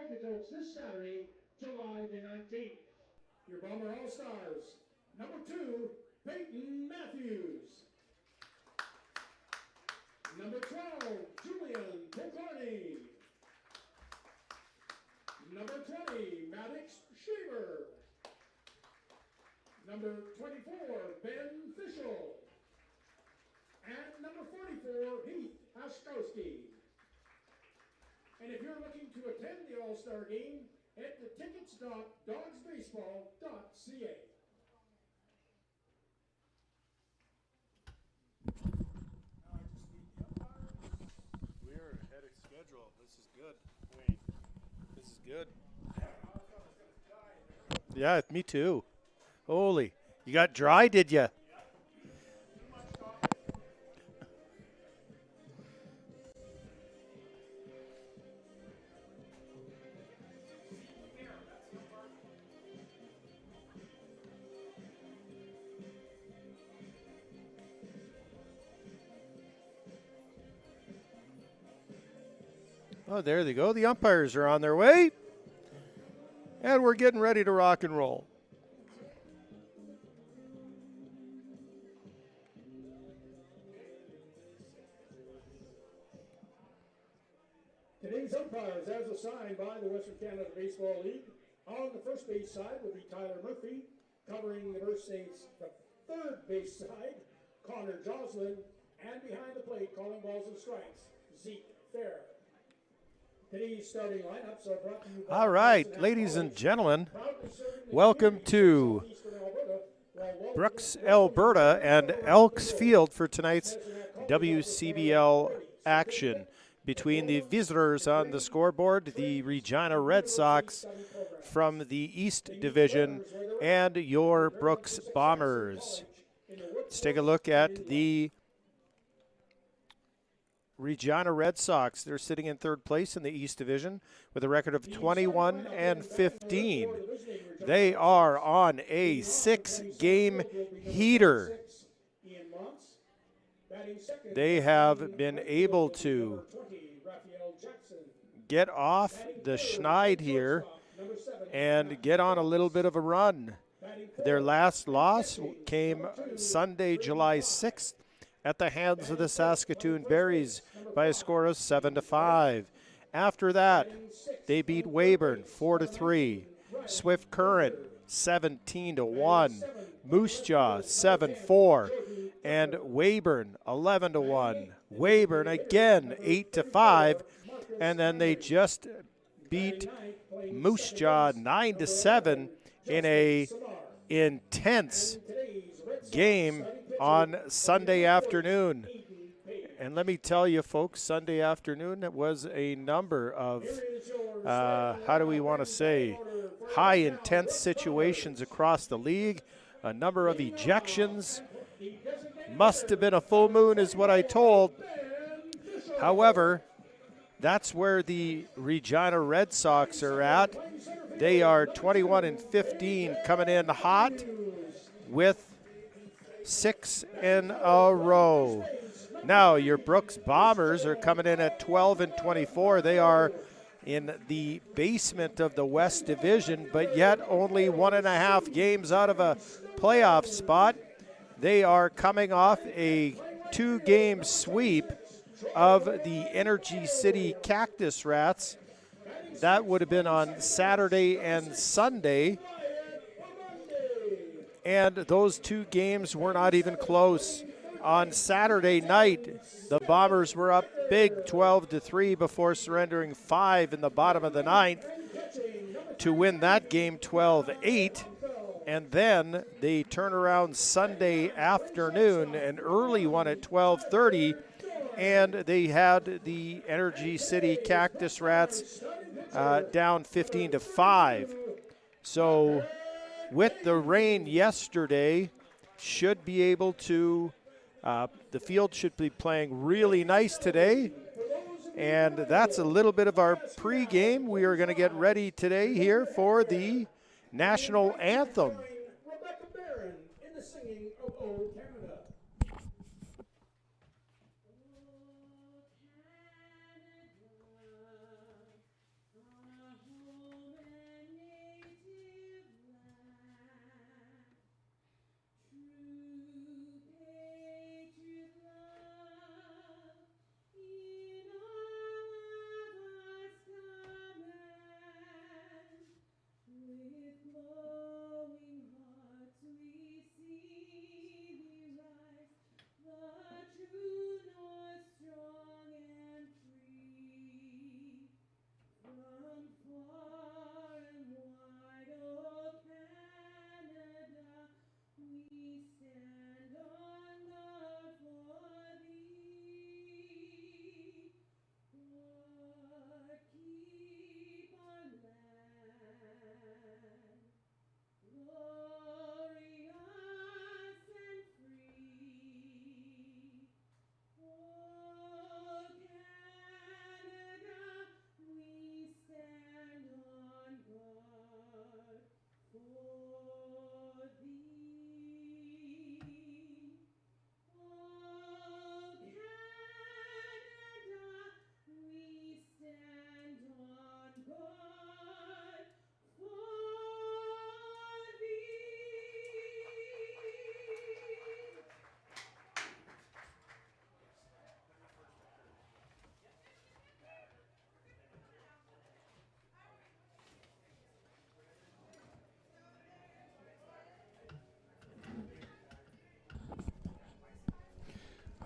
Coach this Saturday, July the 19th. Your Bomber All-Stars, number 2, Peyton Matthews. Number 12, Julian Pocarney. Number 20, Maddox Shaver. Number 24, Ben Fischel. And number 44, Heath Askowski. And if you're looking to attend the All-Star Game, head to tickets.dogsbaseball.ca. We're ahead of schedule. This is good, Wayne. This is good. Yeah, me too. Holy, you got dry, did you? Oh, there they go. The umpires are on their way. And we're getting ready to rock and roll. Today's umpires, as assigned by the Western Canada Baseball League, on the first base side will be Tyler Murphy, covering the third base side, Connor Joslin, and behind the plate, calling balls and strikes, Zeke Fair. Today's starting lineups are brought to you by All right, ladies and gentlemen, welcome to Brooks, Alberta, and Elks Field for tonight's WCBL action. Between the visitors on the scoreboard, the Regina Red Sox from the East Division, and your Brooks Bombers. Let's take a look at the Regina Red Sox. They're sitting in third place in the East Division with a record of 21-15. They are on a 6-game heater. They have been able to get off the schneid here and get on a little bit of a run. Their last loss came Sunday, July 6th at the hands of the Saskatchewan Berries by a score of 7-5. After that, they beat Weyburn 4-3, Swift Current 17-1, Moose Jaw 7-4, and Weyburn 11-1. Weyburn again 8-5, and then they just beat Moose Jaw 9-7 in a intense game on Sunday afternoon. And let me tell you, folks, Sunday afternoon, it was a number of, how do we want to say, high intense situations across the league, a number of ejections. Must have been a full moon is what I told. However, that's where the Regina Red Sox are at. They are 21-15, coming in hot with 6 in a row. Now your Brooks Bombers are coming in at 12-24. They are in the basement of the West Division, but yet only 1.5 games out of a playoff spot. They are coming off a 2-game sweep of the Energy City Cactus Rats. That would have been on Saturday and Sunday. And those 2 games were not even close. On Saturday night, the Bombers were up big 12-3 before surrendering 5 in the bottom of the 9th to win that game 12-8. And then they turn around Sunday afternoon, an early one at 12:30, and they had the Energy City Cactus Rats down 15-5. So with the rain yesterday, should be able to, the field should be playing really nice today. And that's a little bit of our pregame. We are going to get ready today here for the national anthem.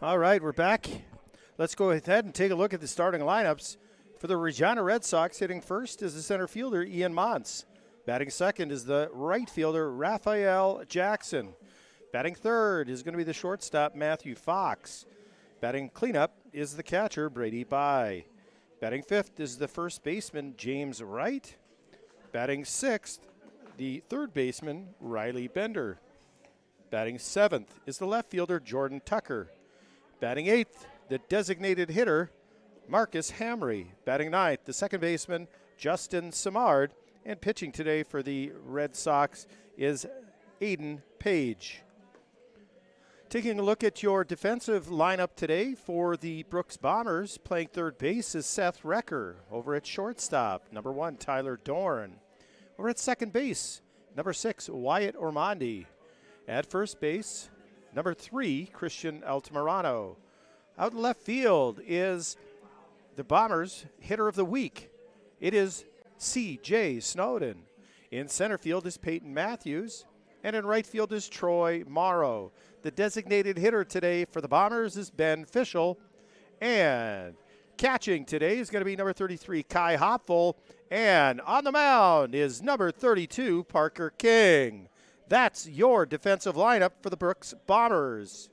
All right, we're back. Let's go ahead and take a look at the starting lineups. For the Regina Red Sox, hitting first is the center fielder, Ian Mons. Batting second is the right fielder, Raphael Jackson. Batting third is going to be the shortstop, Matthew Fox. Batting cleanup is the catcher, Brady Bye. Batting fifth is the first baseman, James Wright. Batting sixth, the third baseman, Riley Bender. Batting seventh is the left fielder, Jordan Tucker. Batting eighth, the designated hitter, Marcus Hamry. Batting ninth, the second baseman, Justin Samard. And pitching today for the Red Sox is Aiden Page. Taking a look at your defensive lineup today for the Brooks Bombers, playing third base is Seth Recker. Over at shortstop, number 1, Tyler Dorn. Over at second base, number 6, Wyatt Ormondi. At first base, number 3, Christian Altamirano. Out in left field is the Bombers' hitter of the week. It is C.J. Snowden. In center field is Peyton Matthews. And in right field is Troy Morrow. The designated hitter today for the Bombers is Ben Fischel. And catching today is going to be number 33, Kai Hopful. And on the mound is number 32, Parker King. That's your defensive lineup for the Brooks Bombers.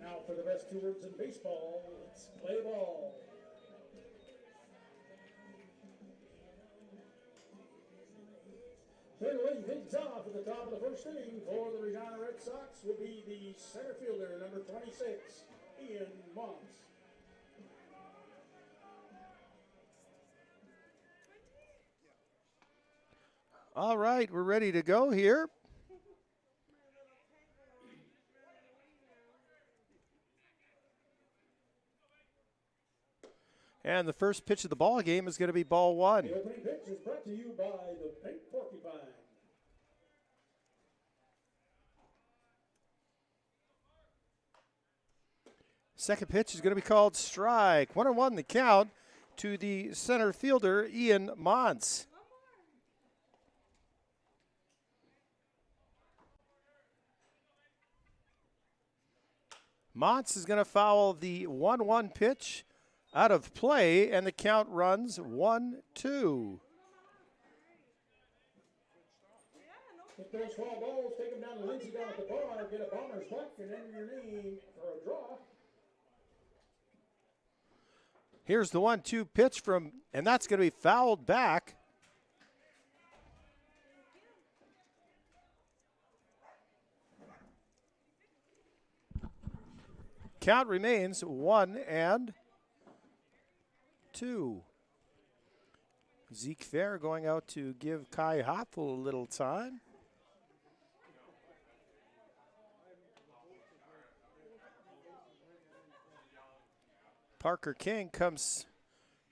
Now for the best 2 words in baseball, let's play ball. Leading things off at the top of the first inning for the Regina Red Sox will be the center fielder, number 26, Ian Mons. All right, we're ready to go here. And the first pitch of the ball game is going to be ball 1. The opening pitch is brought to you by the Pink Porcupine. Second pitch is going to be called strike. 1-1 the count to the center fielder, Ian Mons. Mons is going to foul the 1-1 pitch out of play, and the count runs 1-2. If those foul balls, take them down to Lindsay down at the bar, get a Bomber's buck, and enter your name for a draw. Here's the 1-2 pitch from, and that's going to be fouled back. Count remains 1-2. Zeke Fair going out to give Kai Hopful a little time. Parker King comes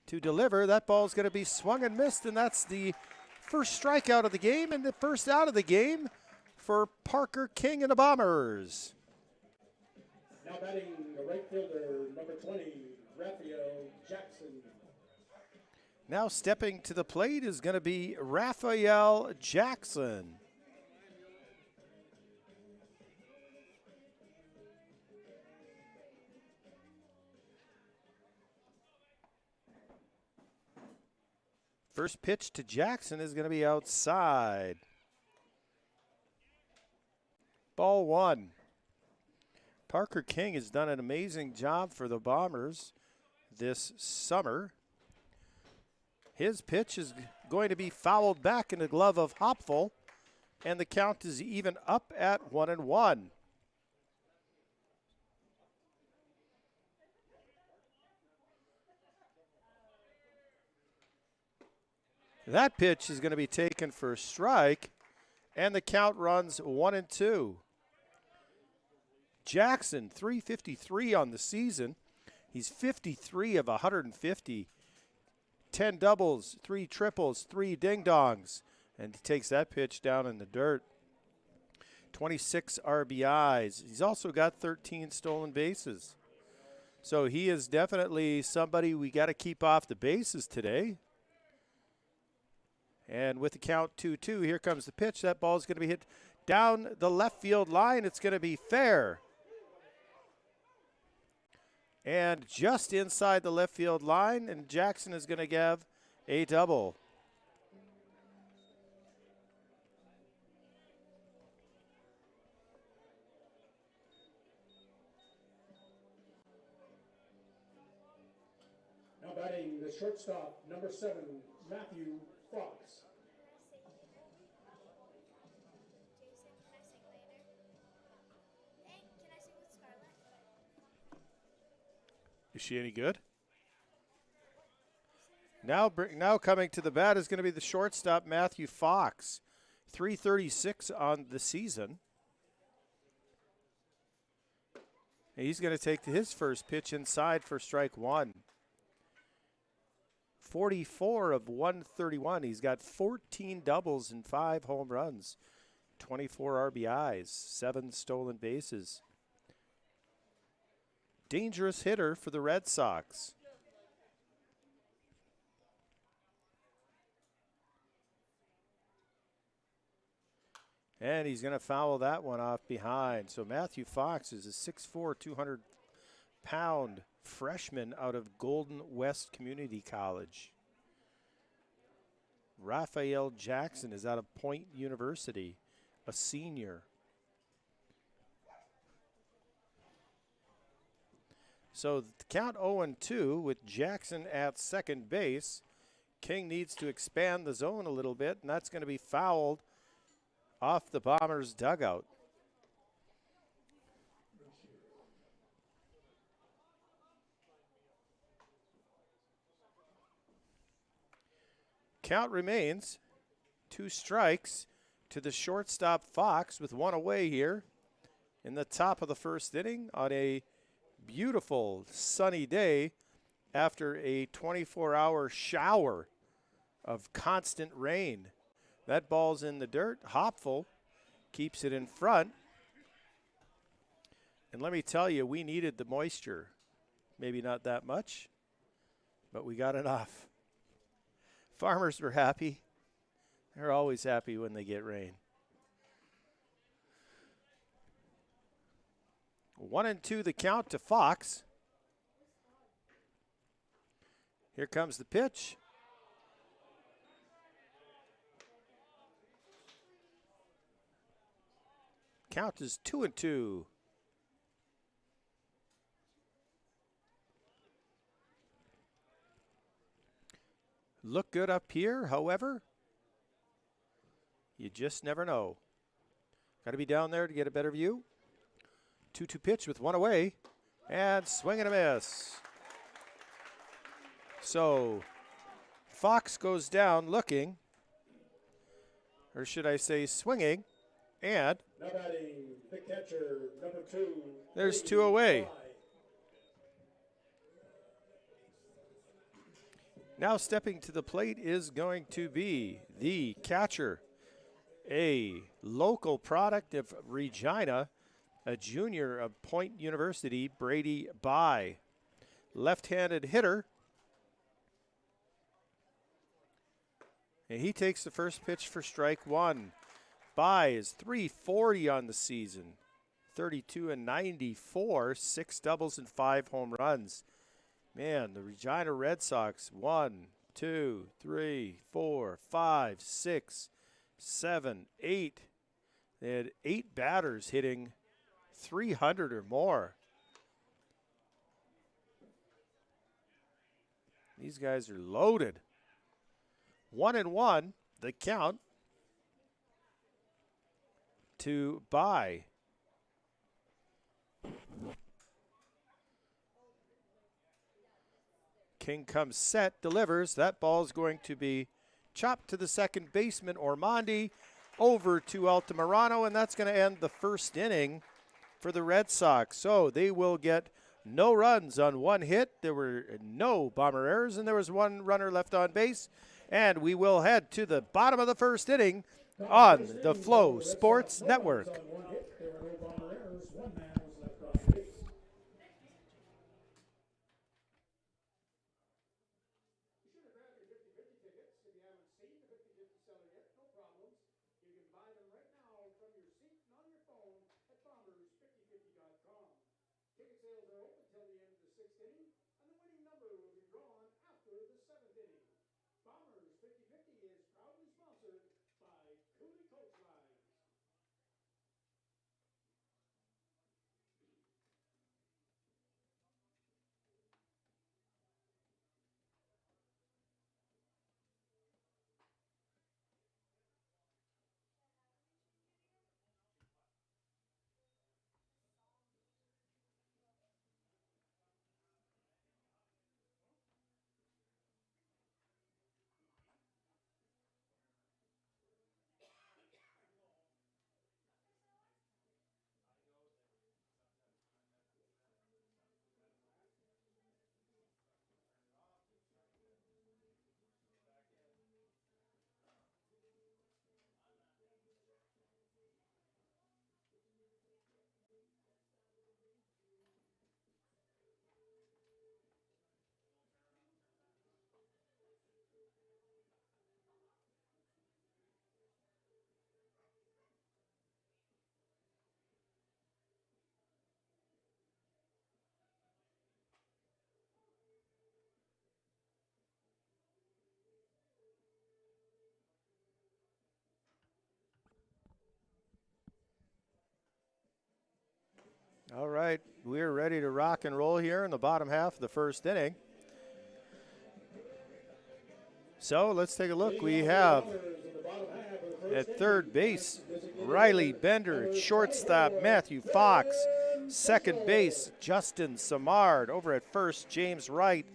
to deliver. That ball's going to be swung and missed, and that's the first strikeout of the game and the first out of the game for Parker King and the Bombers. Now batting the right fielder, number 20, Raphael Jackson. Now stepping to the plate is going to be Raphael Jackson. First pitch to Jackson is going to be outside. Ball 1. Parker King has done an amazing job for the Bombers this summer. His pitch is going to be fouled back in the glove of Hopful, and the count is even up at 1-1. That pitch is going to be taken for a strike, and the count runs 1-2. Jackson, 353 on the season. He's 53 of 150. 10 doubles, 3 triples, 3 ding-dongs. And he takes that pitch down in the dirt. 26 RBIs. He's also got 13 stolen bases. So he is definitely somebody we got to keep off the bases today. And with the count 2-2, here comes the pitch. That ball is going to be hit down the left field line. It's going to be fair. And just inside the left field line, and Jackson is going to give a double. Now batting the shortstop, number 7, Matthew Fox. Is she any good? Now coming to the bat is going to be the shortstop, Matthew Fox. 336 on the season. And he's going to take his first pitch inside for strike 1. 44 of 131. He's got 14 doubles and 5 home runs, 24 RBIs, 7 stolen bases. Dangerous hitter for the Red Sox. And he's going to foul that one off behind. So Matthew Fox is a 6'4", 200-pound freshman out of Golden West Community College. Raphael Jackson is out of Point University, a senior. So the count 0-2 with Jackson at second base. King needs to expand the zone a little bit, and that's going to be fouled off the Bombers' dugout. Count remains 2 strikes to the shortstop Fox with 1 away here in the top of the first inning on a beautiful sunny day after a 24-hour shower of constant rain. That ball's in the dirt. Hopful keeps it in front. And let me tell you, we needed the moisture. Maybe not that much, but we got enough. Farmers were happy. They're always happy when they get rain. 1-2 the count to Fox. Here comes the pitch. Count is 2-2. Look good up here, however, you just never know. Got to be down there to get a better view. 2-2 pitch with 1 away, and swing and a miss. So Fox goes down looking, or should I say swinging, and now batting the catcher, number 2. There's 2 away. Now stepping to the plate is going to be the catcher, a local product of Regina, a junior of Point University, Brady By. Left-handed hitter. And he takes the first pitch for strike 1. By is 340 on the season, 32 and 94, 6 doubles and 5 home runs. Man, the Regina Red Sox, 1, 2, 3, 4, 5, 6, 7, 8. They had 8 batters hitting 300 or more. These guys are loaded. 1-1, the count to By. King comes set, delivers. That ball is going to be chopped to the second baseman, Ormonde, over to Altamirano, and that's going to end the first inning for the Red Sox. So they will get no runs on 1 hit. There were no Bomber errors, and there was 1 runner left on base. And we will head to the bottom of the first inning on the Flow Sports Network. Ticket sales are open until the end of the 6th inning, and the winning number will be drawn after the 7th inning. Bombers 50-50 is proudly sponsored by Cooley Coach Lines. All right, we're ready to rock and roll here in the bottom half of the first inning. So let's take a look. We have at third base, Riley Bender. At shortstop, Matthew Fox. Second base, Justin Samard. Over at first, James Wright.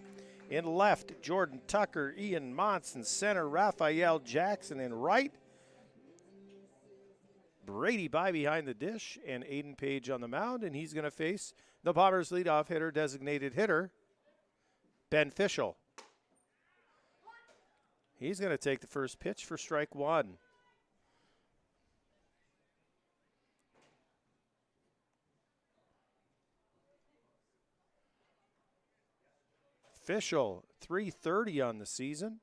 In left, Jordan Tucker, Ian Monson. Center, Raphael Jackson. In right, Brady By behind the dish, and Aiden Page on the mound, and he's going to face the Bombers' leadoff hitter, designated hitter, Ben Fischel. He's going to take the first pitch for strike one. Fischel, .330 on the season.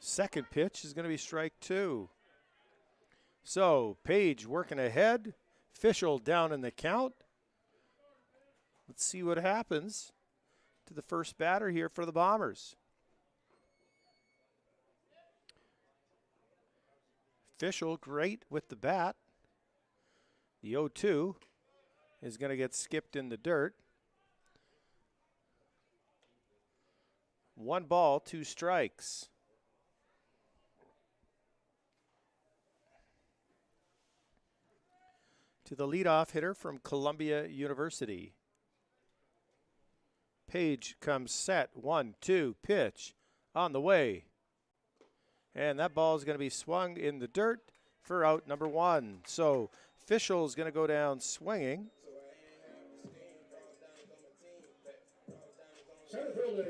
Second pitch is going to be strike two. So Page working ahead. Fischel down in the count. Let's see what happens to the first batter here for the Bombers. Fischel great with the bat. The 0-2 is going to get skipped in the dirt. 1 ball, 2 strikes. To the leadoff hitter from Columbia University. Page comes set, 1-2, pitch on the way. And that ball is going to be swung in the dirt for out number 1. So Fischel is going to go down swinging. Center fielder,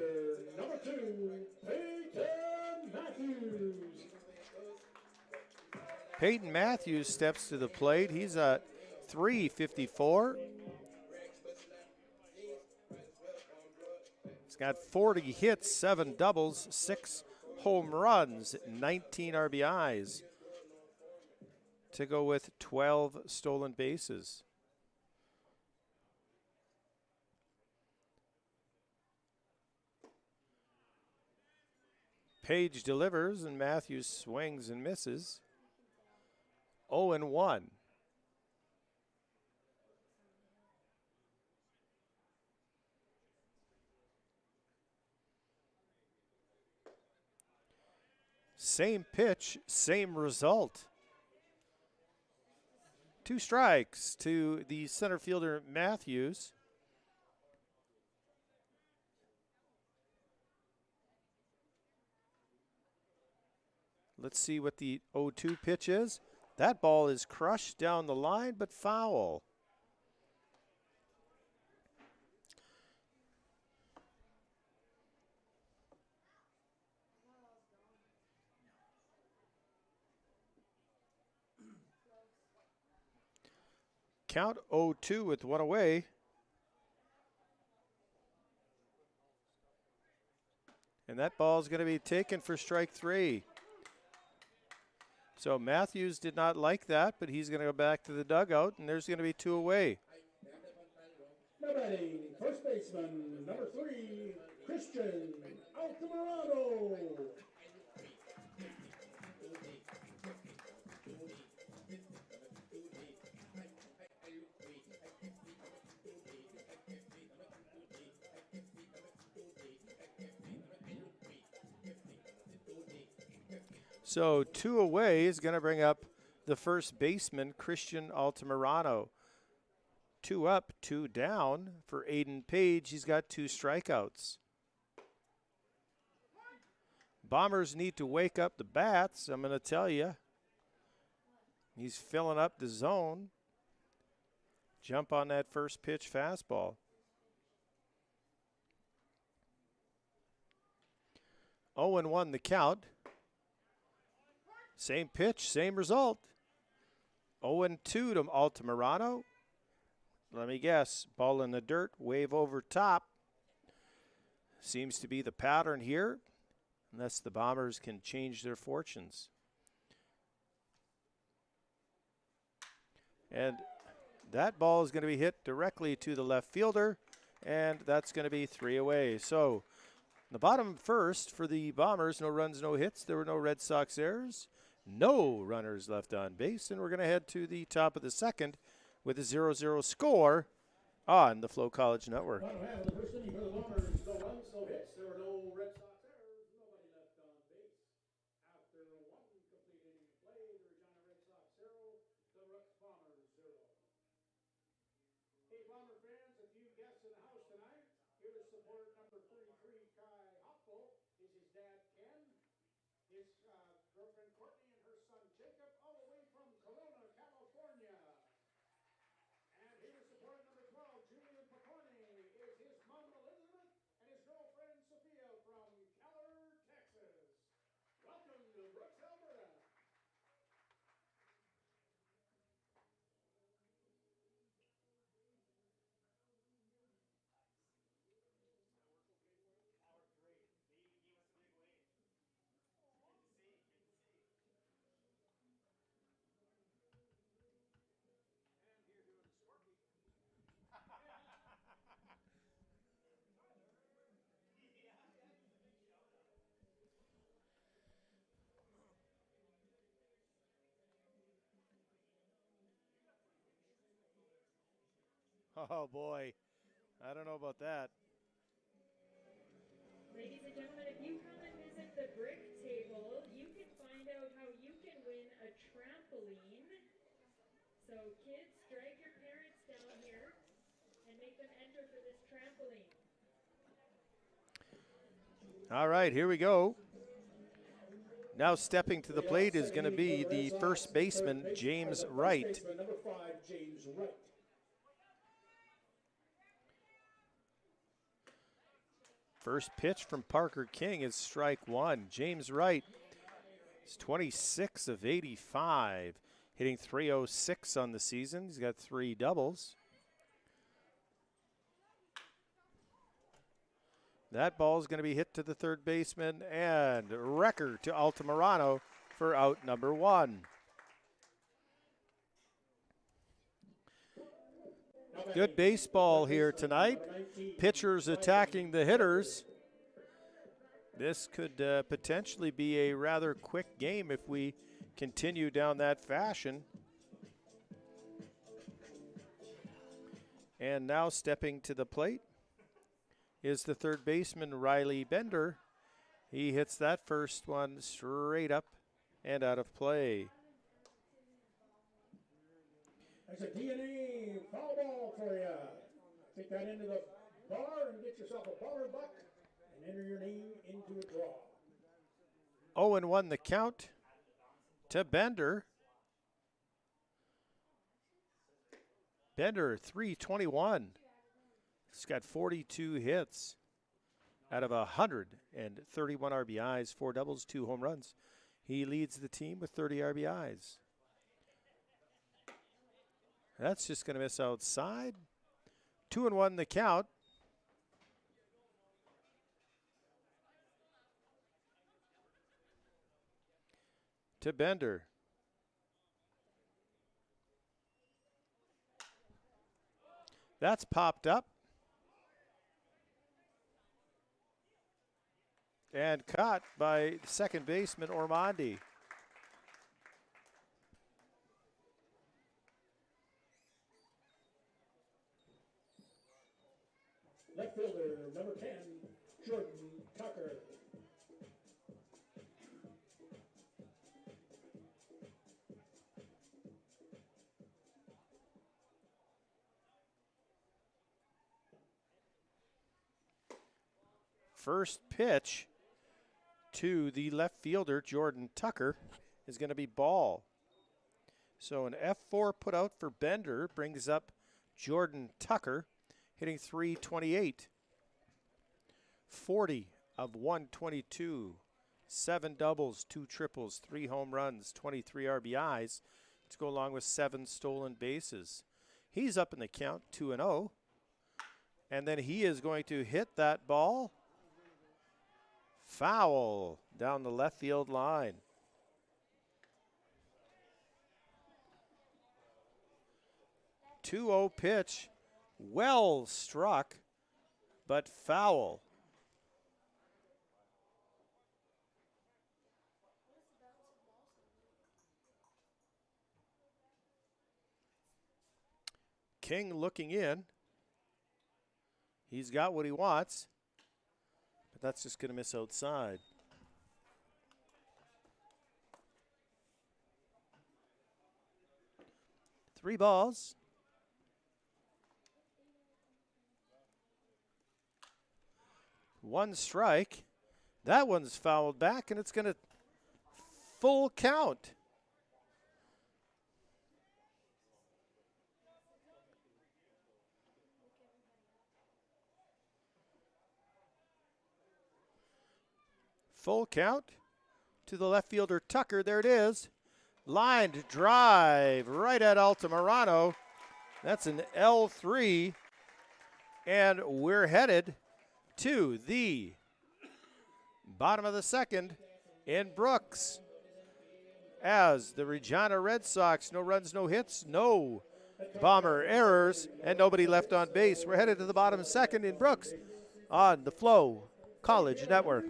number 2, Peyton Matthews. Peyton Matthews steps to the plate. He's at .354. He's got 40 hits, 7 doubles, 6 home runs, 19 RBIs to go with 12 stolen bases. Page delivers and Matthews swings and misses. 0-1. Same pitch, same result. 2 strikes to the center fielder Matthews. Let's see what the 0-2 pitch is. That ball is crushed down the line, but foul. Count 0-2 with 1 away. And that ball is going to be taken for strike 3. So Matthews did not like that, but he's going to go back to the dugout, and there's going to be 2 away. Now batting, first baseman, number 3, Christian Altamirano. So 2 away is going to bring up the first baseman, Christian Altamirano. 2 up, 2 down for Aiden Page. He's got 2 strikeouts. Bombers need to wake up the bats, I'm going to tell you. He's filling up the zone. Jump on that first pitch fastball. 0-1 the count. Same pitch, same result. 0-2 to Altamirano. Let me guess, ball in the dirt, wave over top. Seems to be the pattern here, unless the Bombers can change their fortunes. And that ball is going to be hit directly to the left fielder, and that's going to be 3 away. So the bottom first for the Bombers, no runs, no hits. There were no Red Sox errors, no runners left on base, and we're going to head to the top of the second with a 0-0 score on the FloCollege Network. Bottom half of the first inning for the Bombers, no runs, no hits. There were no Red Sox errors, nobody left on base. After 1 complete inning of play, the Regina Red Sox 0, the Rooks Bombers 0. Hey, Bomber fans, a few guests in the house tonight. Here to support number 33, Kai Hopful, is his dad, Ken, his girlfriend, Courtney, and her son, Jacob, all the way from Corona, California. And here to support number 12, Julian Picorni, is his mom, Elizabeth, and his girlfriend, Sophia, from Keller, Texas. Welcome to Brooks, Alberta. Oh, boy. I don't know about that. Ladies and gentlemen, if you come and visit the brick table, you can find out how you can win a trampoline. So kids, drag your parents down here and make them enter for this trampoline. All right, here we go. Now stepping to the plate is going to be the first baseman, James Wright. Number 5, James Wright. First pitch from Parker King is strike 1. James Wright is 26 of 85, hitting .306 on the season. He's got 3 doubles. That ball is going to be hit to the third baseman and wrecker to Altamirano for out number 1. Good baseball here tonight. Pitchers attacking the hitters. This could potentially be a rather quick game if we continue down that fashion. And now stepping to the plate is the third baseman, Riley Bender. He hits that first one straight up and out of play. That's a DNA foul ball for you. Take that into the bar and get yourself a baller buck and enter your name into a draw. 0-1 the count to Bender. Bender, .321. He's got 42 hits out of 131 RBIs, 4 doubles, 2 home runs. He leads the team with 30 RBIs. That's just going to miss outside. 2-1 the count. To Bender. That's popped up. And caught by second baseman Ormondi. Left fielder, number 10, Jordan Tucker. First pitch to the left fielder, Jordan Tucker, is going to be ball. So an F4 put out for Bender brings up Jordan Tucker, hitting .328. 40 of 122. 7 doubles, 2 triples, 3 home runs, 23 RBIs to go along with 7 stolen bases. He's up in the count, 2-0. And then he is going to hit that ball. Foul down the left field line. .2-0 pitch, well struck, but foul. King looking in. He's got what he wants, but that's just going to miss outside. Three balls. One strike. That one's fouled back, and it's going to full count. Full count to the left fielder, Tucker. There it is. Lined drive right at Altamirano. That's an L3. And we're headed to the bottom of the second in Brooks. As the Regina Red Sox, no runs, no hits, no Bomber errors, and nobody left on base. We're headed to the bottom second in Brooks on the FloCollege Network.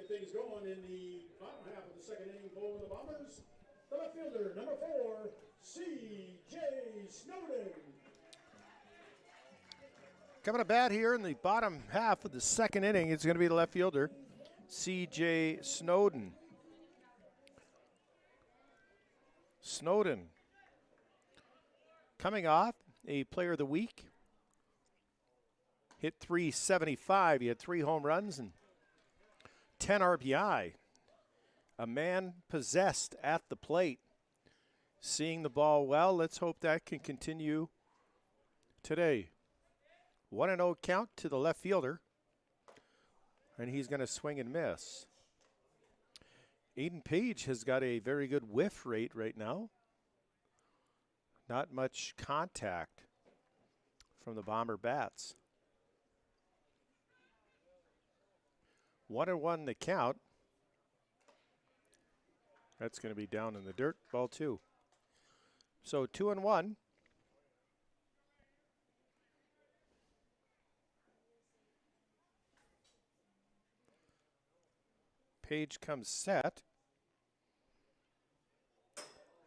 Things going in the bottom half of the second inning for the Bombers. The left fielder, number 4, C.J. Snowden. Coming to bat here in the bottom half of the second inning, it's going to be the left fielder, C.J. Snowden. Snowden coming off a Player of the Week. Hit .375. He had 3 home runs and 10 RBI. A man possessed at the plate. Seeing the ball well. Let's hope that can continue today. 1-0 count to the left fielder. And he's going to swing and miss. Aiden Page has got a very good whiff rate right now. Not much contact from the Bomber bats. 1-1 the count. That's going to be down in the dirt. Ball 2. So 2-1. Page comes set.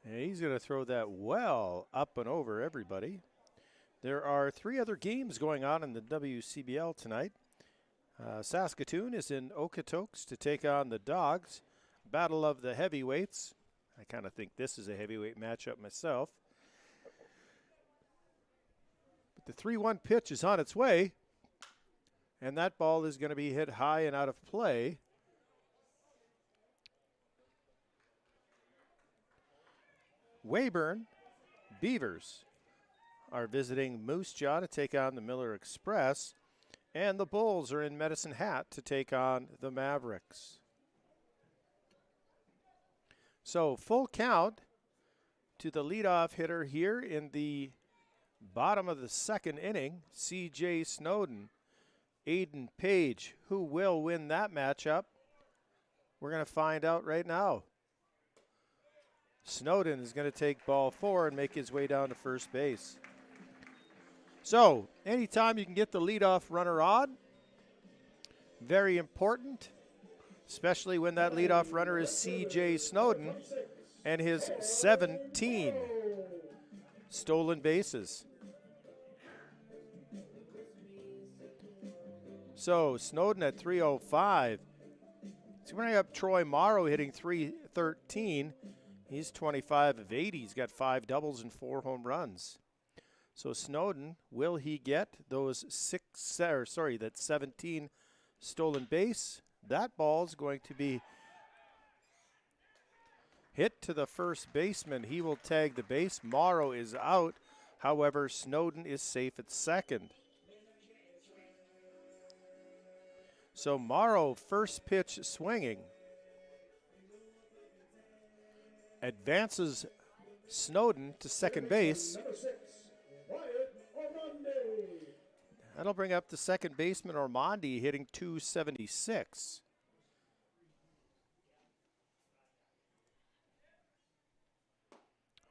And he's going to throw that well up and over everybody. There are 3 other games going on in the WCBL tonight. Saskatoon is in Okotoks to take on the Dogs. Battle of the heavyweights. I kind of think this is a heavyweight matchup myself. But the 3-1 pitch is on its way. And that ball is going to be hit high and out of play. Weyburn Beavers are visiting Moose Jaw to take on the Miller Express. And the Bulls are in Medicine Hat to take on the Mavericks. So full count to the leadoff hitter here in the bottom of the 2nd inning, C.J. Snowden. Aiden Page, who will win that matchup? We're going to find out right now. Snowden is going to take ball 4 and make his way down to first base. So, anytime you can get the leadoff runner on, very important, especially when that leadoff runner is C.J. Snowden and his 17 stolen bases. So, Snowden at 305. He's going to bring up Troy Morrow hitting 313. He's 25 of 80. He's got 5 doubles and 4 home runs. So Snowden, will he get those that 17 stolen base? That ball's going to be hit to the first baseman. He will tag the base. Morrow is out. However, Snowden is safe at second. So Morrow, first pitch swinging. Advances Snowden to second base. That'll bring up the second baseman, Ormonde, hitting 276.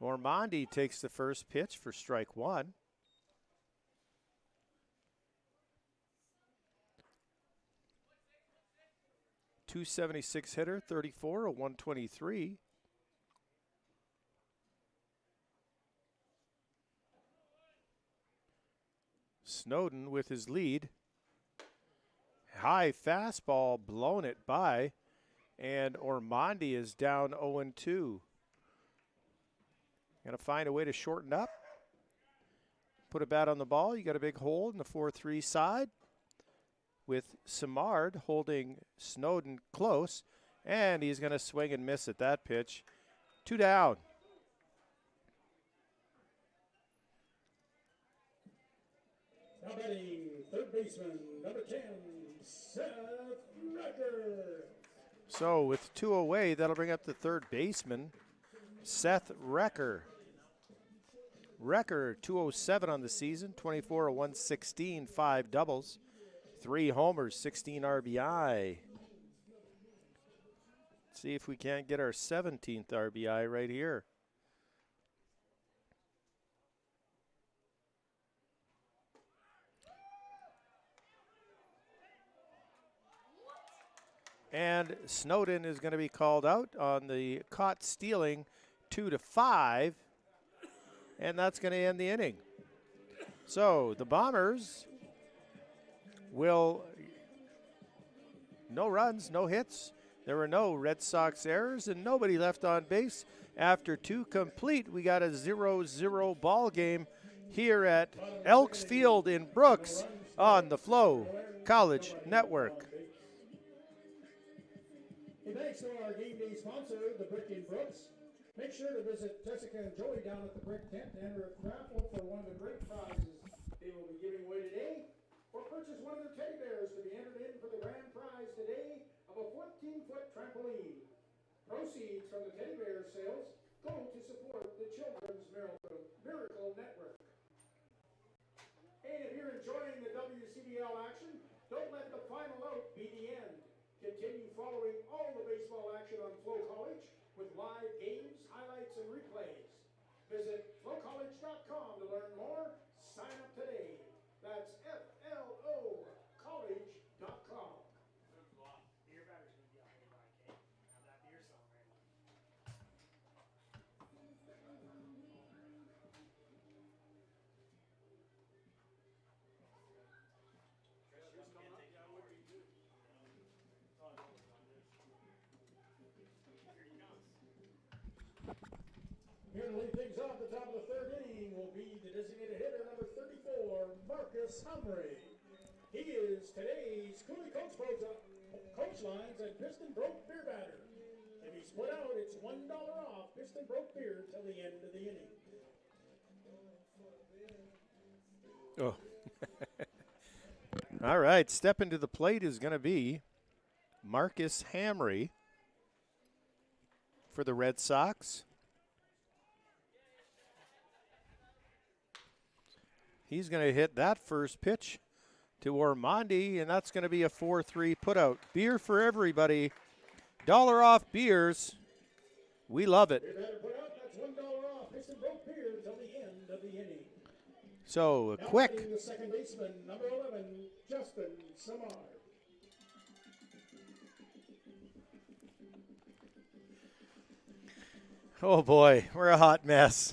Ormonde takes the first pitch for strike 1. .276 hitter, 34, a 123. Snowden with his lead. High fastball, blown it by, and Ormonde is down 0-2. Got to find a way to shorten up. Put a bat on the ball. You got a big hole in the 4-3 side with Simard holding Snowden close, and he's going to swing and miss at that pitch. 2 down. Now batting, third baseman, number 10, Seth Recker. So with 2 away, that'll bring up the third baseman, Seth Recker. Recker, 207 on the season, 24, a 116, 5 doubles, 3 homers, 16 RBI. Let's see if we can't get our 17th RBI right here. And Snowden is going to be called out on the caught stealing 2-5. And that's going to end the inning. So the Bombers will, no runs, no hits. There were no Red Sox errors and nobody left on base. After 2 complete, we got a 0-0 ball game here at Elks Field in Brooks on the FloCollege Network. Hey, thanks to our game day sponsor, the Brick in Brooks. Make sure to visit Jessica and Joey down at the Brick Tent to enter a raffle for one of the great prizes they will be giving away today. Or purchase one of their teddy bears to be entered in for the grand prize today of a 14-foot trampoline. Proceeds from the teddy bear sales go to support the Children's Miracle Network. And if you're enjoying the WCBL action, don't let the final out be the end. Continue following all the baseball action on FloCollege with live games, highlights, and replays. Visit FloCollege.com to learn more. Sign up today. That's FLO college.com. Beer batter's gonna be on the okay? Have that beer song ready. Here to lead things off the top of the third inning will be the designated hitter, number 34, Marcus Humray. He is today's Cooley Coach Lines and Piston Broke Beer Batter. If he split out, it's $1 off Piston Broke Beer till the end of the inning. Oh. All right, stepping to the plate is going to be Marcus Hamry for the Red Sox. He's going to hit that first pitch to Ormonde, and that's going to be a 4-3 putout. Beer for everybody. $1 off beers. We love it. Beer batter put out, that's $1 off Piston Broke Beer till the end of the inning. So Now quick. batting the second baseman, number 11, Justin Samar. Oh boy, we're a hot mess.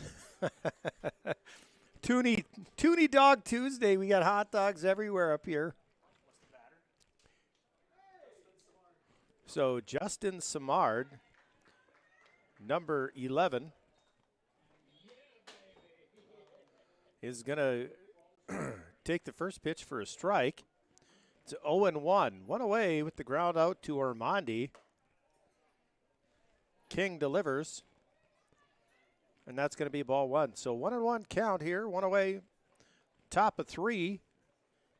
Toonie Dog Tuesday. We got hot dogs everywhere up here. So Justin Samard, number 11, is going to take the first pitch for a strike. It's 0-1. One away with the ground out to Ormonde. King delivers. And that's going to be ball one. So 1-1 count here. One away. Top of three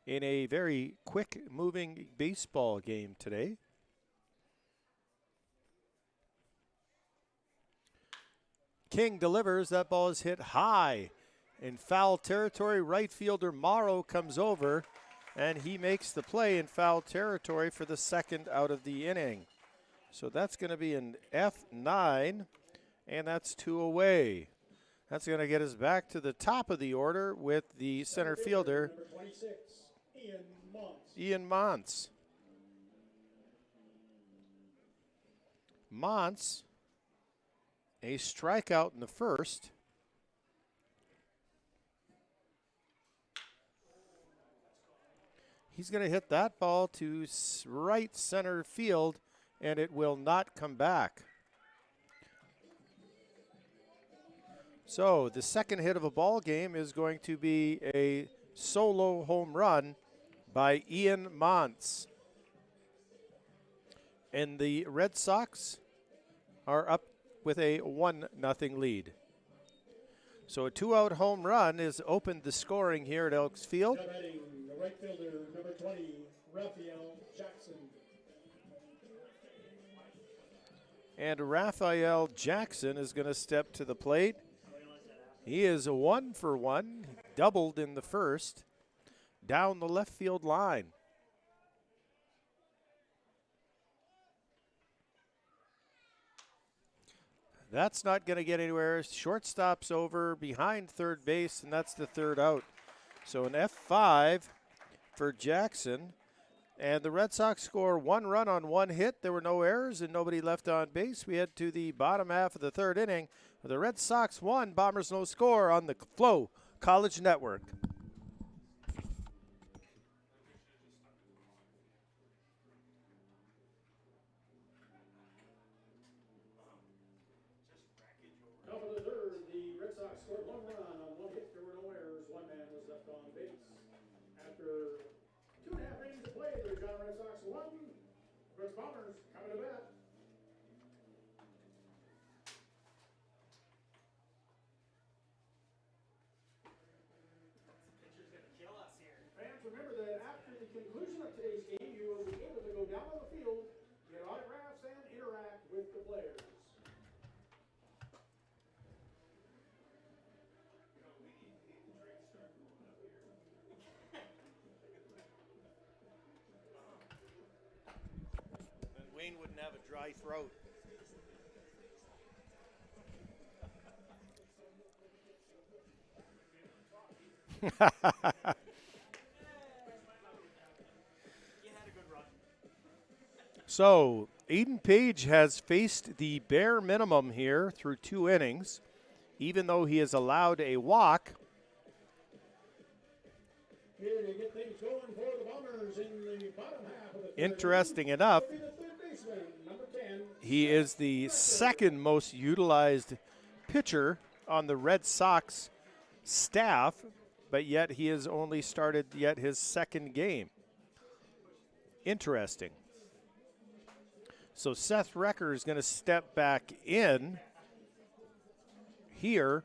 in a very quick moving baseball game today. King delivers. That ball is hit high in foul territory. Right fielder Morrow comes over, and he makes the play in foul territory for the second out of the inning. So that's going to be an F9, and that's 2 away. That's going to get us back to the top of the order with the center fielder, Number 26, Ian Mons. Ian Mons. Mons, a strikeout in the first. He's going to hit that ball to right center field, and it will not come back. So the second hit of a ball game is going to be a solo home run by Ian Mons. And the Red Sox are up with a 1-0 lead. So a 2-out home run has opened the scoring here at Elks Field. Now batting the right fielder, number 20, Raphael Jackson. And Raphael Jackson is going to step to the plate. He is a 1-for-1, doubled in the first, down the left field line. That's not going to get anywhere. Shortstop's over behind third base, and that's the third out. So an F5 for Jackson. And the Red Sox score 1 run on 1 hit. There were no errors and nobody left on base. We head to the bottom half of the third inning. The Red Sox 1, Bombers no score on the FloCollege Network. Top of the third, the Red Sox scored 1 run on 1 hit. There were no errors. 1 man was left on base. After 2.5 innings of play, the Regina Red Sox 1. Brooks Bombers coming to bat. Pitcher's gonna kill us here. Fans, remember that after the conclusion of today's game, you will be able to go down on the field, get autographs, and interact with the players. And Wayne wouldn't have a dry throat. So, Aiden Page has faced the bare minimum here through 2 innings, even though he has allowed a walk. Here to get things going for the Bombers in the bottom half of the third Interesting inning enough, will be the third baseman, number 10, He is the second most utilized pitcher on the Red Sox staff, but yet he has only started yet his second game. Interesting. So Seth Recker is going to step back in here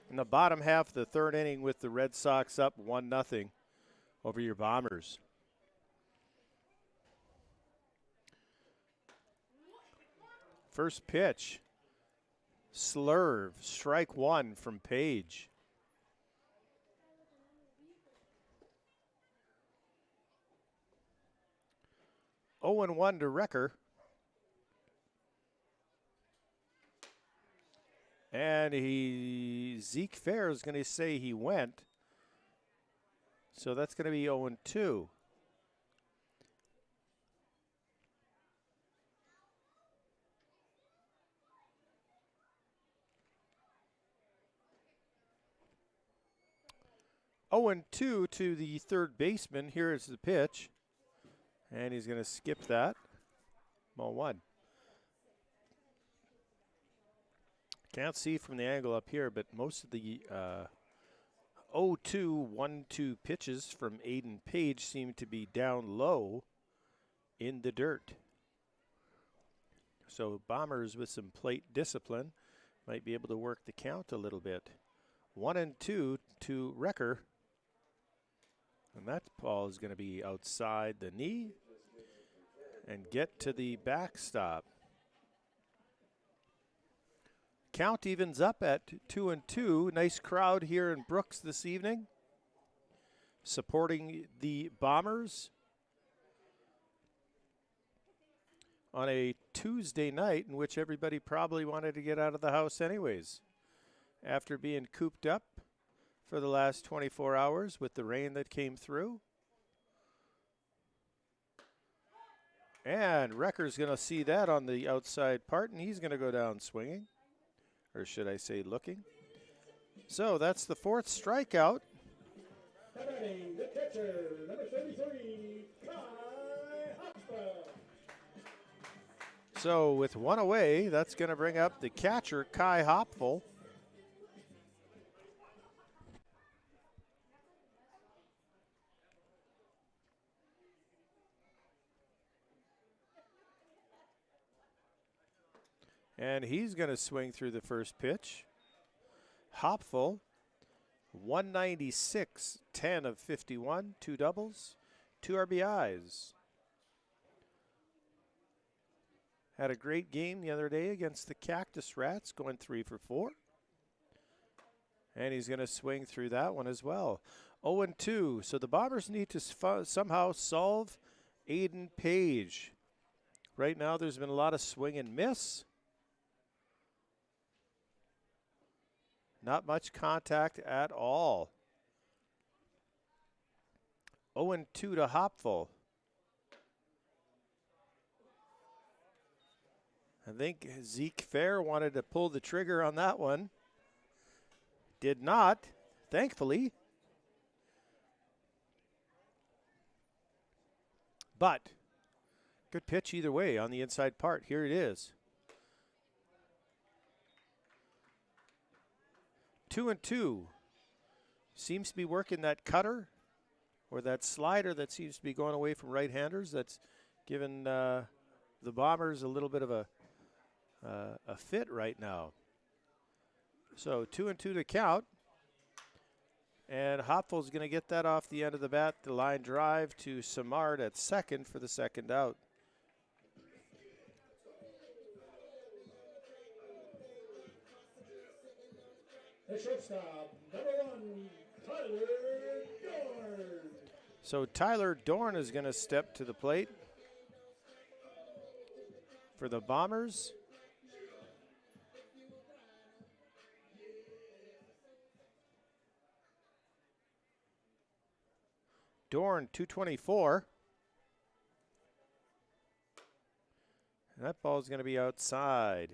in the bottom half of the third inning with the Red Sox up 1-0 over your Bombers. First pitch, slurve, strike one from Page. Oh and 1 to Recker. And Zeke Fair is going to say he went. So that's going to be 0 and 2. Oh and 2 to the third baseman. Here is the pitch. And he's going to skip that. Ball 1. Can't see from the angle up here, but most of the 0-2, 1-2 pitches from Aiden Page seem to be down low in the dirt. So Bombers with some plate discipline might be able to work the count a little bit. 1 and 2 to Recker. And that ball is going to be outside the knee and get to the backstop. Count evens up at 2 and 2. Nice crowd here in Brooks this evening, supporting the Bombers on a Tuesday night in which everybody probably wanted to get out of the house anyways after being cooped up for the last 24 hours with the rain that came through. And Recker's going to see that on the outside part, and he's going to go down swinging. Or should I say looking? So that's the fourth strikeout. Batting the catcher, number 33, Kai Hopper. So with one away, that's going to bring up the catcher, Kai Hopful. And he's going to swing through the first pitch. Hopful, 196, 10 of 51, 2 doubles, 2 RBIs. Had a great game the other day against the Cactus Rats, going 3 for 4. And he's going to swing through that one as well. 0 and 2. So the Bombers need to somehow solve Aiden Page. Right now there's been a lot of swing and miss. Not much contact at all. 0 and 2 to Hopful. I think Zeke Fair wanted to pull the trigger on that one. Did not, thankfully. But good pitch either way on the inside part. Here it is. 2 and 2. Seems to be working that cutter or that slider that seems to be going away from right-handers. That's given the Bombers a little bit of a fit right now. So 2 and 2 to count. And Hopful's going to get that off the end of the bat. The line drive to Samard at second for the second out. The shortstop, number 1, Tyler Dorn. So Tyler Dorn is going to step to the plate for the Bombers. Dorn, 224. And that ball is going to be outside.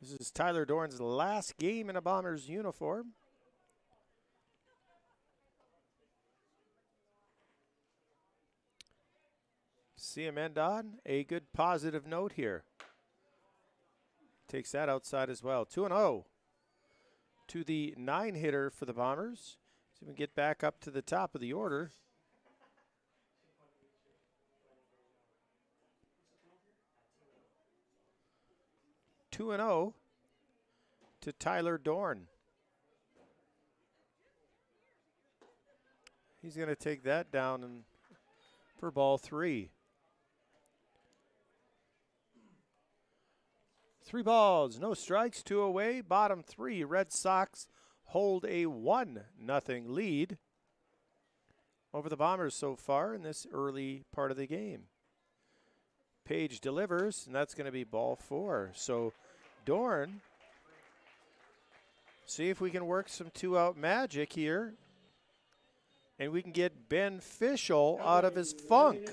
This is Tyler Dorn's last game in a Bombers uniform. see him end on a good positive note here. Takes that outside as well. 2-0 to the 9-hitter for the Bombers. See if we can get back up to the top of the order. 2-0 to Tyler Dorn. He's going to take that down and for ball 3. 3 balls, no strikes, 2 away. Bottom 3, Red Sox hold a 1-0 lead over the Bombers so far in this early part of the game. Page delivers, and that's going to be ball 4. So Dorn, see if we can work some 2-out magic here, and we can get Ben Fischel out of his funk.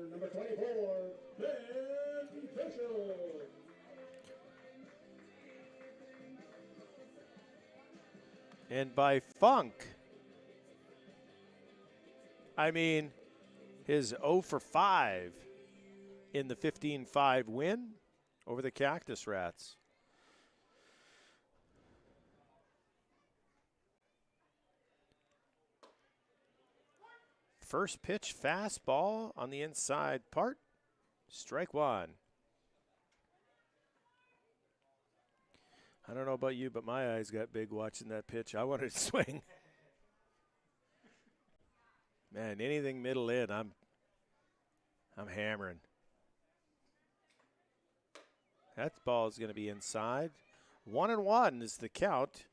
Number 24, Ben Fischel. And by funk, I mean his 0 for 5 in the 15-5 win over the Cactus Rats. First pitch fastball on the inside part, strike 1. I don't know about you, but my eyes got big watching that pitch. I wanted to swing. Man, anything middle in, I'm hammering. That ball is going to be inside. 1-1 is the count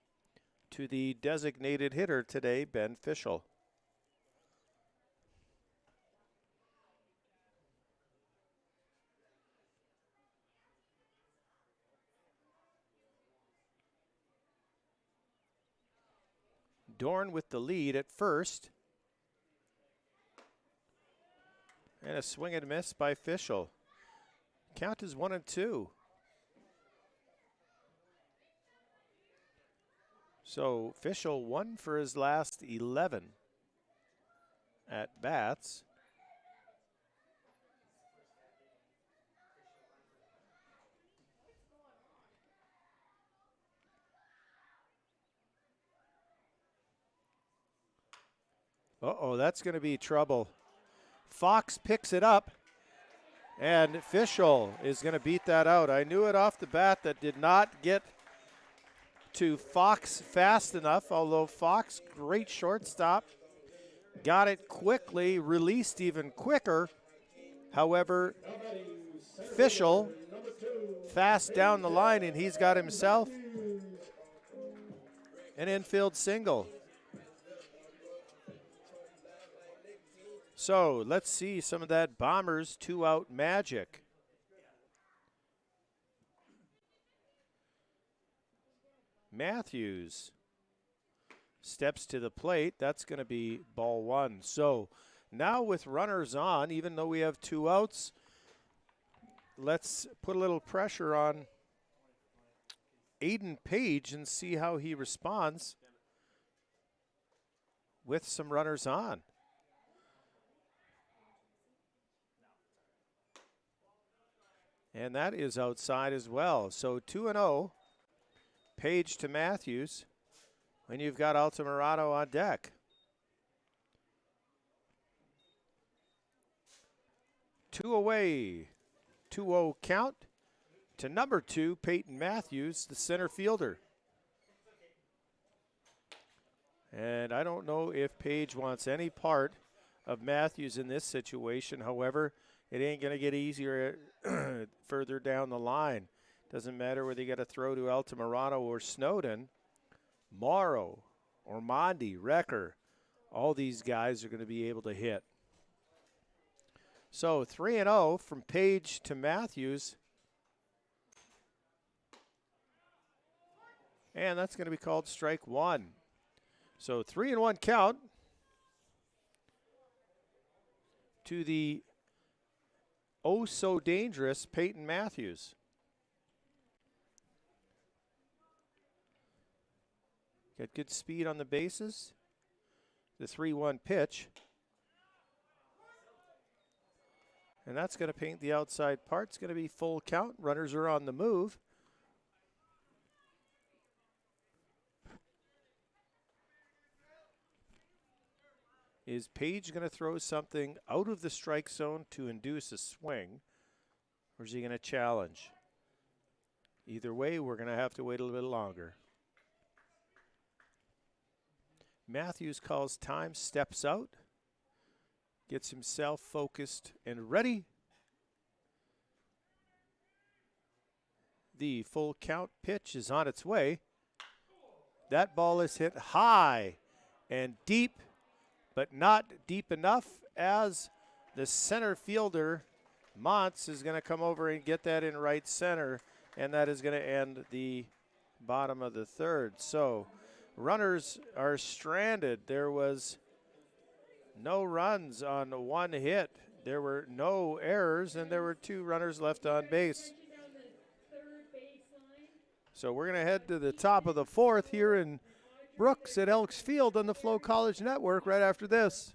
to the designated hitter today, Ben Fischel. Dorn with the lead at first. And a swing and miss by Fischel. Count is 1-2. So Fischel 1 for his last 11 at bats. Uh-oh, that's going to be trouble. Fox picks it up, and Fischel is going to beat that out. I knew it off the bat. That did not get to Fox fast enough, although Fox, great shortstop, got it quickly, released even quicker. However, Fischel fast down the line, and he's got himself an infield single. So let's see some of that Bombers 2-out magic. Matthews steps to the plate. That's going to be ball 1. So now with runners on, even though we have 2 outs, let's put a little pressure on Aiden Page and see how he responds with some runners on. And that is outside as well. So 2-0, Page to Matthews, when you've got Altamirano on deck. 2 away, 2-0 count to number 2, Peyton Matthews, the center fielder. And I don't know if Page wants any part of Matthews in this situation. However, it ain't going to get easier further down the line. Doesn't matter whether you got to throw to Altamirano or Snowden, Morrow, Ormonde, Recker, all these guys are going to be able to hit. So 3-0 from Page to Matthews. And that's going to be called strike 1. So 3-1 count to the oh so dangerous Peyton Matthews. Got good speed on the bases. The 3-1 pitch. And that's going to paint the outside part. It's going to be full count. Runners are on the move. Is Page going to throw something out of the strike zone to induce a swing, or is he going to challenge? Either way, we're going to have to wait a little bit longer. Matthews calls time, steps out, gets himself focused and ready. The full count pitch is on its way. That ball is hit high and deep, but not deep enough, as the center fielder, Montz, is going to come over and get that in right center, and that is going to end the bottom of the third. So runners are stranded. There was no runs on one hit. There were no errors, and there were 2 runners left on base. So we're going to head to the top of the 4th here in Brooks at Elks Field on the FloCollege Network right after this.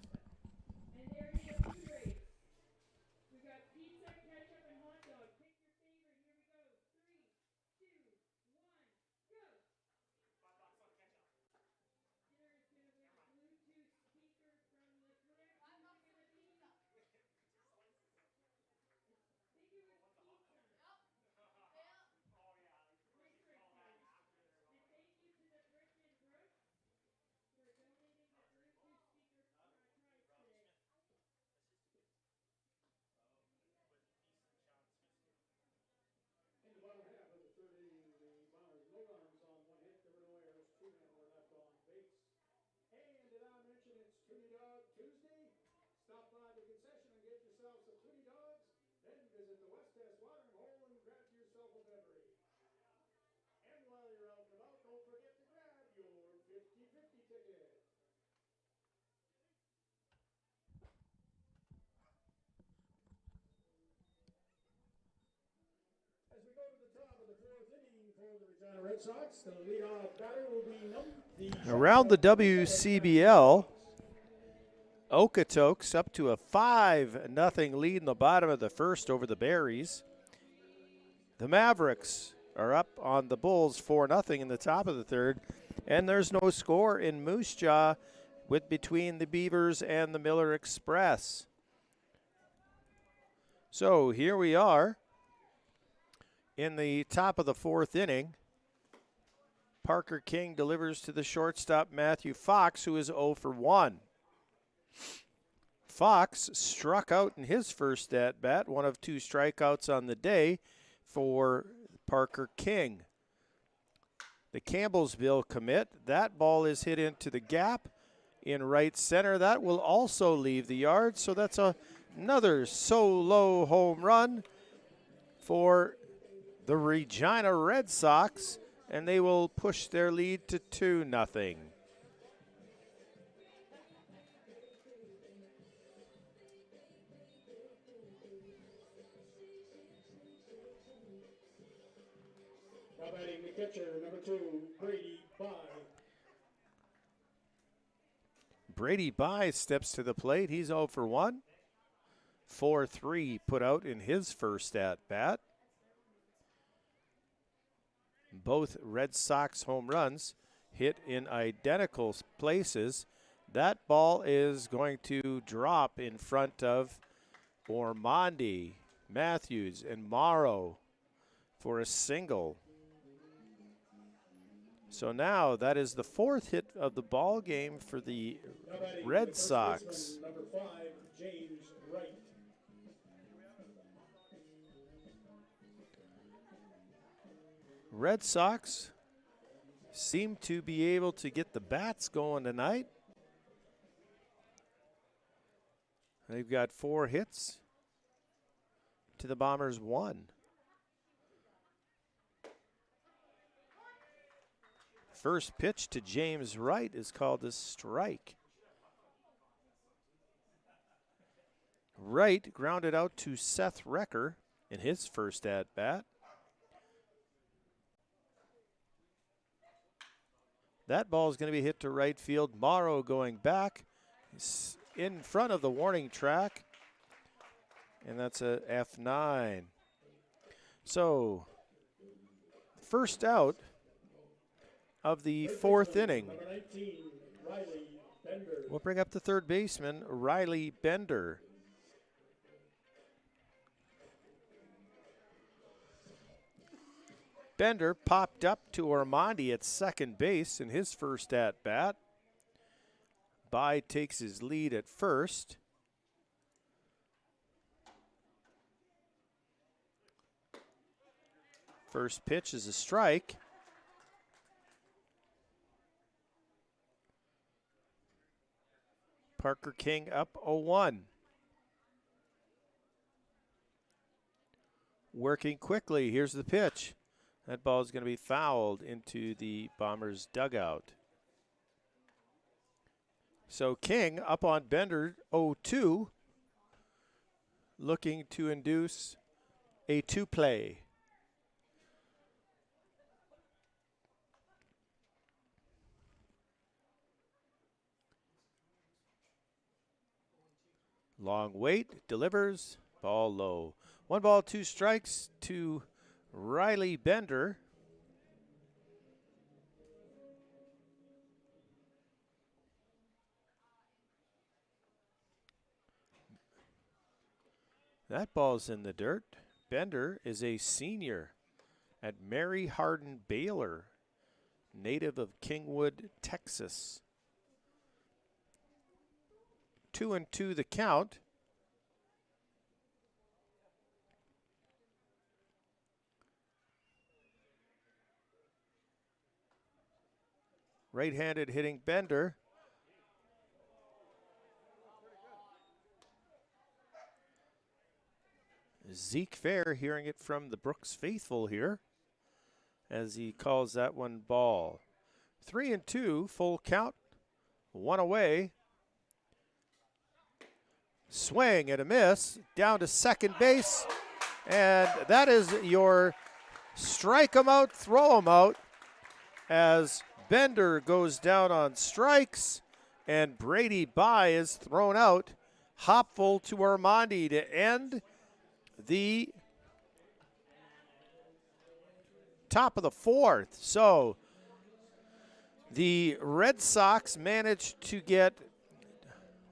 Stop by the concession and get yourself some Toonie Dogs. Then visit the West Test watering hole and grab yourself a beverage. And while you're out and about, don't forget to grab your 50/50 ticket. As we go to the top of the 4th inning for the Regina Red Sox, the leadoff batter will be around the WCBL. Okotoks up to a 5-0 lead in the bottom of the 1st over the Berries. The Mavericks are up on the Bulls 4-0 in the top of the 3rd. And there's no score in Moose Jaw between the Beavers and the Miller Express. So here we are in the top of the 4th inning. Parker King delivers to the shortstop Matthew Fox, who is 0 for 1. Fox struck out in his first at-bat, one of 2 strikeouts on the day for Parker King. The Campbellsville commit, that ball is hit into the gap in right center. That will also leave the yard, so that's another solo home run for the Regina Red Sox, and they will push their lead to 2-0. Batting the catcher, number 2, Brady Bye. Brady Bye steps to the plate. He's 0 for 1. 4-3 put out in his first at-bat. Both Red Sox home runs hit in identical places. That ball is going to drop in front of Ormonde, Matthews, and Morrow for a single. So now that is the 4th hit of the ball game for the Red Sox. Number 5, James Wright. Red Sox seem to be able to get the bats going tonight. They've got 4 hits to the Bombers' 1. First pitch to James Wright is called a strike. Wright grounded out to Seth Recker in his first at-bat. That ball is going to be hit to right field. Morrow going back. He's in front of the warning track. And that's a F9. So, first out of the fourth inning. Number 19, Riley Bender. We'll bring up the third baseman, Riley Bender. Bender popped up to Ormonde at second base in his first at-bat. Bai takes his lead at first. First pitch is a strike. Parker King up 0-1. Working quickly. Here's the pitch. That ball is going to be fouled into the Bombers' dugout. So King up on Bender 0-2, looking to induce a two-play. Long wait, delivers, ball low. 1 ball, 2 strikes to Riley Bender. That ball's in the dirt. Bender is a senior at Mary Hardin Baylor, native of Kingwood, Texas. 2-2 the count. Right-handed hitting Bender. Zeke Fair hearing it from the Brooks faithful here as he calls that one ball. 3-2, full count, 1 away. Swing and a miss, down to second base, and that is your strike 'em out, throw 'em out, as Bender goes down on strikes, and Brady Bai is thrown out. Hopful to Ormonde to end the top of the fourth. So the Red Sox managed to get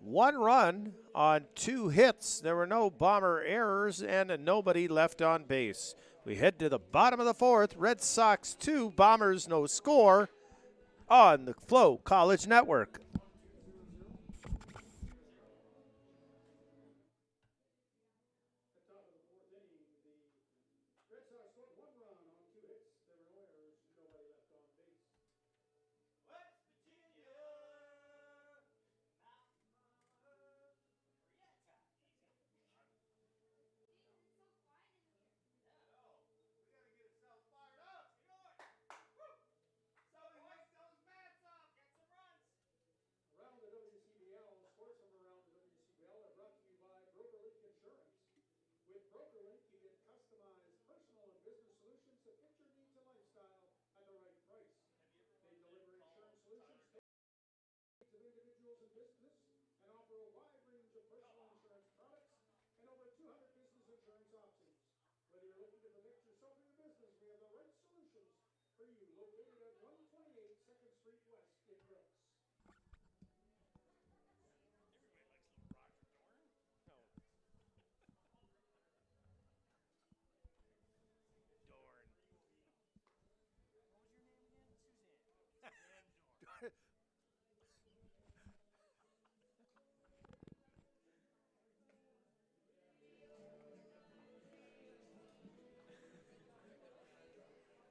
1 run on 2 hits. There were no Bomber errors and nobody left on base. We head to the bottom of the fourth. Red Sox 2, Bombers no score on the FloCollege Network. Around the WCBL, sports from around the WCBL are brought to you by BrokerLink Insurance. With BrokerLink, you get customized personal and business solutions that fit your needs and lifestyle at the right price. They deliver insurance solutions to of individuals and business and offer a wide range of personal insurance products and over 200 business insurance options. Whether you're looking to protect yourself or your business, we have the right solutions for you. Located at 128 2nd Street West in Brooks.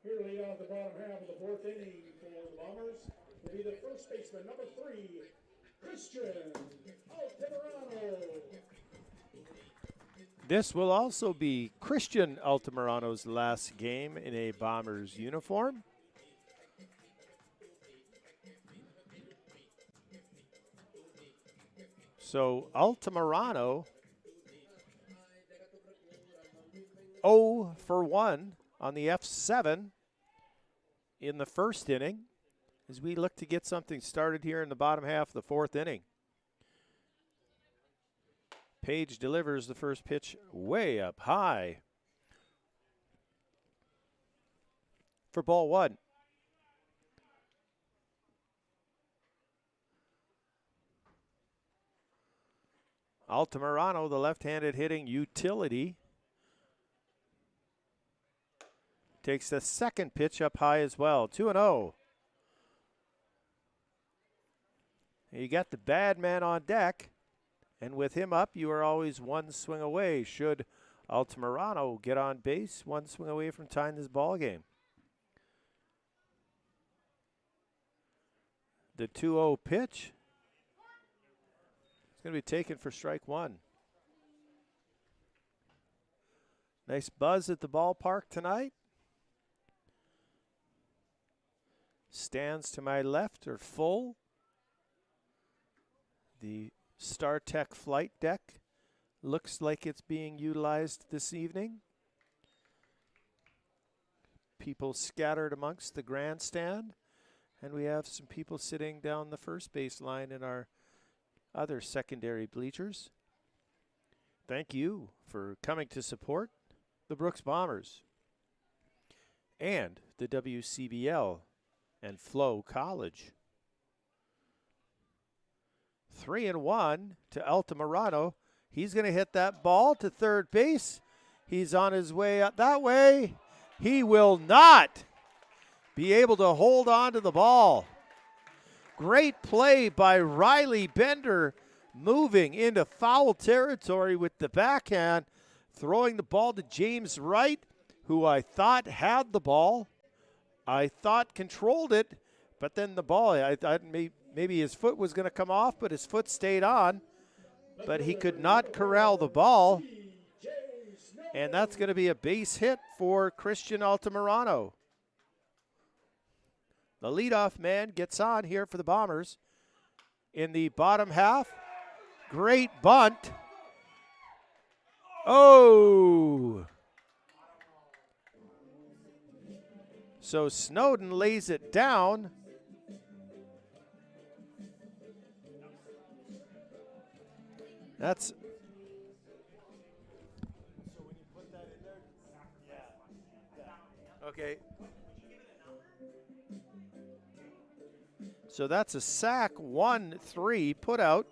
Here to lead off the bottom half of the fourth inning for the Bombers will be the first baseman, number 3, Christian Altamirano. This will also be Christian Altamirano's last game in a Bombers uniform. So Altamirano 0 for 1 on the F7 in the first inning as we look to get something started here in the bottom half of the fourth inning. Page delivers the first pitch way up high for ball one. Altamirano, the left-handed hitting utility, takes the second pitch up high as well. 2-0. You got the bad man on deck, and with him up, you are always one swing away. Should Altamirano get on base, one swing away from tying this ball game. The 2-0 pitch is going to be taken for strike one. Nice buzz at the ballpark tonight. Stands to my left are full. The StarTech flight deck looks like it's being utilized this evening. People scattered amongst the grandstand, and we have some people sitting down the first base line in our other secondary bleachers. Thank you for coming to support the Brooks Bombers and the WCBL and FloCollege. 3-1 to Altamirano. He's going to hit that ball to third base. He's on his way up that way. He will not be able to hold on to the ball. Great play by Riley Bender, moving into foul territory with the backhand, throwing the ball to James Wright, who I thought had the ball. I thought controlled it, but then the ball, I thought maybe his foot was going to come off, but his foot stayed on. But he could not corral the ball, and that's going to be a base hit for Christian Altamirano. The leadoff man gets on here for the Bombers in the bottom half. Great bunt. Oh! So Snowden lays it down. That's. So when you put that in there, yeah. Okay. So that's a sack, 1-3 put out.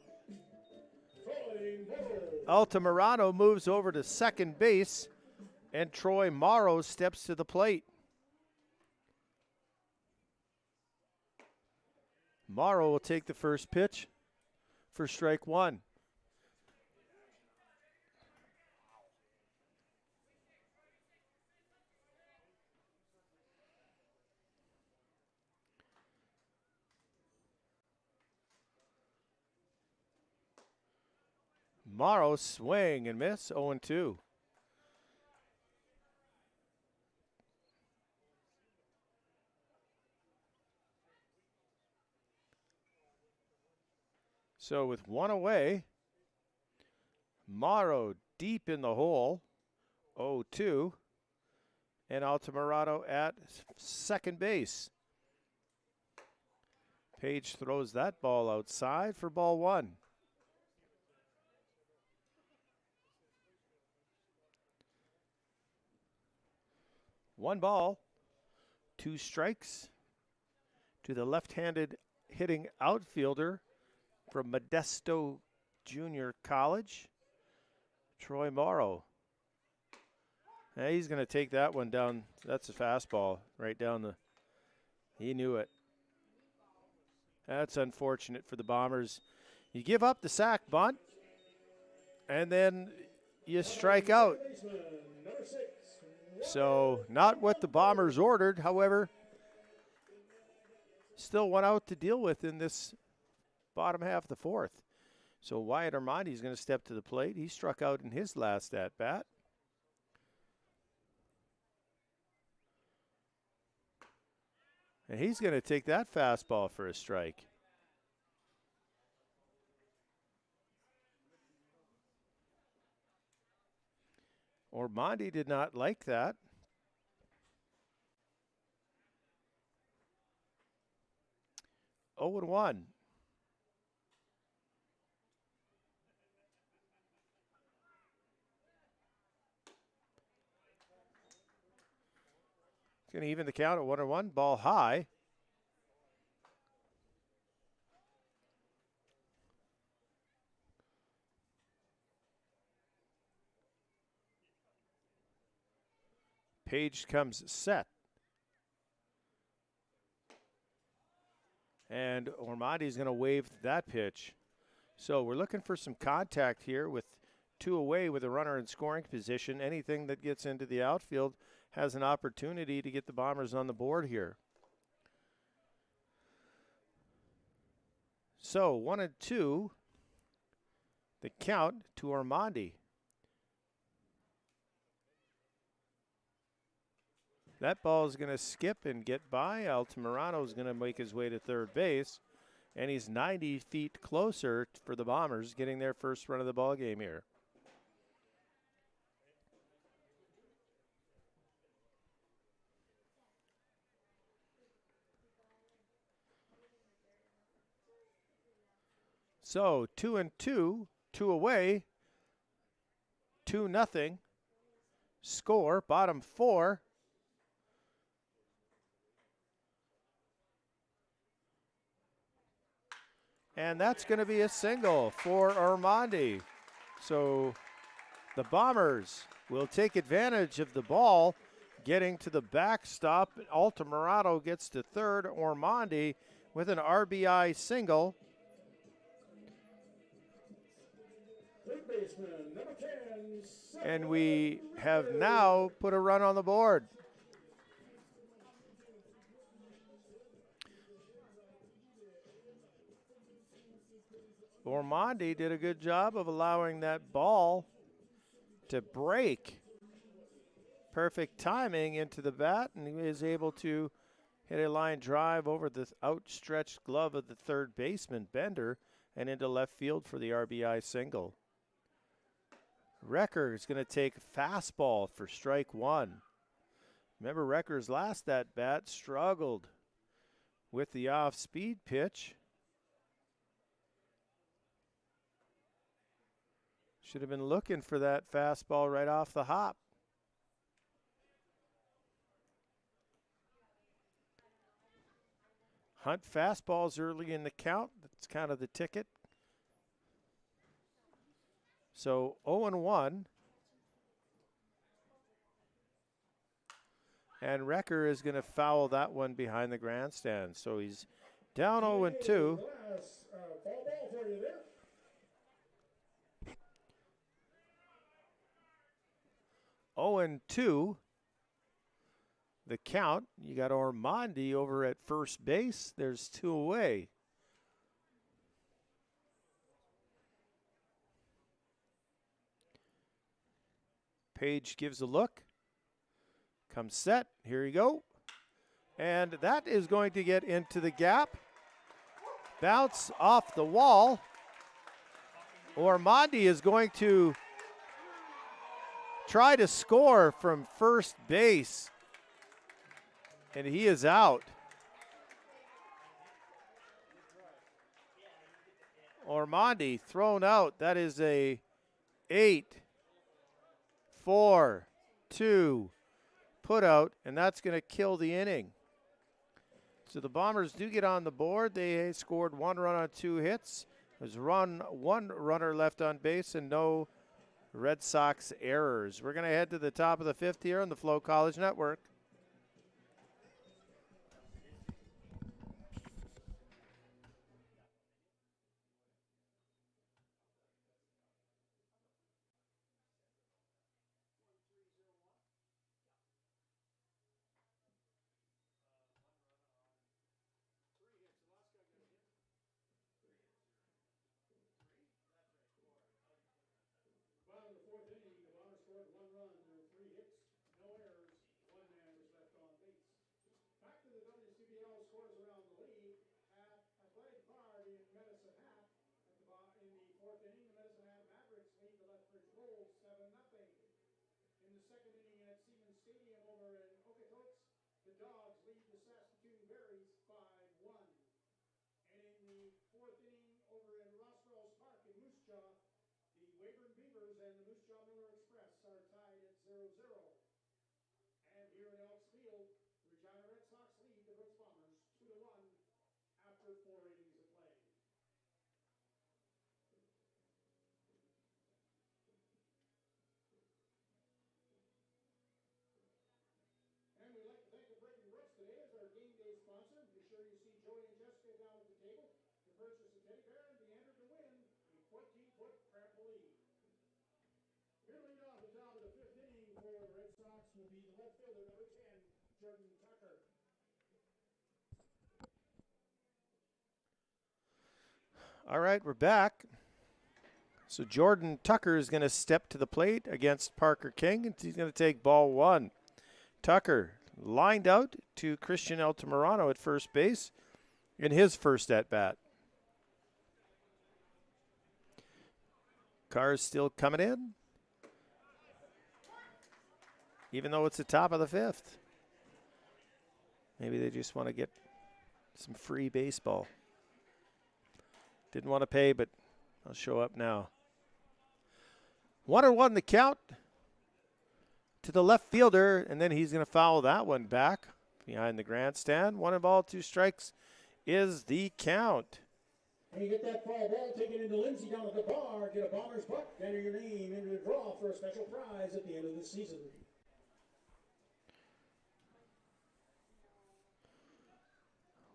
Altamirano moves over to second base, and Troy Morrow steps to the plate. Morrow will take the first pitch for strike one. Morrow swing and miss, 0-2. So with one away, Morrow deep in the hole, 0-2, and Altamirano at second base. Page throws that ball outside for ball one. One ball, two strikes to the left-handed hitting outfielder from Modesto Junior College, Troy Morrow. Now he's going to take that one down. That's a fastball right down the. He knew it. That's unfortunate for the Bombers. You give up the sack bunt, and then you strike out. So not what the Bombers ordered. However, still one out to deal with in this bottom half of the fourth. So Wyatt Armandi is going to step to the plate. He struck out in his last at-bat. And he's going to take that fastball for a strike. Armandi did not like that. Oh and 1. Going to even the count at 1-1. Ball high. Page comes set. And Ormondi's going to wave that pitch. So we're looking for some contact here with 2 away with a runner in scoring position. Anything that gets into the outfield has an opportunity to get the Bombers on the board here. So 1-2, the count to Ormondi. That ball is going to skip and get by. Altamirano is going to make his way to third base, and he's 90 feet closer for the Bombers, getting their first run of the ball game here. So 2-2, 2 away, 2-0. Score, bottom 4. And that's going to be a single for Ormondi. So the Bombers will take advantage of the ball getting to the backstop. Altamirano gets to third. Ormondi with an RBI single. Third baseman, number 10. And we have now put a run on the board. Ormondi did a good job of allowing that ball to break. Perfect timing into the bat, and he was able to hit a line drive over the outstretched glove of the third baseman, Bender, and into left field for the RBI single. Recker is going to take fastball for strike 1. Remember, Recker's last at bat struggled with the off-speed pitch. Should have been looking for that fastball right off the hop. Hunt fastballs early in the count. That's kind of the ticket. So 0-1. And Recker is going to foul that one behind the grandstand. So he's down 0-2. Fall ball for you there. 0-2, the count. You got Ormondi over at first base. There's 2 away. Page gives a look. Comes set. Here you go. And that is going to get into the gap. Bounce off the wall. Ormondi is going to try to score from first base, and he is out. Ormondi thrown out. That is a 8-4-2 put out, and that's going to kill the inning. So the Bombers do get on the board. They scored 1 run on 2 hits. There's one runner left on base and no Red Sox errors. We're going to head to the top of the 5th here on the FloCollege Network. Bottom of the 4th inning, the Bombers scored 1 run. There were 3 hits, no errors. 1 man was left on base. Back to the WCBL scores around the league at Athletic Park in Medicine Hat. In the 4th inning, the Medicine Hat Mavericks lead the Lethbridge Wolves 7-0. In the 2nd inning at Siemens Stadium over in Okotoks, the Dogs lead the Saskatoon Berries 5-1. And in the 4th inning over in Ross Rose Park in Moose Jaw, the Weyburn Beavers and the Moose Jaw Miller Express are tied at 0-0. And here at Elks Field, foot trampoline. Here lead off the top of the fifth inning for the Red Sox will be the left fielder, number 10, Jordan Tucker. All right, we're back. So Jordan Tucker is going to step to the plate against Parker King, and he's going to take ball one. Tucker lined out to Christian Altamirano at first base in his first at-bat. Car's still coming in, even though it's the top of the fifth. Maybe they just want to get some free baseball. Didn't want to pay, but I'll show up now. 1-1 the count to the left fielder, and then he's going to foul that one back behind the grandstand. 1 2 strikes is the count. And you get that foul ball taken into Lindsay down at the bar, get a Bomber's puck, enter your name into the draw for a special prize at the end of the season.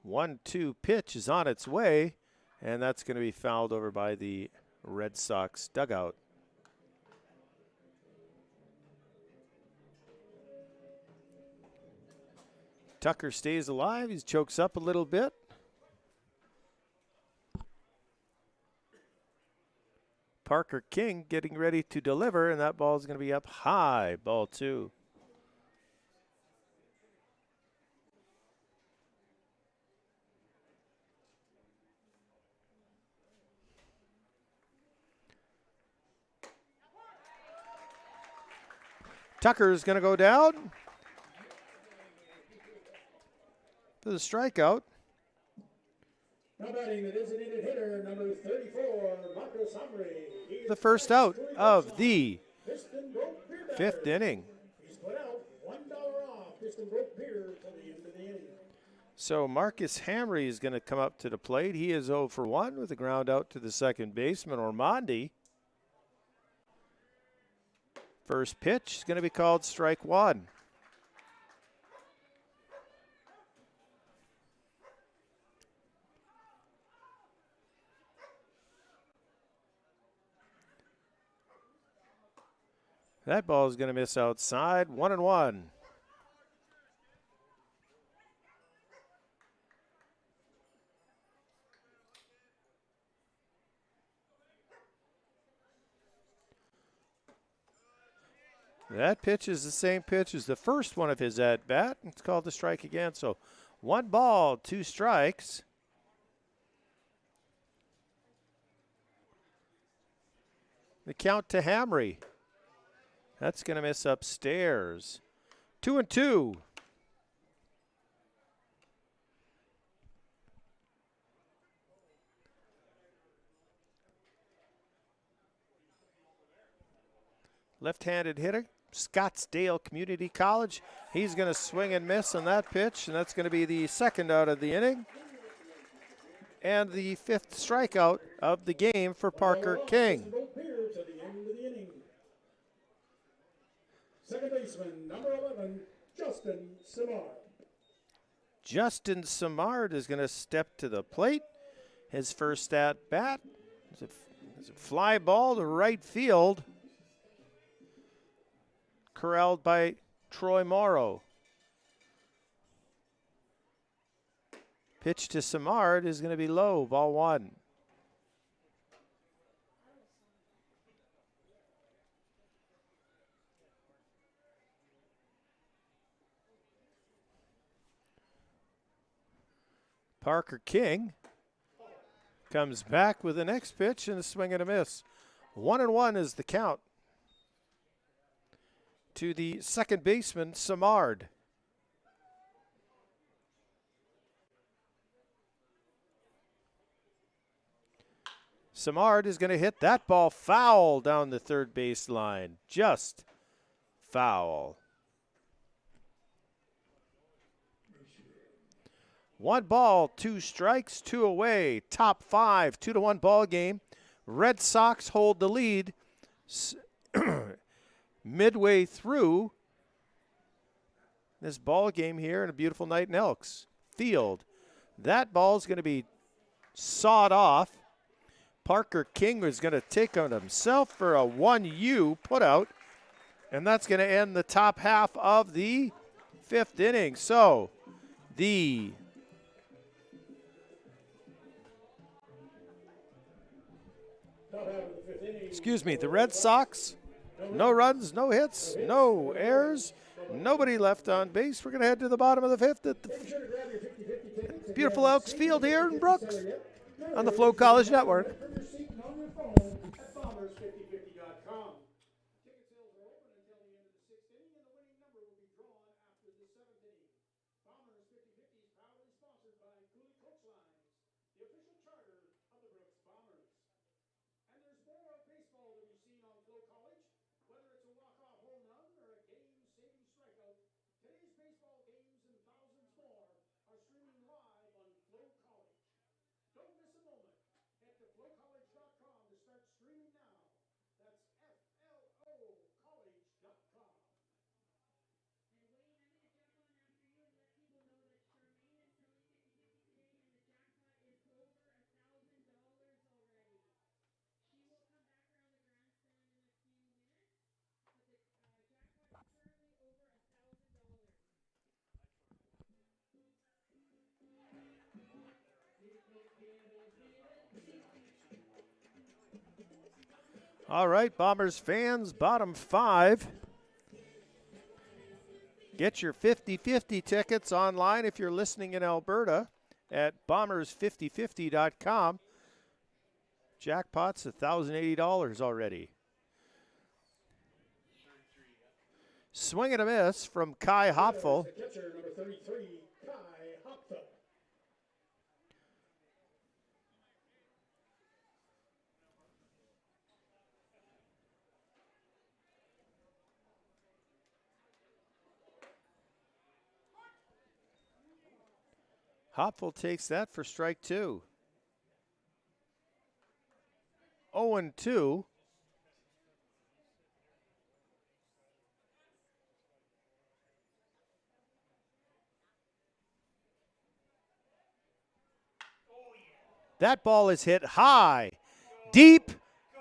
One, 2 pitch is on its way, and that's going to be fouled over by the Red Sox dugout. Tucker stays alive. He chokes up a little bit. Parker King getting ready to deliver, and that ball is going to be up high. Ball 2. Tucker is going to go down for the strikeout. Now batting the designated hitter, number 34, Marcus Hamre. The first out of the fifth inning. He's put out $1 off. Piston broke beer till the end of the inning. So Marcus Hamre is going to come up to the plate. He is 0 for 1 with a ground out to the second baseman, Ormonde. First pitch is going to be called strike 1. That ball is going to miss outside. 1-1. That pitch is the same pitch as the first one of his at-bat. It's called the strike again. So 1 ball, 2 strikes. The count to Hamre. That's going to miss upstairs. 2-2. Left-handed hitter, Scottsdale Community College. He's going to swing and miss on that pitch, and that's going to be the second out of the inning. And the 5th strikeout of the game for Parker King. Second baseman, number 11, Justin Simard. Justin Simard is going to step to the plate. His first at bat is a fly ball to right field, corralled by Troy Morrow. Pitch to Simard is going to be low, ball 1. Parker King comes back with the next pitch and a swing and a miss. 1-1 is the count to the second baseman, Simard. Simard is going to hit that ball foul down the third base line. Just foul. 1 ball, 2 strikes, 2 away. Top 5, 2-1 ball game. Red Sox hold the lead midway through this ball game here in a beautiful night in Elks Field. That ball is going to be sawed off Parker King is going to take on himself for a 1U putout, and that's going to end the top half of the 5th inning. So the Red Sox, no runs, no hits, no errors, nobody left on base. We're going to head to the bottom of the 5th at the beautiful Elks Field here in Brooks on the FloCollege Network. All right, Bombers fans, bottom 5. Get your 50-50 tickets online if you're listening in Alberta at bombers5050.com. Jackpot's $1,080 already. Swing and a miss from Kai Hopfel. Hopfel takes that for strike 2. 0-2. That ball is hit high, deep,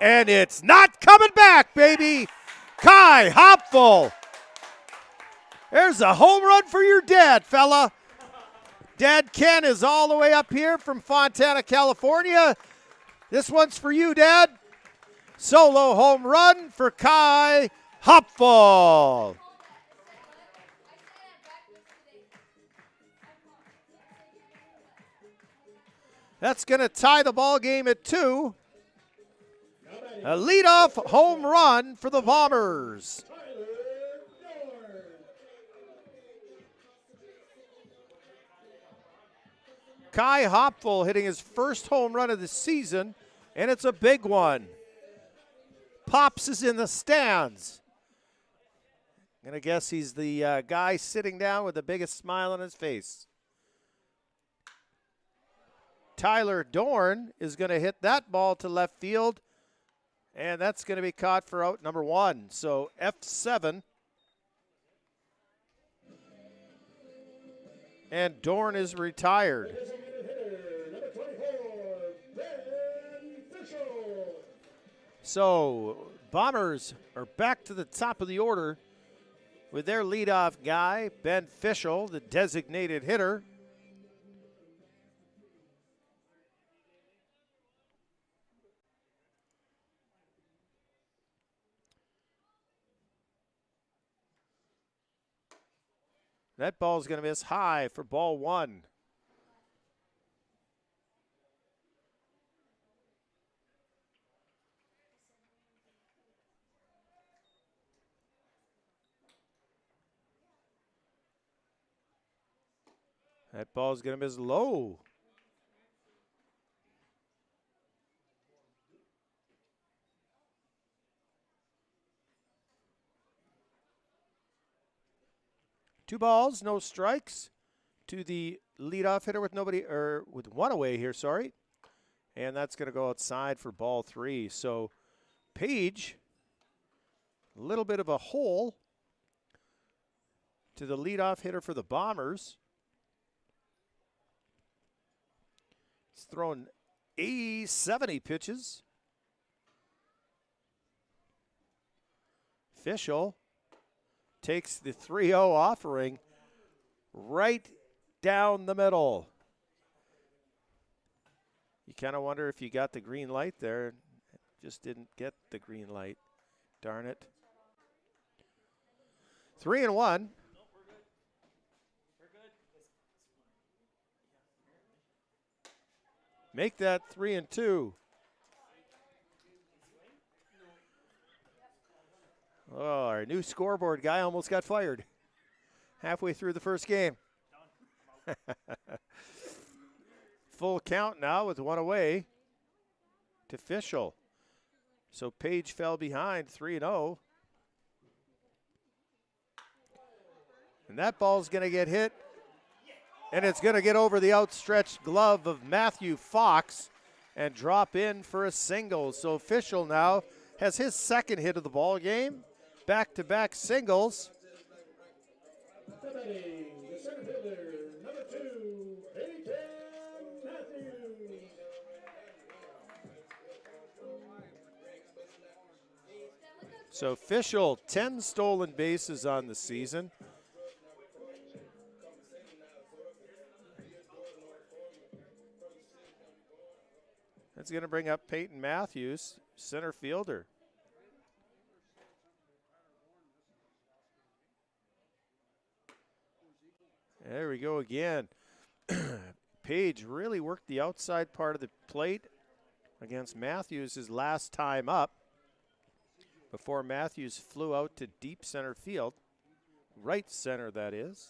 and it's not coming back, baby. Kai Hopfel. There's a home run for your dad, fella. Dad Ken is all the way up here from Fontana, California. This one's for you, Dad. Solo home run for Kai Hopfel. That's going to tie the ball game at 2. A leadoff home run for the Bombers. Kai Hopfel hitting his first home run of the season, and it's a big one. Pops is in the stands. I'm going to guess he's the guy sitting down with the biggest smile on his face. Tyler Dorn is going to hit that ball to left field, and that's going to be caught for out number 1. So F7. And Dorn is retired. So Bombers are back to the top of the order with their leadoff guy, Ben Fischel, the designated hitter. That ball is going to miss high for ball 1. That ball is going to miss low. Two balls, no strikes to the leadoff hitter with nobody, or with one away here, sorry. And that's going to go outside for ball 3. So Page, a little bit of a hole to the leadoff hitter for the Bombers. He's thrown 70 pitches. Fischel takes the 3-0 offering right down the middle. You kind of wonder if you got the green light there. Just didn't get the green light. Darn it. 3-1. Make that 3-2. Oh, our new scoreboard guy almost got fired halfway through the first game. Full count now with one away to Fischel. So Page fell behind 3-0. And that ball's going to get hit. And it's going to get over the outstretched glove of Matthew Fox and drop in for a single. So Fischel now has his second hit of the ball game. Back-to-back singles. Batting, the center fielder, number 2, Peyton Matthews. So Fischel, 10 stolen bases on the season. That's going to bring up Peyton Matthews, center fielder. There we go again. Page really worked the outside part of the plate against Matthews his last time up before Matthews flew out to deep center field. Right center, that is.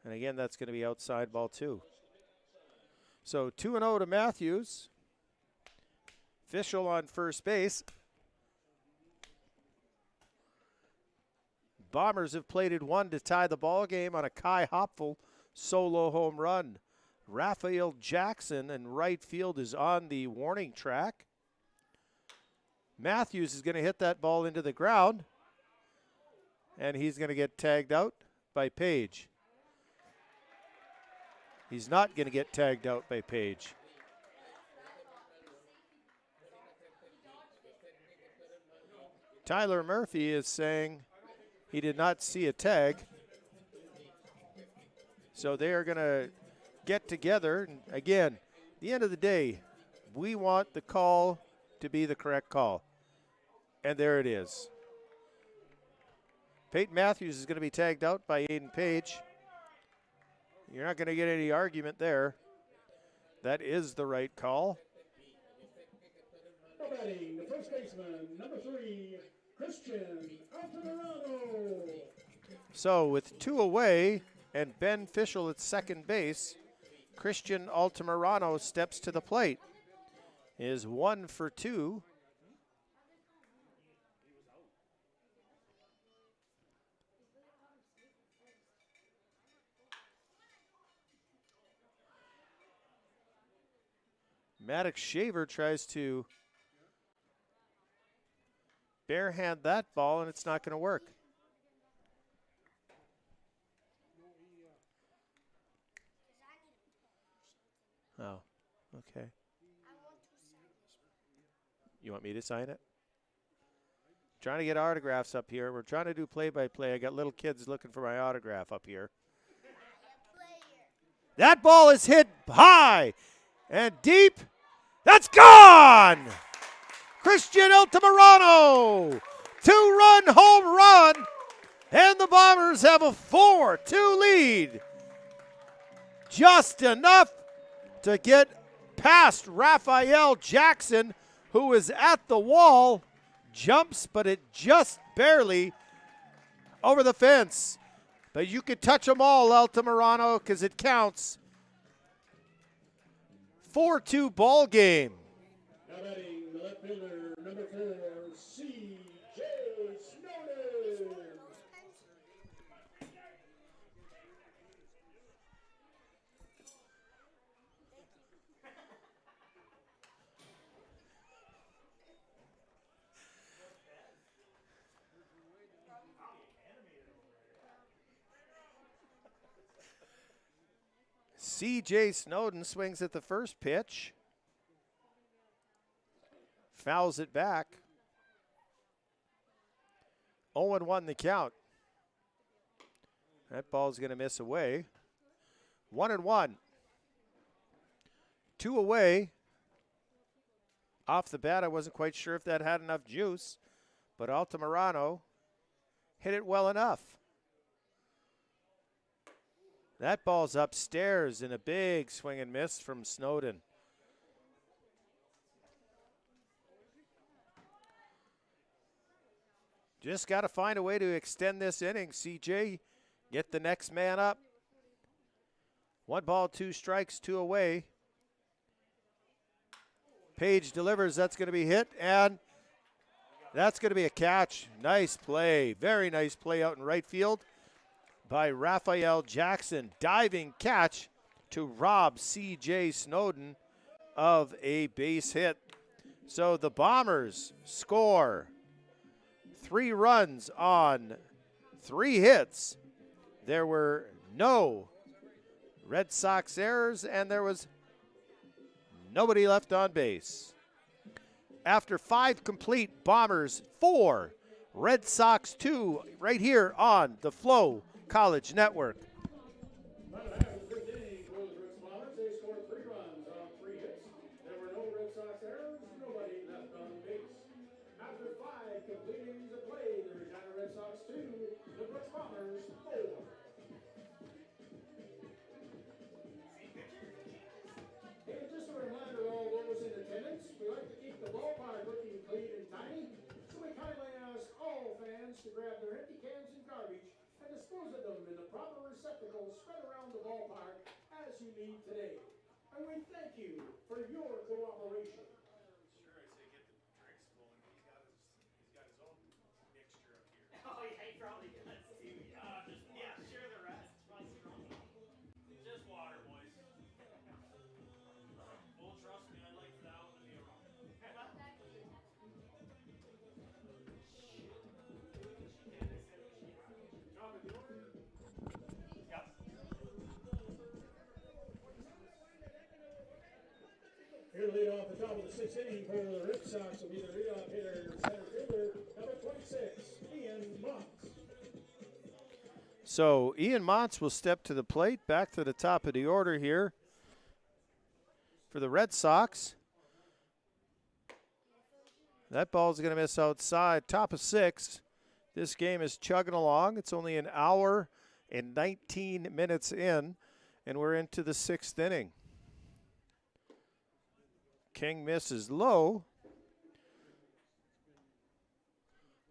And again, that's going to be outside ball 2. So 2-0 to Matthews. Fischel on first base. Bombers have plated one to tie the ball game on a Kai Hopfel solo home run. Raphael Jackson in right field is on the warning track. Matthews is going to hit that ball into the ground, and he's going to get tagged out by Page. He's not going to get tagged out by Page. Tyler Murphy is saying he did not see a tag. So they are going to get together. And again, at the end of the day, we want the call to be the correct call. And there it is. Peyton Matthews is going to be tagged out by Aiden Page. You're not going to get any argument there. That is the right call. Batting, the first baseman, number 3, Christian Altamirano. So with 2 away and Ben Fischel at second base, Christian Altamirano steps to the plate. Is 1 for 2. Maddox Shaver tries to barehand that ball, and it's not going to work. Oh, okay. You want me to sign it? Trying to get autographs up here. We're trying to do play-by-play. I got little kids looking for my autograph up here. That ball is hit high and deep. That's gone! Christian Altamirano, 2-run home run, and the Bombers have a 4-2 lead. Just enough to get past Raphael Jackson, who is at the wall, jumps, but it just barely over the fence. But you could touch them all, Altamirano, because it counts. 4-2 ball game. Now batting, the left fielder, number 4, C.J. Snowden. C.J. Snowden swings at the first pitch. Fouls it back. 0-1 the count. That ball's going to miss away. 1-1. 2 away. Off the bat, I wasn't quite sure if that had enough juice, but Altamirano hit it well enough. That ball's upstairs in a big swing and miss from Snowden. Just got to find a way to extend this inning, CJ. Get the next man up. 1 ball, 2 strikes, 2 away. Page delivers. That's going to be hit, and that's going to be a catch. Nice play. Very nice play out in right field by Raphael Jackson. Diving catch to rob C.J. Snowden of a base hit. So the Bombers score 3 runs on 3 hits. There were no Red Sox errors, and there was nobody left on base. After 5 complete, Bombers 4, Red Sox 2, right here on the FloCollege Network. About a half of the 5th inning for the Brooks Bombers. They scored 3 runs on 3 hits. There were no Red Sox errors, nobody left on base. After 5 complete innings of play, the Regina Red Sox 2, the Brooks Bombers 4. Hey, just a reminder to all those in attendance, we like to keep the ballpark looking clean and tidy, so we kindly ask all fans to grab their empty cans and garbage and dispose of them in the proper receptacles spread around the ballpark as you need today. And we thank you for your cooperation. Sure, I say get the drinks flowing. He's got his own mixture up here. Oh yeah, he probably does too. Yeah, share the rest. It's probably strong. Just water, boys. Well, trust me, I'd like for that one to be around. Here to lead off the top of the 6th inning for the Red Sox will be the leadoff hitter, center fielder, number 26, Ian Montz. So Ian Montz will step to the plate, back to the top of the order here for the Red Sox. That ball's going to miss outside. Top of 6. This game is chugging along. It's only an hour and 19 minutes in, and we're into the 6th inning. King misses low.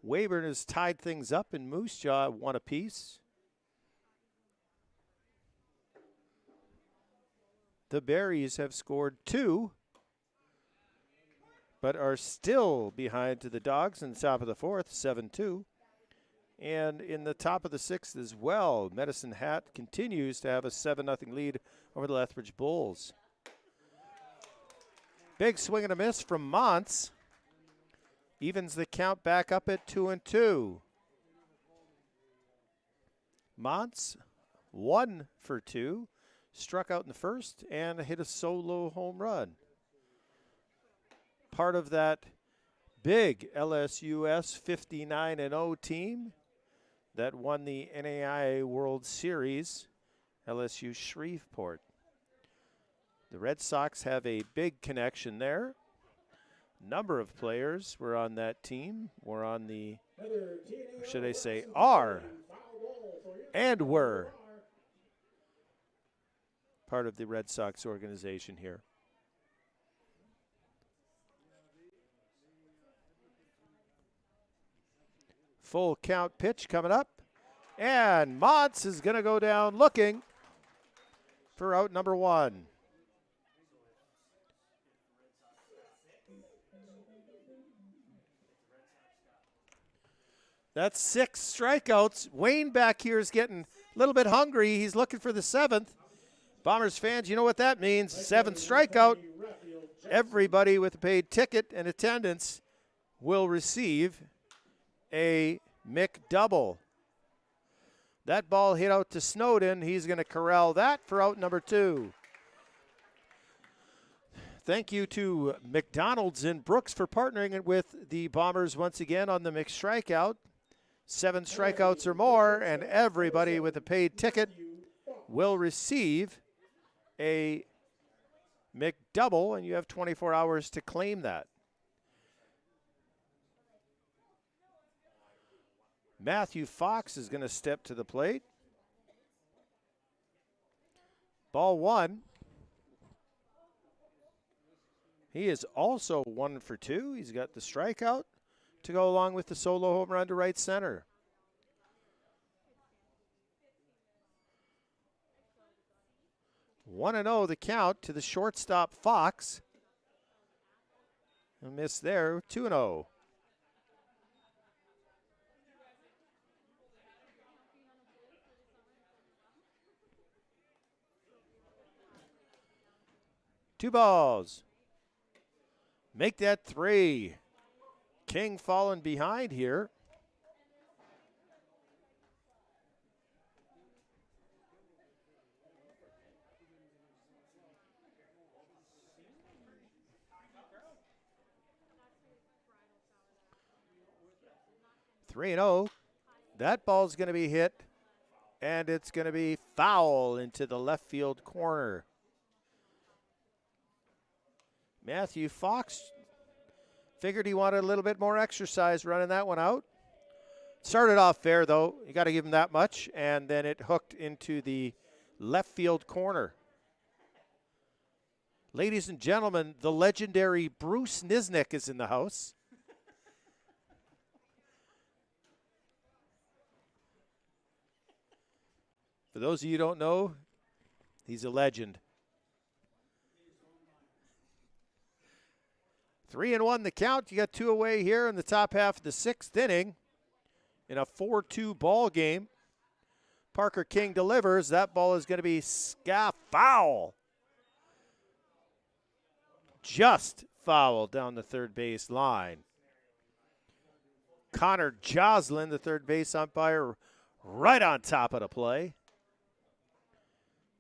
Weyburn has tied things up, and Moose Jaw 1 apiece. The Berries have scored 2, but are still behind to the Dogs in the top of the 4th, 7-2. And in the top of the 6th as well, Medicine Hat continues to have a 7-0 lead over the Lethbridge Bulls. Big swing and a miss from Montz. Evens the count back up at 2-2. Montz 1 for 2. Struck out in the first and hit a solo home run. Part of that big LSUS 59-0 team that won the NAIA World Series, LSU Shreveport. The Red Sox have a big connection there. Number of players were on that team, were on the, or should I say, are, and were part of the Red Sox organization here. Full count pitch coming up, and Montz is going to go down looking for out number 1. That's 6 strikeouts. Wayne back here is getting a little bit hungry. He's looking for the 7th. Bombers fans, you know what that means. 7th strikeout. Everybody with a paid ticket and attendance will receive a McDouble. That ball hit out to Snowden. He's going to corral that for out number 2. Thank you to McDonald's in Brooks for partnering with the Bombers once again on the McStrikeout. 7 strikeouts or more, and everybody with a paid ticket will receive a McDouble, and you have 24 hours to claim that. Matthew Fox is going to step to the plate. Ball 1. He is also 1 for 2. He's got the strikeout to go along with the solo home run to right center. One and 0 the count to the shortstop Fox. A miss there, 2-0. Two balls. Make that 3. King falling behind here. Three and 0. That ball's going to be hit, and it's going to be foul into the left field corner. Matthew Fox figured he wanted a little bit more exercise running that one out. Started off fair, though. You got to give him that much, and then it hooked into the left field corner. Ladies and gentlemen, the legendary Bruce Nisnick is in the house. For those of you who don't know, he's a legend. 3-1 the count. You got 2 away here in the top half of the 6th inning in a 4-2 ball game. Parker King delivers. That ball is going to be foul. Just foul down the third base line. Connor Joslin, the third base umpire, right on top of the play.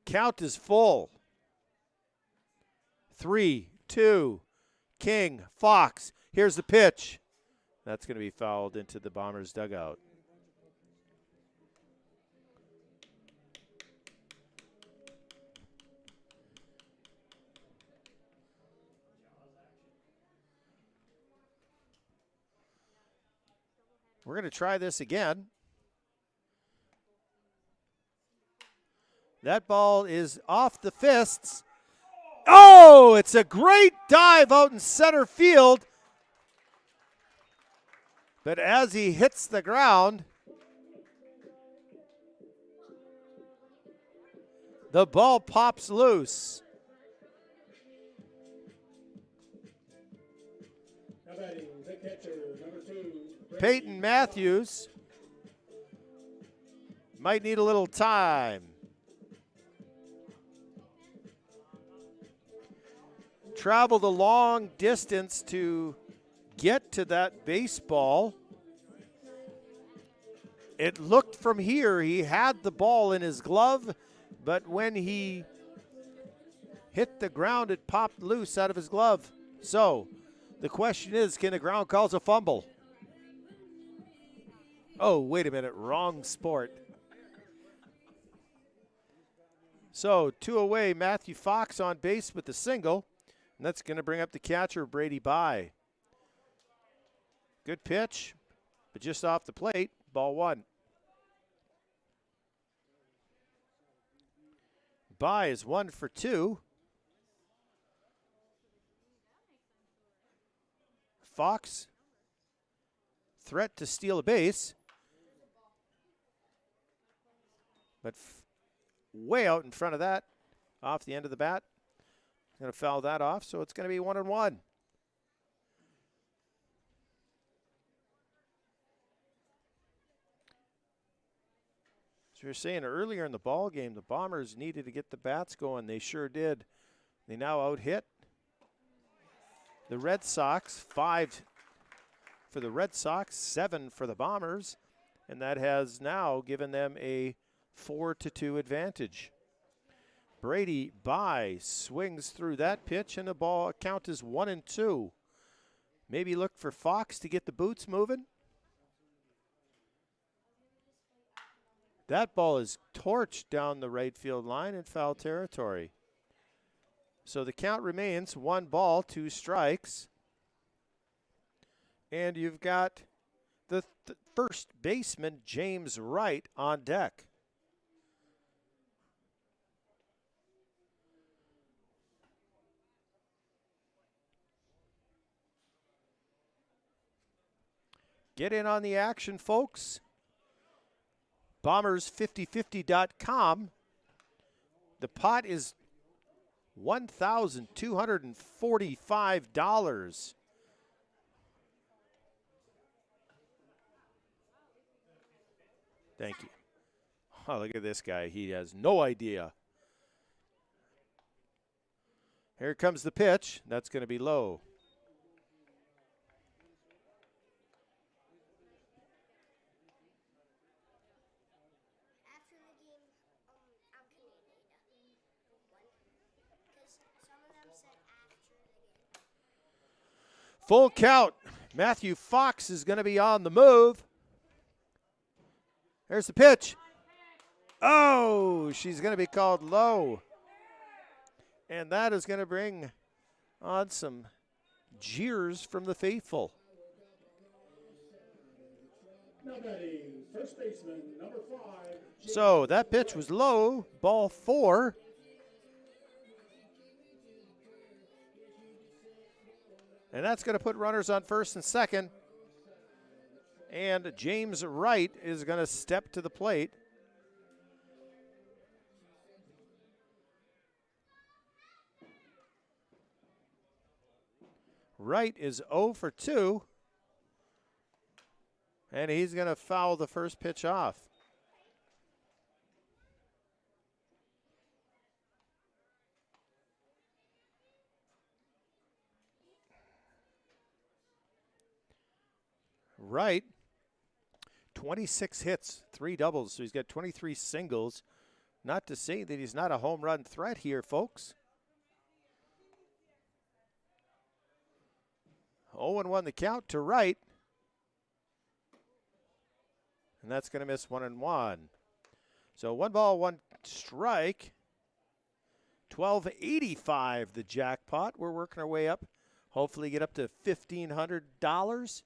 Count is full. 3-2. King, Fox. Here's the pitch. That's going to be fouled into the Bombers' dugout. We're going to try this again. That ball is off the fists. Oh, it's a great dive out in center field. But as he hits the ground, the ball pops loose. Now batting the catcher, number 2. Peyton Matthews might need a little time. Traveled a long distance to get to that baseball. It looked from here, he had the ball in his glove, but when he hit the ground, it popped loose out of his glove. So the question is, can the ground cause a fumble? Oh, wait a minute, wrong sport. So 2 away, Matthew Fox on base with the single. And that's going to bring up the catcher, Brady Bye. Good pitch, but just off the plate, ball 1. Bye is 1 for 2. Fox, threat to steal a base, but way out in front of that, off the end of the bat. Going to foul that off, so it's going to be 1-1. So we were saying earlier in the ball game, the Bombers needed to get the bats going. They sure did. They now out-hit the Red Sox. 5 for the Red Sox, 7 for the Bombers, and that has now given them a 4-2 advantage. Brady By swings through that pitch, and the ball count is 1-2. Maybe look for Fox to get the boots moving. That ball is torched down the right field line in foul territory. So the count remains 1 ball, 2 strikes. And you've got the first baseman, James Wright, on deck. Get in on the action, folks. Bombers5050.com. The pot is $1,245. Thank you. Oh, look at this guy. He has no idea. Here comes the pitch. That's going to be low. After the game, I'm Canadian. Because some of them said after the game. Full count. Matthew Fox is going to be on the move. There's the pitch. Oh, she's going to be called low. And that is going to bring on some jeers from the faithful. Now batting, first baseman, number 5. So that pitch was low, ball 4. And that's going to put runners on first and second. And James Wright is going to step to the plate. Wright is 0 for 2. And he's going to foul the first pitch off. Wright, 26 hits, 3 doubles, so he's got 23 singles. Not to say that he's not a home run threat here, folks. 0-1 the count to Wright. And that's going to miss 1-1. So 1 ball, 1 strike. $12.85 the jackpot. We're working our way up. Hopefully get up to $1,500.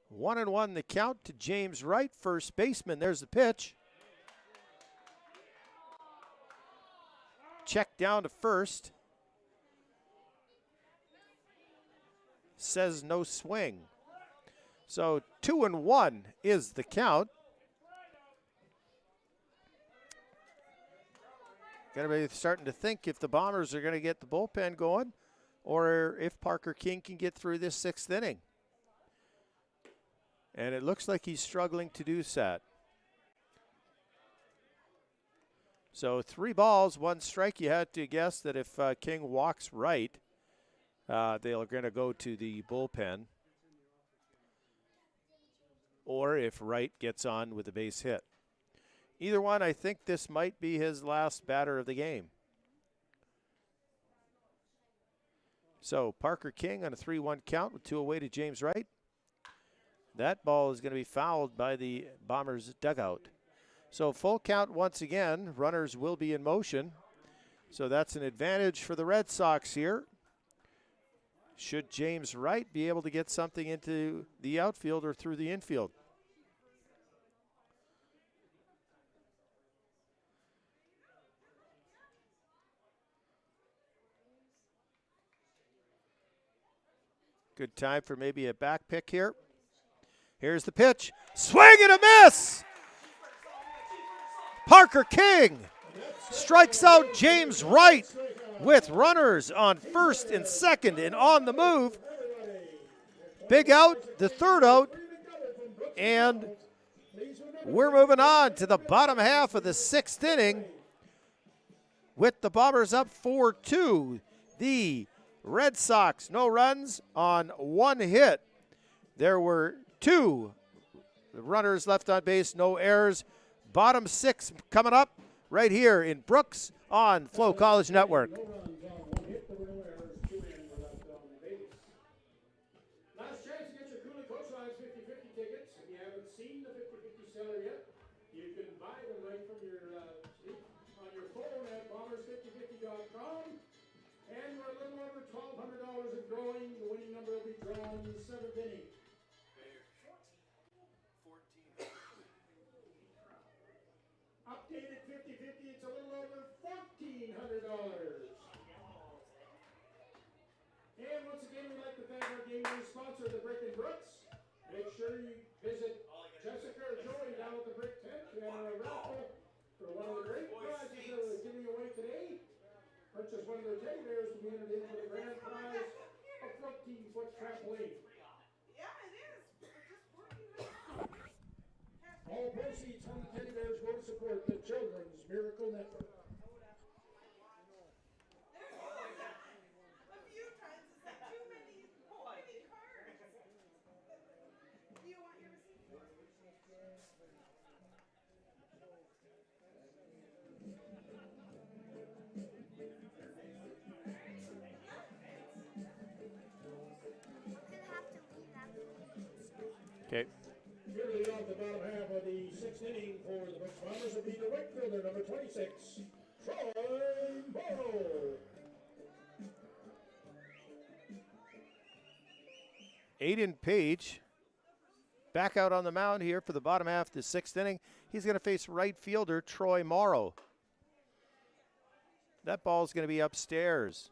One and one the count to James Wright, first baseman. There's the pitch. Check down to first. Says no swing. So 2-1 is the count. Gonna be starting to think if the Bombers are gonna get the bullpen going or if Parker King can get through this 6th inning. And it looks like he's struggling to do that. So 3 balls, 1 strike. You had to guess that if King walks right, they're going to go to the bullpen. Or if Wright gets on with a base hit. Either one, I think this might be his last batter of the game. So Parker King on a 3-1 count with 2 away to James Wright. That ball is going to be fouled by the Bombers dugout. So full count once again. Runners will be in motion. So that's an advantage for the Red Sox here. Should James Wright be able to get something into the outfield or through the infield? Good time for maybe a back pick here. Here's the pitch. Swing and a miss! Parker King strikes out James Wright with runners on first and second and on the move. Big out, the 3rd out, and we're moving on to the bottom half of the 6th inning with the Bombers up 4-2. The Red Sox, no runs on 1 hit. There were 2 runners left on base, no errors. Bottom 6 coming up right here in Brooks on FloCollege Network. No runs on 1 hit, there were no errors. 2 men were left on base. Last chance to get your Cooley Coach Lines 50/50 tickets. If you haven't seen the 50/50 seller yet, you can buy them right from on your phone at bombers5050.com. And we're a little over $1,200 in drawing. The winning number will be drawn in the 7th inning. Updated 50/50, it's a little over $1,400. And once again, we'd like to thank our game day sponsor, the Brick and Brooks. Make sure you visit Jessica or Joey down at the Brick Tent. We have a raffle for one of the great prizes that we're giving away today. Purchase one of their teddy bears to be entered in for the grand prize, a 14-foot trampoline. Yeah, it is. Just 14 All proceeds from the teddy bears go to support the Children's Miracle Network. A few times it's like too many cards. Do you want your receipt? Okay. Here lead off the bottom half of the 6th inning for the Brooks Bombers will be the right fielder, number 26, Troy Morrow. Aiden Page back out on the mound here for the bottom half of the 6th inning. He's going to face right fielder Troy Morrow. That ball's going to be upstairs.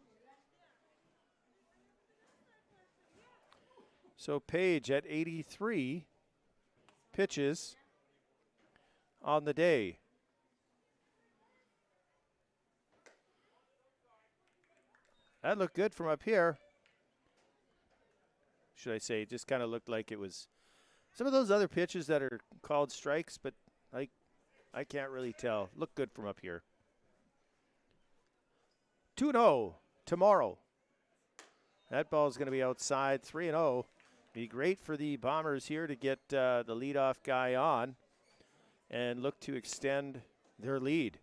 So Page at 83 pitches on the day. That looked good from up here. Should I say, it just kind of looked like it was some of those other pitches that are called strikes, but I can't really tell. Look good from up here. 2-0 tomorrow. That ball is going to be outside. 3-0. Be great for the Bombers here to get the leadoff guy on and look to extend their lead.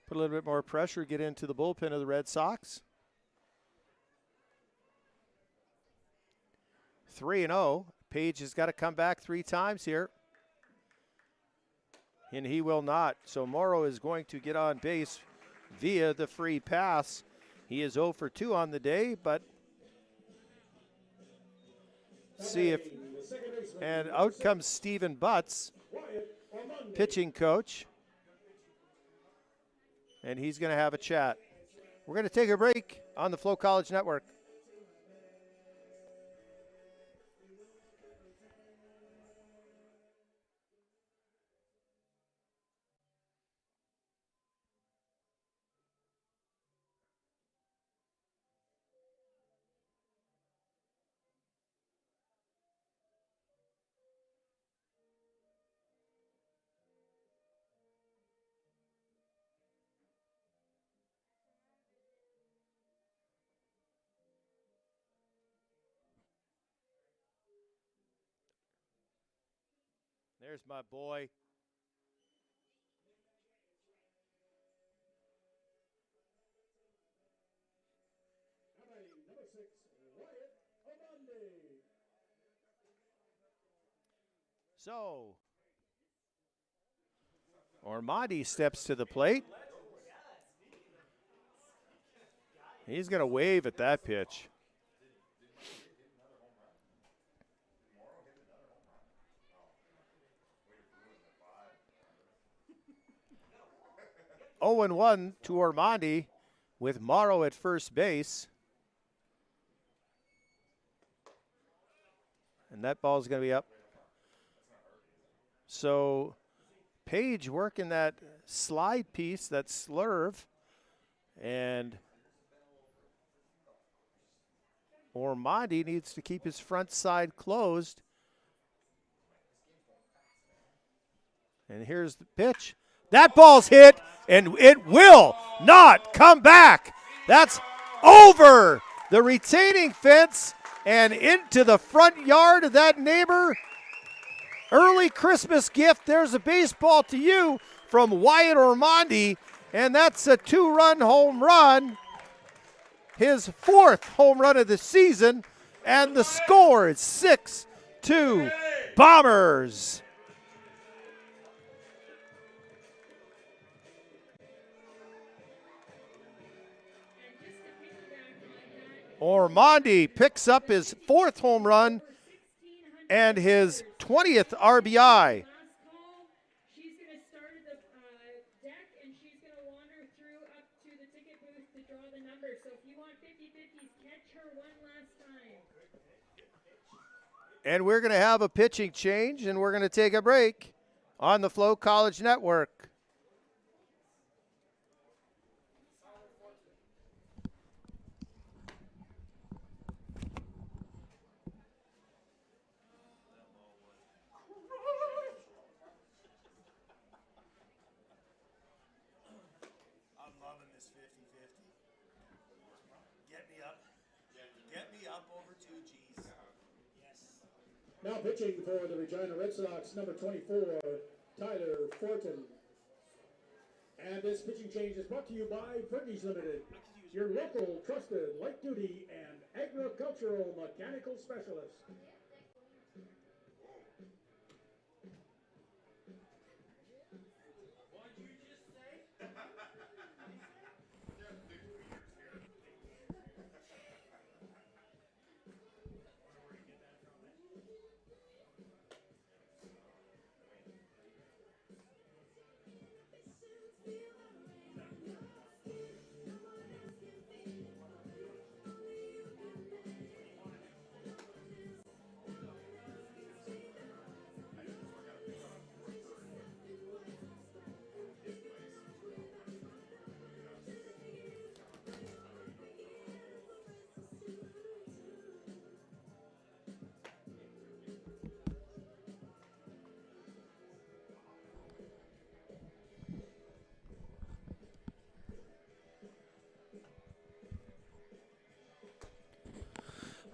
Put a little bit more pressure, get into the bullpen of the Red Sox. 3-0. Page has got to come back 3 times here. And he will not. So Morrow is going to get on base via the free pass. He is 0 for 2 on the day, but see if, and out comes Stephen Butts, pitching coach, and he's going to have a chat. We're going to take a break on the FloCollege Network. There's my boy. Number 6, Wyatt Obande. So, Ormandi steps to the plate. He's going to wave at that pitch. Oh, 0-1 to Ormandi with Morrow at first base. And that ball's going to be up. So Page working that slide piece, that slurve, and Ormandi needs to keep his front side closed. And here's the pitch. That ball's hit, and it will not come back. That's over the retaining fence and into the front yard of that neighbor. Early Christmas gift. There's a baseball to you from Wyatt Ormonde, and that's a 2-run home run. His 4th home run of the season, and the score is 6-2 Bombers. Ormonde picks up his 4th home run and his 20th RBI. She's going to start at the deck, and she's going to wander through up to the ticket booth to draw the number. So if you want 50-50s, catch her one last time. And we're going to have a pitching change, and we're going to take a break on the FloCollege Network. I'm loving this 50-50. Get me up. Get me up over 2 G's. Yes. Now pitching for the Regina Red Sox, number 24, Tyler Fortin. And this pitching change is brought to you by Fergie's Limited, your local trusted light duty and agricultural mechanical specialist. What'd you just say?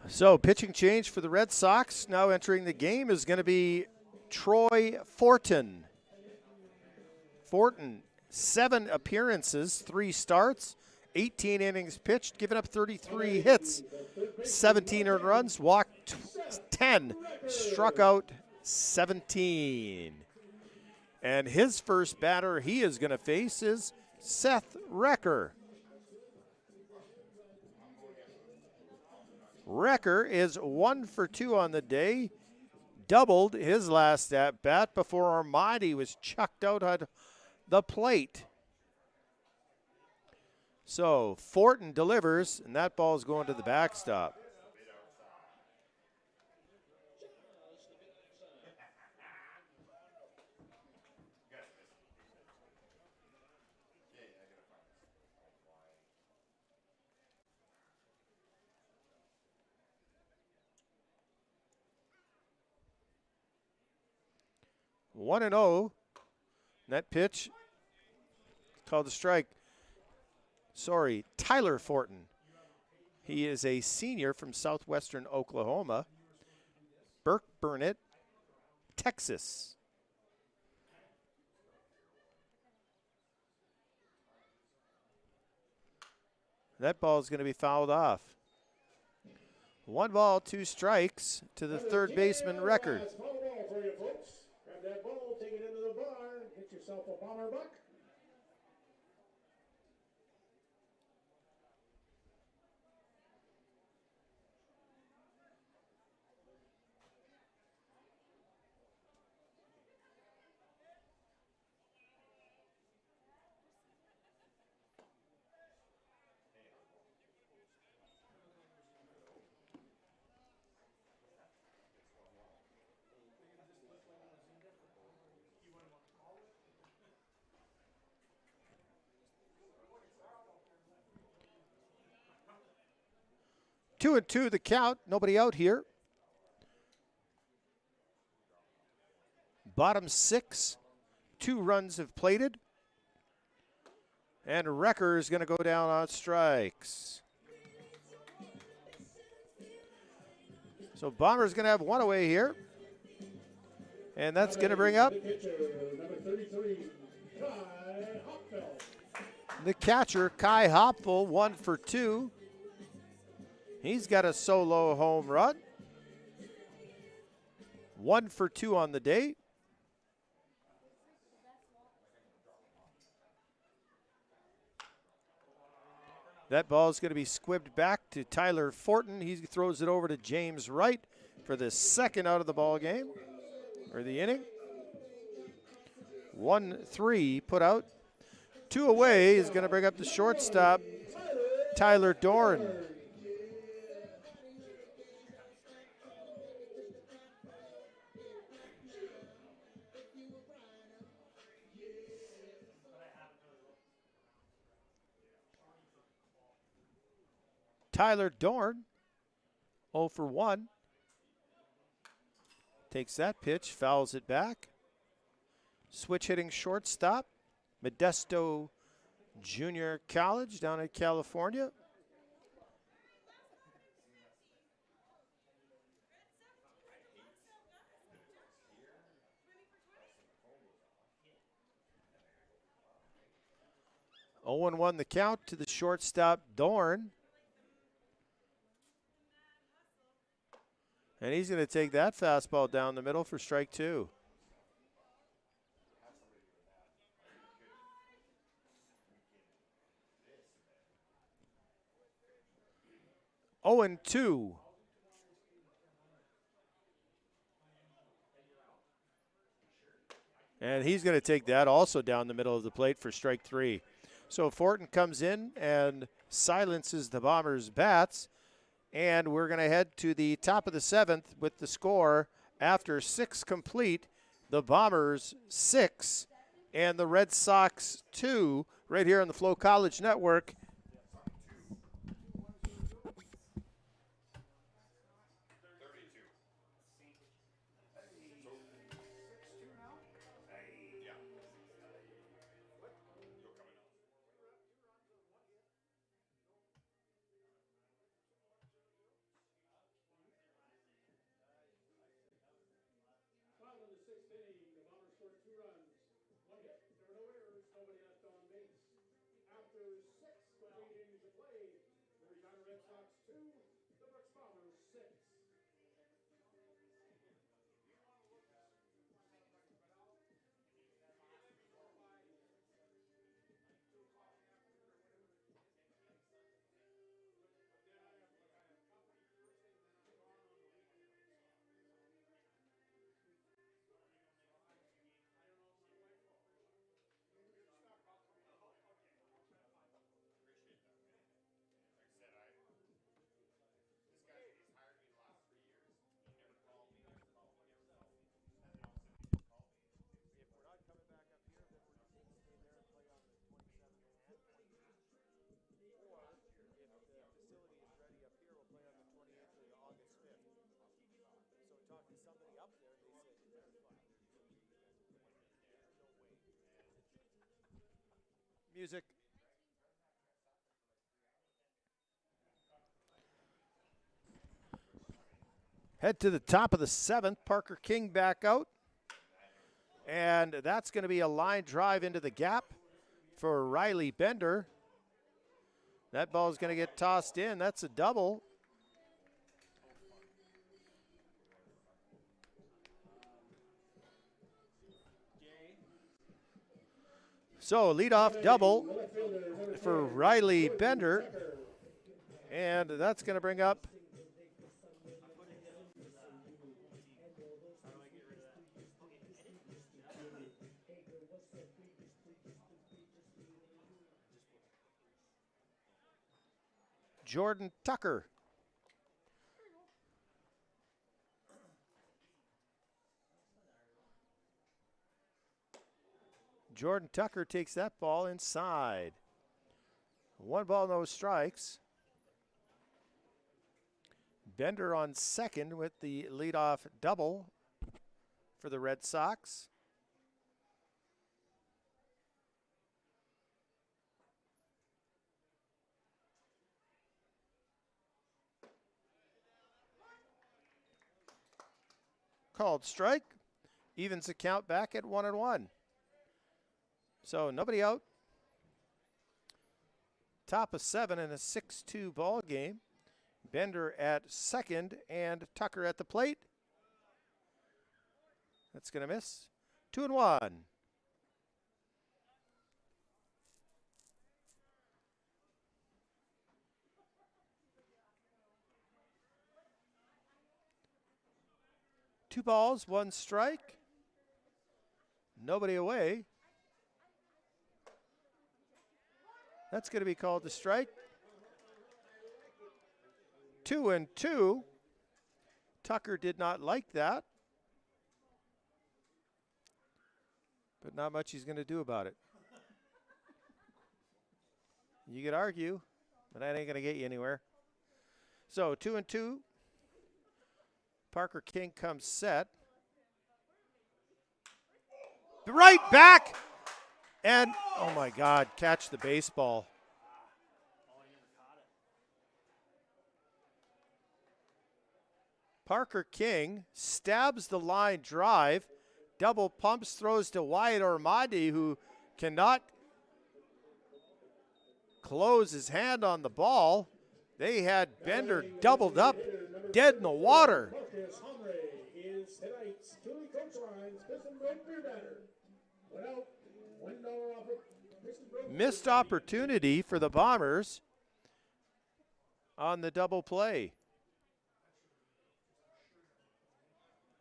So pitching change for the Red Sox. Now entering the game is going to be Troy Fortin. Fortin, 7 appearances, 3 starts, 18 innings pitched, giving up 33 hits, 17 earned runs, walked 10, struck out 17. And his first batter he is going to face is Seth Recker. Recker is 1 for 2 on the day, doubled his last at bat before Ormonde was chucked out on the plate. So Fortin delivers, and that ball is going to the backstop. One and 0. That pitch called a strike. Sorry, Tyler Fortin. He is a senior from southwestern Oklahoma. Burke Burnett, Texas. That ball is going to be fouled off. 1 ball, 2 strikes to the third baseman record. That's foul ball for you folks. Grab that ball, take it into the bar, get yourself a bomber buck. Two and 2 the count. Nobody out here. Bottom 6. 2 runs have plated. And Recker is going to go down on strikes. So Bombers going to have one away here. And that's going to bring up The pitcher, number 33, Kai Hopfeld. the catcher, Kai Hopfel, 1 for 2. He's got a solo home run. 1 for 2 on the day. That ball is going to be squibbed back to Tyler Fortin. He throws it over to James Wright for the second out of the ball game, or the inning. 1-3 put out. 2 away is going to bring up the shortstop, Tyler Dorn. Tyler Dorn, 0 for 1. Takes that pitch, fouls it back. Switch hitting shortstop, Modesto Junior College down in California. Oh and 1 the count to the shortstop, Dorn. And he's going to take that fastball down the middle for strike 2. Oh and 2. And he's going to take that also down the middle of the plate for strike 3. So Fortin comes in and silences the Bombers' bats. And we're going to head to the top of the 7th with the score after 6 complete. The Bombers 6 and the Red Sox 2 right here on the FloCollege Network. Final in the 6th inning, the Bombers scored 2 runs. 1 hit, there were no errors, nobody left on base. After 6 complete innings of play, the Regina Red Sox 2, the Brooks Bombers 6. Music. Head to the top of the 7th. Parker King back out. And that's going to be a line drive into the gap for Riley Bender. That ball is going to get tossed in. That's a double. So leadoff double for Riley Bender. And that's going to bring up Jordan Tucker. Jordan Tucker takes that ball inside. 1 ball, no strikes. Bender on second with the leadoff double for the Red Sox. called strike. Evens the count back at 1-1. So nobody out. Top of 7 in a 6-2 ball game. Bender at second and Tucker at the plate. That's going to miss. 2-1. Two balls, one strike. Nobody away. That's going to be called a strike. 2-2. Tucker did not like that. But not much he's going to do about it. You could argue, but that ain't going to get you anywhere. So 2-2. Parker King comes set. Right back. And, oh my God, catch the baseball. Parker King stabs the line drive. Double pumps, throws to Wyatt Ormandi, who cannot close his hand on the ball. They had Bender doubled up, dead in the water. Missed opportunity for the Bombers on the double play.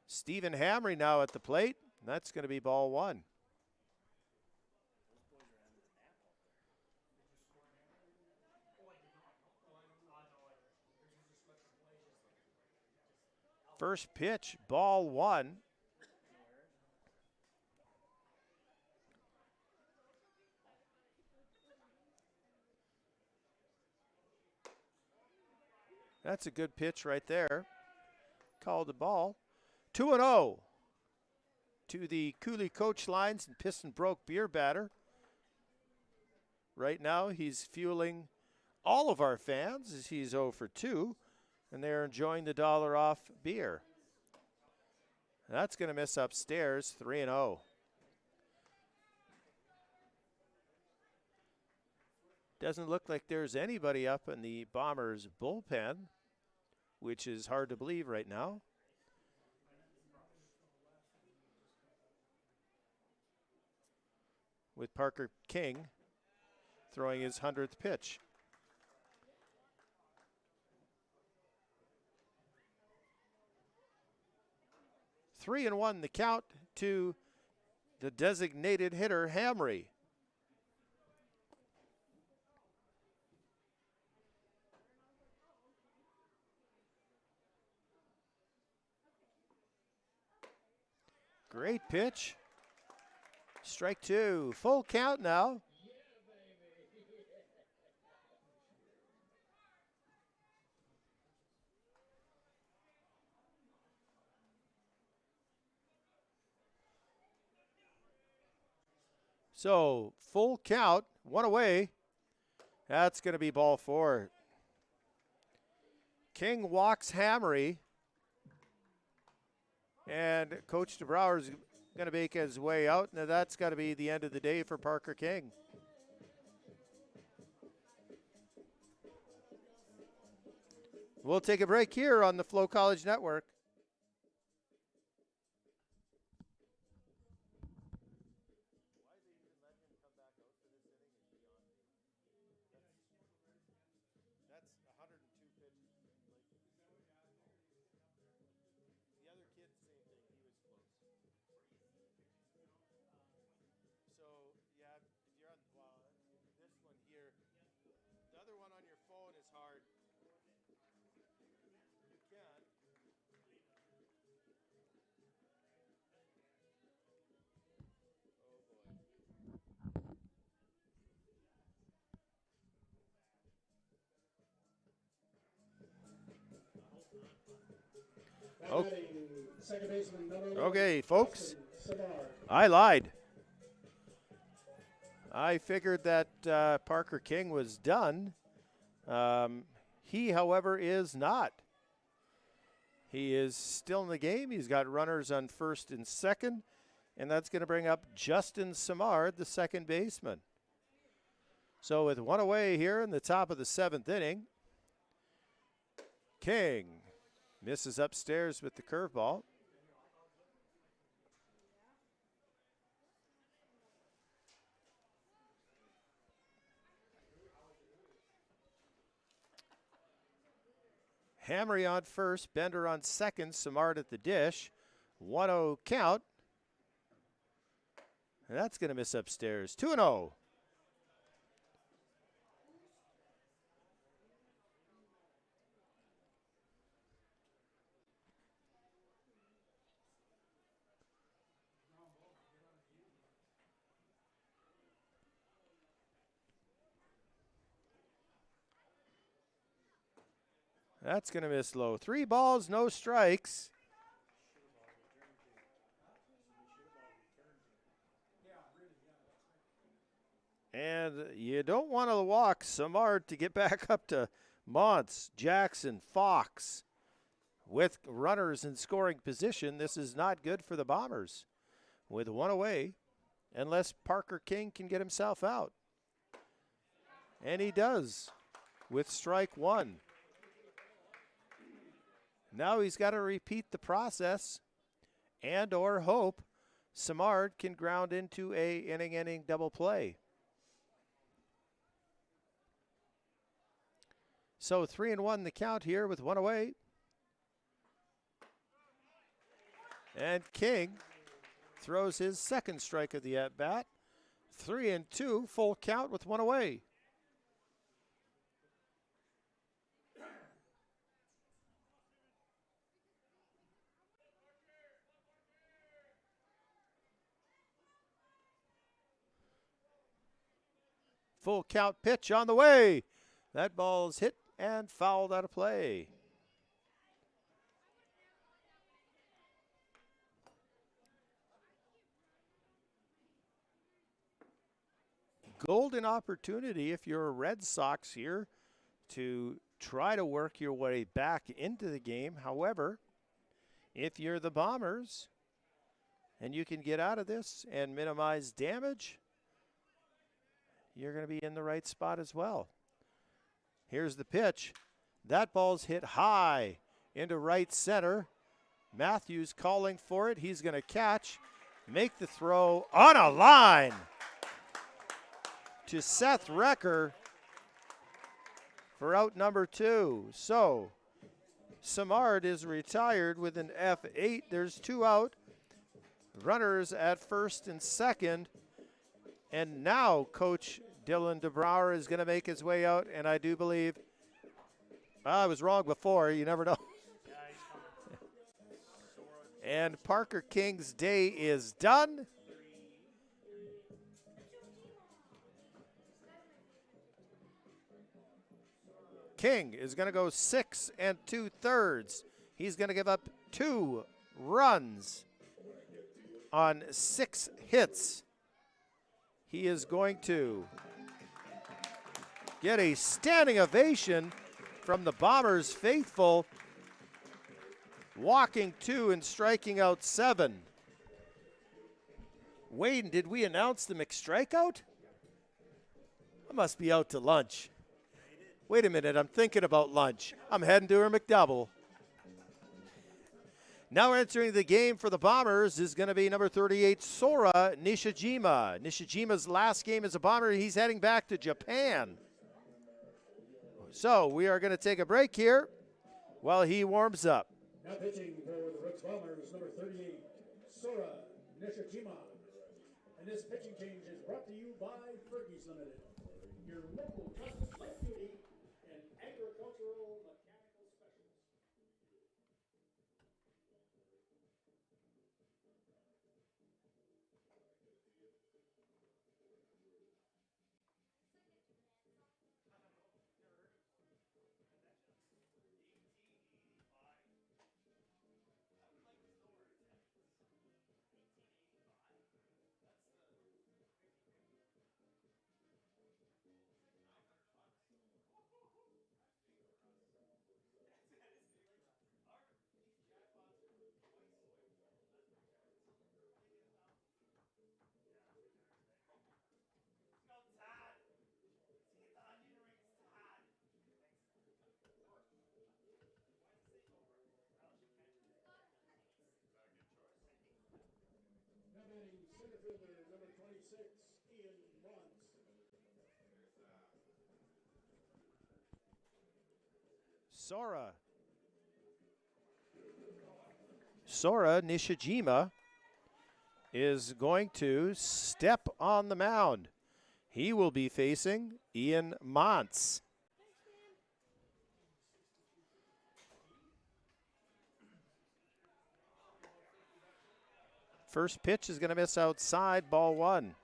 Stephen Hamry now at the plate. That's going to be ball one. First pitch, ball one. That's a good pitch right there. Called the ball. 2-0 to the Cooley Coach Lines and Piston Broke beer batter. Right now he's fueling all of our fans as he's 0 for 2, and they're enjoying the $1 off beer. That's going to miss upstairs, 3-0. Doesn't look like there's anybody up in the Bombers bullpen, which is hard to believe right now. With Parker King throwing his 100th pitch. Three and one the count to the designated hitter, Hamry. Great pitch. Strike two. Full count now. So full count, one away. That's going to be ball four. King walks Hamry. And Coach DeBrouwer's going to make his way out. Now that's got to be the end of the day for Parker King. We'll take a break here on the FloCollege Network. Okay, folks, I lied. I figured that Parker King was done. He, however, is not. He is still in the game. He's got runners on first and second, and that's going to bring up Justin Simard, the second baseman. So with one away here in the top of the seventh inning, King misses upstairs with the curveball. Hamry on first, Bender on second, Simard at the dish. 1-0 count. And that's going to miss upstairs. 2-0. That's going to miss low. 3 balls, no strikes. And you don't want to walk Simard to get back up to Montz, Jackson, Fox. With runners in scoring position, this is not good for the Bombers. With one away, unless Parker King can get himself out. And he does with strike one. Now he's got to repeat the process and or hope Simard can ground into a inning-ending double play. So 3-1 the count here with one away. And King throws his second strike of the at-bat. 3-2, full count with one away. Full count pitch on the way. That ball's hit and fouled out of play. Golden opportunity if you're a Red Sox here to try to work your way back into the game. However, if you're the Bombers and you can get out of this and minimize damage, you're going to be in the right spot as well. Here's the pitch. That ball's hit high into right center. Matthews calling for it. He's going to catch, make the throw on a line to Seth Recker for out number 2. So Simard is retired with an F8. There's 2 out. Runners at first and second. And now Coach Dylan DeBrouwer is going to make his way out, and I do believe, I was wrong before, you never know. And Parker King's day is done. King is going to go 6 2/3. He's going to give up 2 runs on 6 hits. He is going to get a standing ovation from the Bombers faithful, walking 2 and striking out 7. Wayne, did we announce the McStrikeout? I must be out to lunch. Wait a minute, I'm thinking about lunch. I'm heading to a McDouble. Now entering the game for the Bombers is going to be number 38, Sora Nishijima. Nishijima's last game as a Bomber, he's heading back to Japan. So we are going to take a break here while he warms up. Now pitching for the Rooks Bombers, number 38, Sora Nishijima. And this pitching change is brought to you by Fergie's Limited, your local trusted light duty and agricultural mechanical specialist. fielder, number 26, Ian Mons. Sora Nishijima is going to step on the mound. He will be facing Ian Montz. First pitch is going to miss outside, ball one.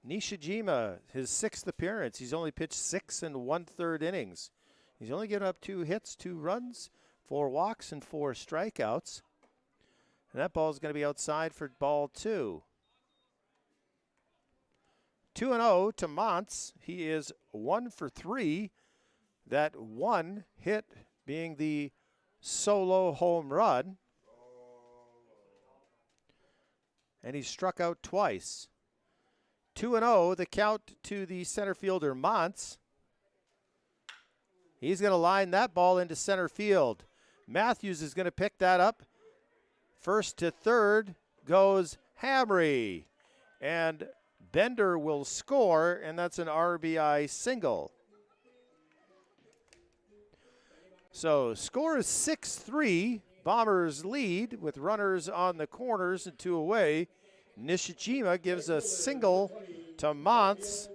Nishijima, his sixth appearance. He's only pitched 6 1/3 innings. He's only given up 2 hits, 2 runs, 4 walks, and 4 strikeouts. And that ball is going to be outside for ball 2. 2-0 to Montz. He is 1 for 3. That one hit being the solo home run. And he struck out twice. 2-0, the count to the center fielder, Montz. He's going to line that ball into center field. Matthews is going to pick that up. First to third goes Hamry. And Bender will score, and that's an RBI single. So score is 6-3. Bombers lead with runners on the corners and 2 away. Nishijima gives a single to Montz.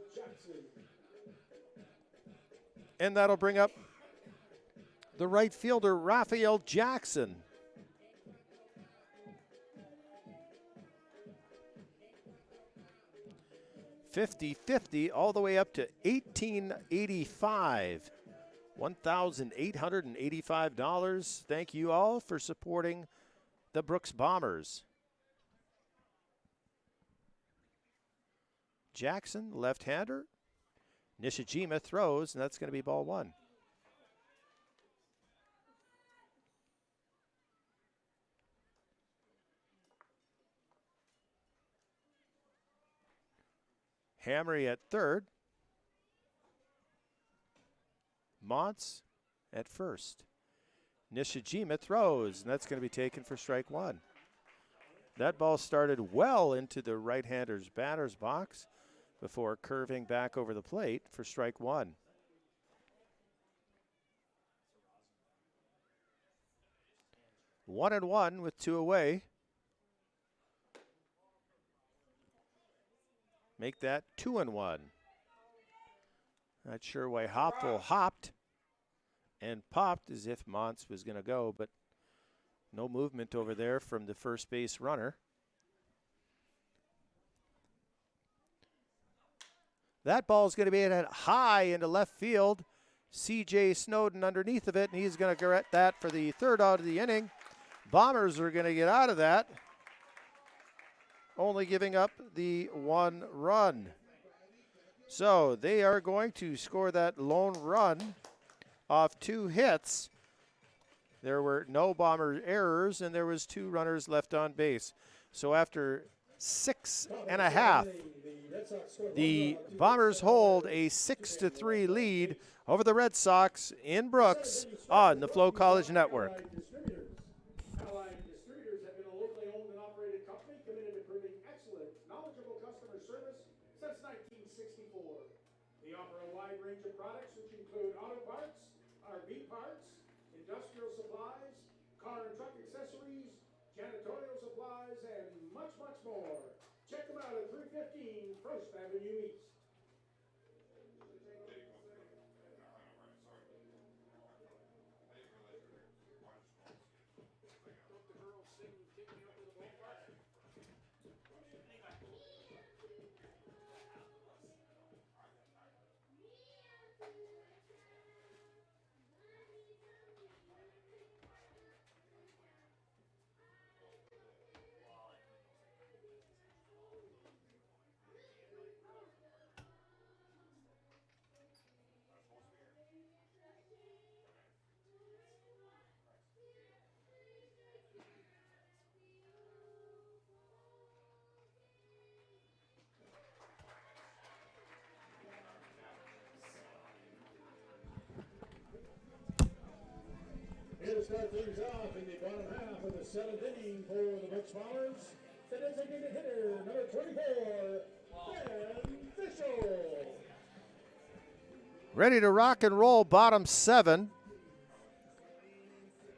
And that'll bring up the right fielder, Raphael Jackson. $50-50 all the way up to $1,885. $1,885. Thank you all for supporting the Brooks Bombers. Jackson, left-hander. Nishijima throws, and that's going to be ball 1. Hamry at third. Montz at first. Nishijima throws, and that's going to be taken for strike 1. That ball started well into the right-hander's batter's box before curving back over the plate for strike 1. One and one with 2 away. Make that 2-1. Not sure why Hopful hopped and popped as if Montz was going to go, but no movement over there from the first base runner. That ball is going to be hit high into left field. C.J. Snowden underneath of it, and he's going to get that for the 3rd out of the inning. Bombers are going to get out of that, only giving up the 1 run. So they are going to score that lone run off 2 hits. There were no Bomber errors, and there was 2 runners left on base. So after 6.5, the Bombers hold a 6-3 lead over the Red Sox in Brooks on the FloCollege Network. Allied Distributors have been a locally owned and operated company committed to proving excellent, knowledgeable customer service since 1964. They offer a wide range of products which include auto parts, RV parts, industrial supplies, car and truck accessories, janitorial supplies, and much, much more. Check them out at 315 First Avenue East. things off in the bottom half of the seventh inning for the Brooks Bombers. The designated hitter, number 24, Ben Fischel. Ready to rock and roll, bottom 7.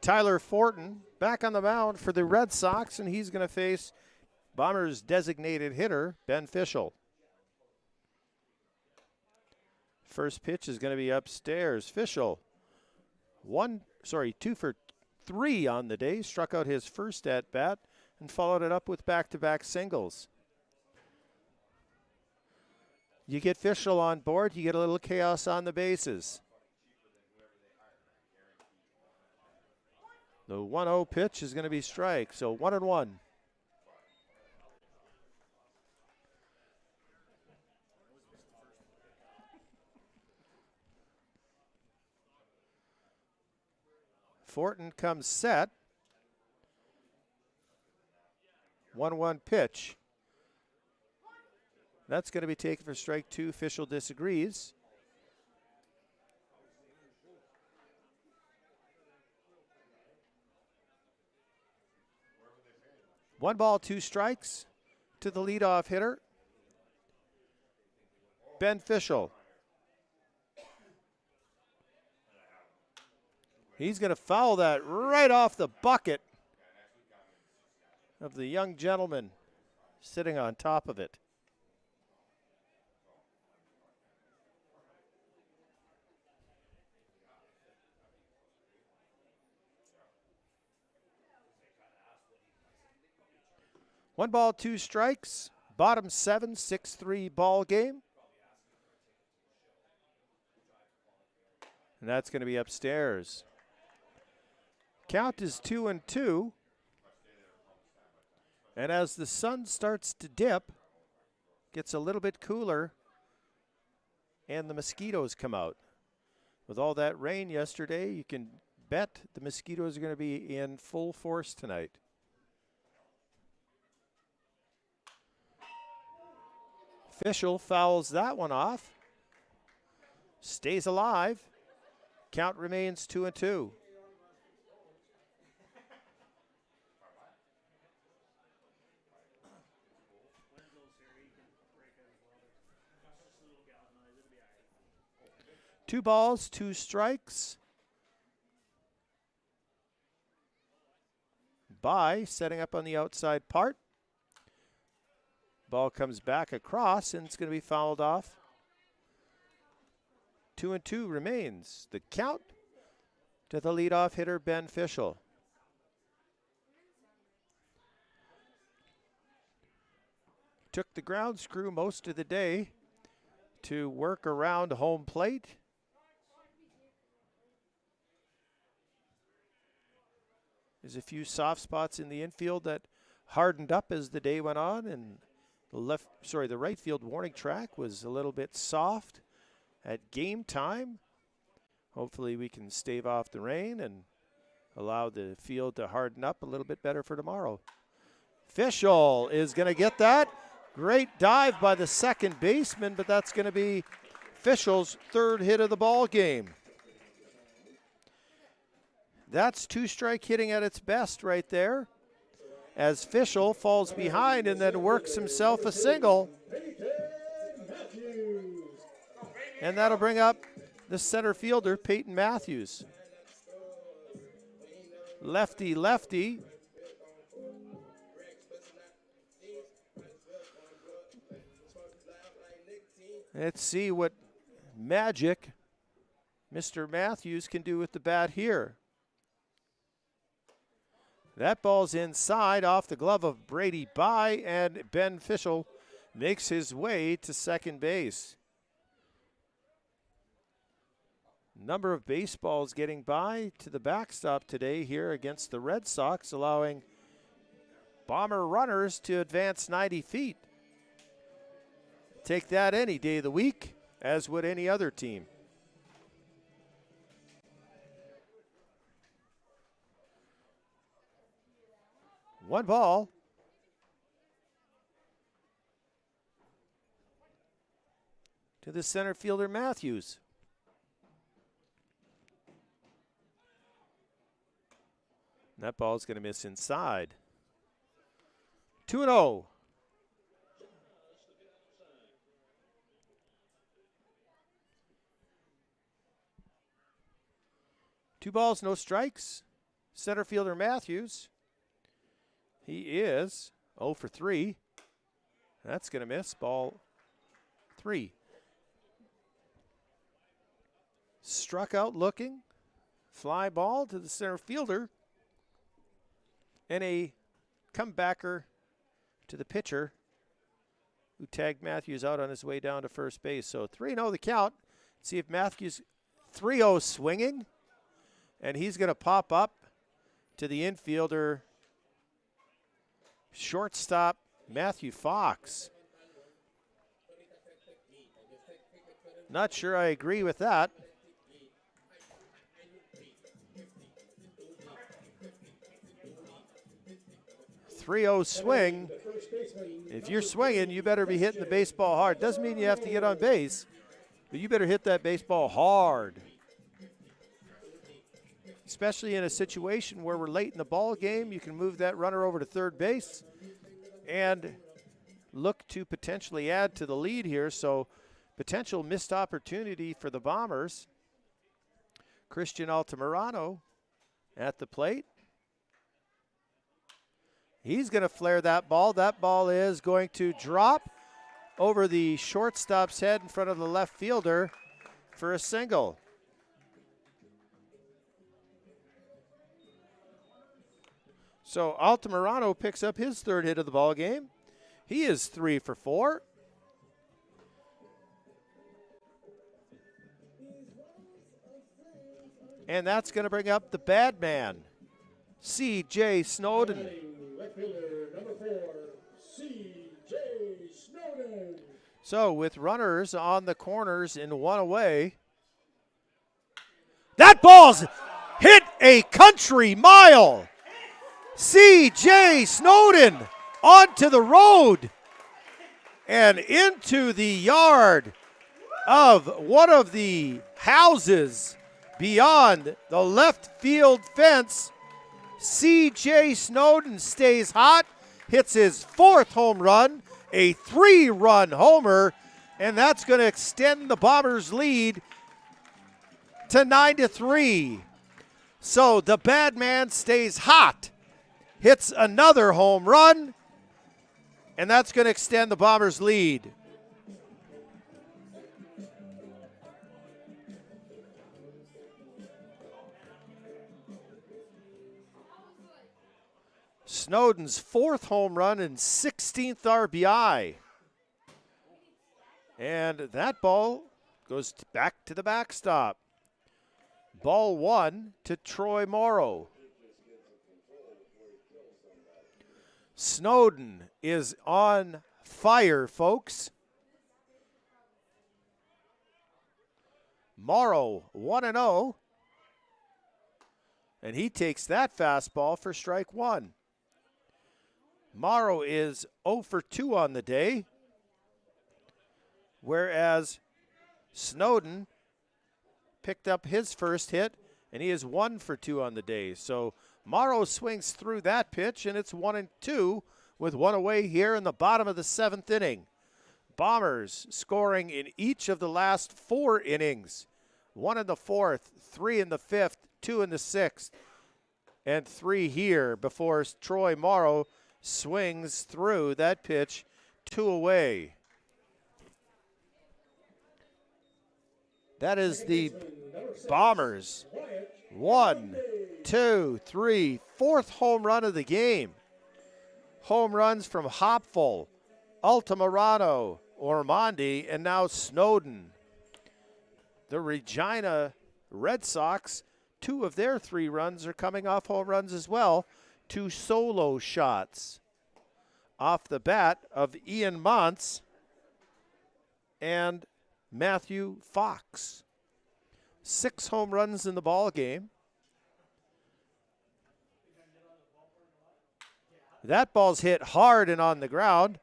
Tyler Fortin back on the mound for the Red Sox, and he's going to face Bombers designated hitter, Ben Fischel. First pitch is going to be upstairs. Fischel, 2 for 3 on the day, struck out his first at bat and followed it up with back-to-back singles. You get Fischel on board, you get a little chaos on the bases. The 1-0 pitch is going to be strike, so 1-1. Fortin comes set. 1-1 pitch. That's going to be taken for strike 2. Fischel disagrees. One ball, 2 strikes to the leadoff hitter, Ben Fischel. He's going to foul that right off the bucket of the young gentleman sitting on top of it. One ball, 2 strikes, bottom 7, 6-3 ball game. And that's going to be upstairs. Count is 2-2. And as the sun starts to dip, gets a little bit cooler, and the mosquitoes come out. With all that rain yesterday, you can bet the mosquitoes are going to be in full force tonight. Fischel fouls that one off. Stays alive. Count remains 2-2. Two balls, 2 strikes. By setting up on the outside part. Ball comes back across, and it's going to be fouled off. 2-2 remains. The count to the leadoff hitter, Ben Fischel. Took the ground screw most of the day to work around home plate. There's a few soft spots in the infield that hardened up as the day went on, and the right field warning track was a little bit soft at game time. Hopefully we can stave off the rain and allow the field to harden up a little bit better for tomorrow. Fischel is going to get that. Great dive by the second baseman, but that's going to be Fischel's 3rd hit of the ball game. That's 2-strike hitting at its best right there, as Fischel falls behind and then works himself a single. And that'll bring up the center fielder, Peyton Matthews. Lefty, lefty. Let's see what magic Mr. Matthews can do with the bat here. That ball's inside off the glove of Brady By, and Ben Fischel makes his way to second base. Number of baseballs getting by to the backstop today here against the Red Sox, allowing Bomber runners to advance 90 feet. Take that any day of the week, as would any other team. One ball. To the center fielder, Matthews. That ball's going to miss inside. 2-0. Two balls, no strikes. Center fielder Matthews. He is 0 for 3. That's going to miss. Ball 3. Struck out looking. Fly ball to the center fielder. And a comebacker to the pitcher who tagged Matthews out on his way down to first base. So 3-0 the count. See if Matthews 3-0 swinging. And he's going to pop up to the infielder, shortstop Matthew Fox. Not sure I agree with that. .30 swing. If you're swinging, you better be hitting the baseball hard. Doesn't mean you have to get on base, but you better hit that baseball hard. Especially in a situation where we're late in the ball game, you can move that runner over to third base and look to potentially add to the lead here. So potential missed opportunity for the Bombers. Christian Altamirano at the plate. He's going to flare that ball. That ball is going to drop over the shortstop's head in front of the left fielder for a single. So Altamirano picks up his third hit of the ball game. He is 3 for 4. And that's going to bring up the bad man, C.J. Snowden. Left fielder, number 4, C.J. Snowden. So with runners on the corners and one away, that ball's hit a country mile. C.J. Snowden onto the road and into the yard of one of the houses beyond the left field fence. C.J. Snowden stays hot, hits his 4th home run, a 3-run homer, and that's going to extend the Bombers' lead to 9-3. So the bad man stays hot, hits another home run, and that's going to extend the Bombers' lead. Snowden's 4th home run and 16th RBI. And that ball goes back to the backstop. Ball 1 to Troy Morrow. Snowden is on fire, folks. Morrow 1-0. And he takes that fastball for strike 1. Morrow is 0 for 2 on the day, whereas Snowden picked up his first hit, and he is 1 for 2 on the day. So Morrow swings through that pitch, and it's 1-2 with one away here in the bottom of the 7th inning. Bombers scoring in each of the last 4 innings. 1 in the 4th, 3 in the 5th, 2 in the 6th, and 3 here before Troy Morrow swings through that pitch 2 away. That is the Bombers' 1, 2, 3, 4th home run of the game. Home runs from Hopful, Altamirano, Ormonde, and now Snowden. The Regina Red Sox, 2 of their 3 runs are coming off home runs as well. 2 solo shots off the bat of Ian Montz and Matthew Fox. 6 home runs in the ball game. That ball's hit hard and on the ground.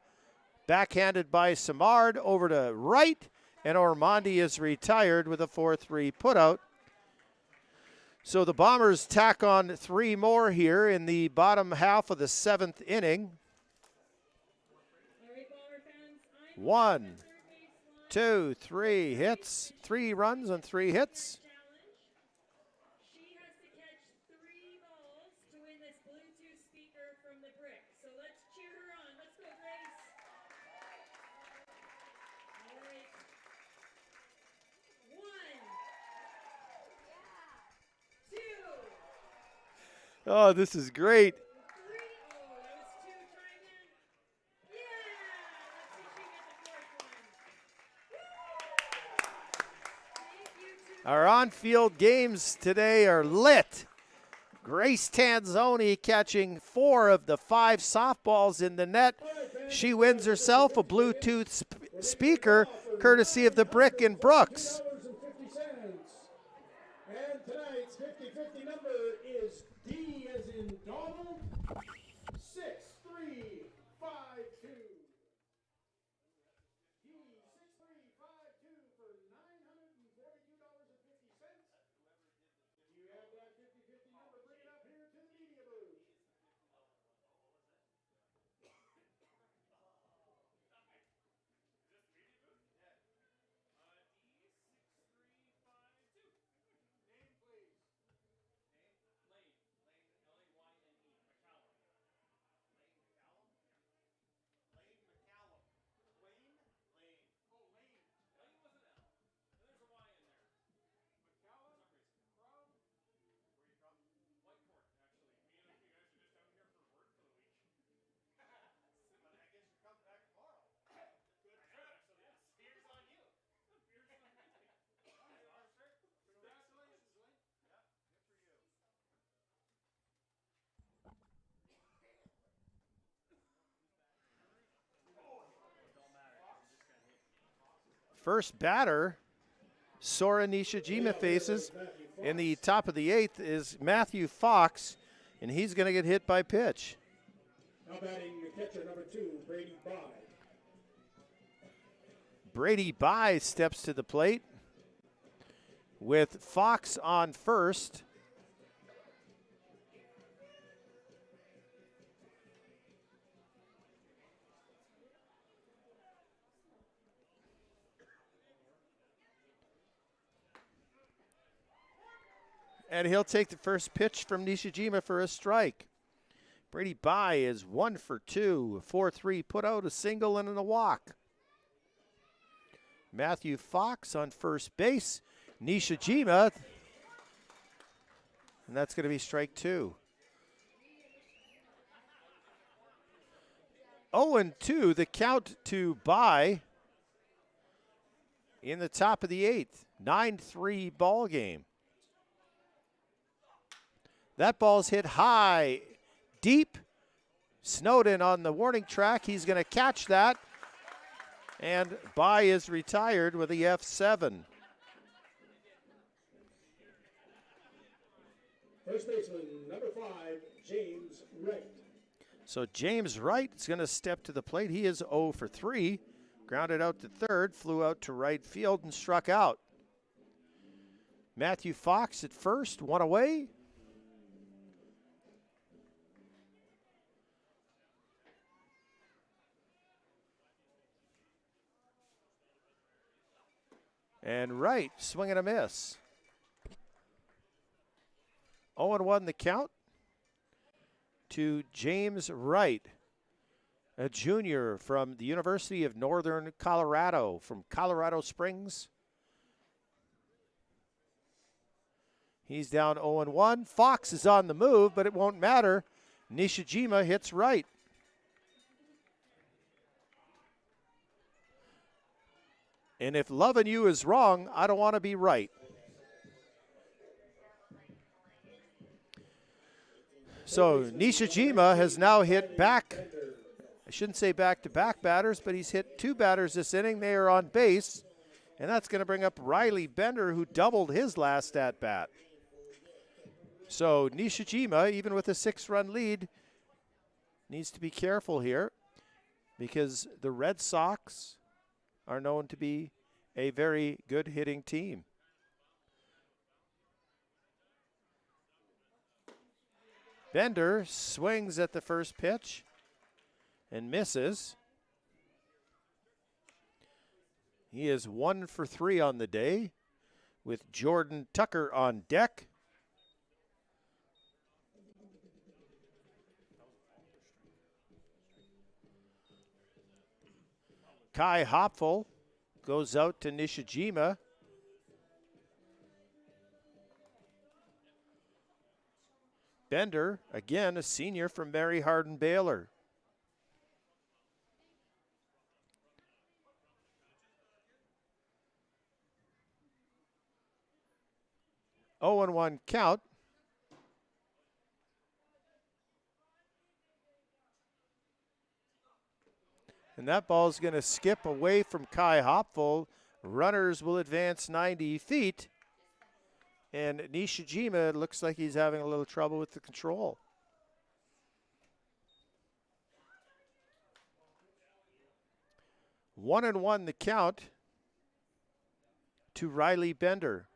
Backhanded by Samard over to right, and Ormonde is retired with a 4-3 putout. So the Bombers tack on 3 more here in the bottom half of the 7th inning. All right, Bomber fans, I'm 1, the third base line. 2, 3 hits, 3 runs and 3 hits. Challenge. She has to catch 3 balls to win this Bluetooth speaker from the brick. So let's cheer her on. Let's go, Grace. All right. 1, 2, 3. Oh, this is great. Oh, that was 2. Try again. Yeah. Let's see if she gets the 4th one. Thank you to Our on-field games today are lit. Grace Tanzoni catching 4 of the 5 softballs in the net. She wins herself a Bluetooth speaker courtesy of the Brick and Brooks. $50. And tonight's 50-50 number is D as in Donald, 6352. D 6352 for $942.50. You have that 50-50 number. Bring it up here to the media booth. Name, please. First batter, Sora Nishijima faces in the top of the 8th is Matthew Fox, and he's going to get hit by pitch. Now batting the catcher number 2, Brady Bye. Brady Bye steps to the plate with Fox on first. And he'll take the first pitch from Nishijima for a strike. Brady Bye is 1 for 2, 4-3, put out a single and a walk. Matthew Fox on first base. Nishijima, and that's going to be strike 2. 0-2, the count to Bye in the top of the 8th. 9-3 ball game. That ball's hit high, deep. Snowden on the warning track. He's going to catch that. And Bye is retired with the F7. First baseman number 5, James Wright. So James Wright is going to step to the plate. He is 0 for 3. Grounded out to third, flew out to right field and struck out. Matthew Fox at first, 1 away. And Wright, swing and a miss. 0-1 the count to James Wright, a junior from the University of Northern Colorado, from Colorado Springs. He's down 0-1. Fox is on the move, but it won't matter. Nishijima hits right. And if loving you is wrong, I don't want to be right. So Nishijima has now hit back. I shouldn't say back-to-back batters, but he's hit 2 batters this inning. They are on base, and that's going to bring up Riley Bender, who doubled his last at-bat. So Nishijima, even with a 6-run lead, needs to be careful here because the Red Sox are known to be a very good hitting team. Bender swings at the first pitch and misses. He is 1 for 3 on the day with Jordan Tucker on deck. Kai Hopful goes out to Nishijima. Bender, again, a senior from Mary Hardin Baylor. Oh and 1 count. And that ball is going to skip away from Kai Hopful. Runners will advance 90 feet. And Nishijima looks like he's having a little trouble with the control. One and 1 the count to Riley Bender.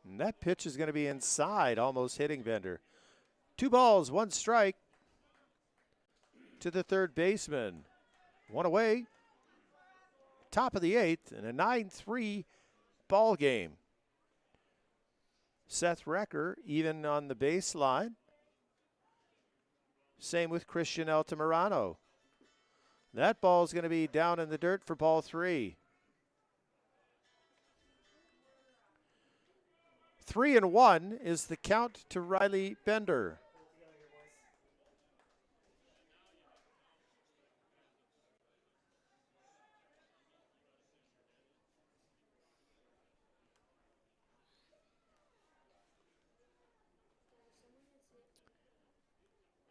And that pitch is going to be inside, almost hitting Bender. 2 balls, 1 strike to the third baseman. 1 away. Top of the 8th, and a 9-3 ball game. Seth Recker even on the baseline. Same with Christian Altamirano. That ball is going to be down in the dirt for ball 3. 3 and 1 is the count to Riley Bender.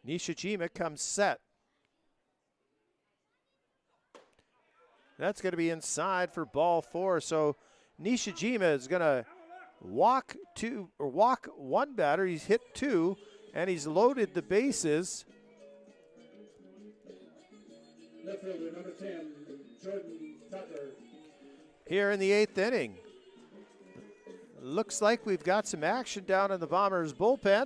Nishijima comes set. That's going to be inside for ball 4. So Nishijima is going to walk 1 batter. He's hit 2, and he's loaded the bases. Left fielder number 10, Jordan Tucker. Here in the 8th inning. Looks like we've got some action down in the Bombers bullpen.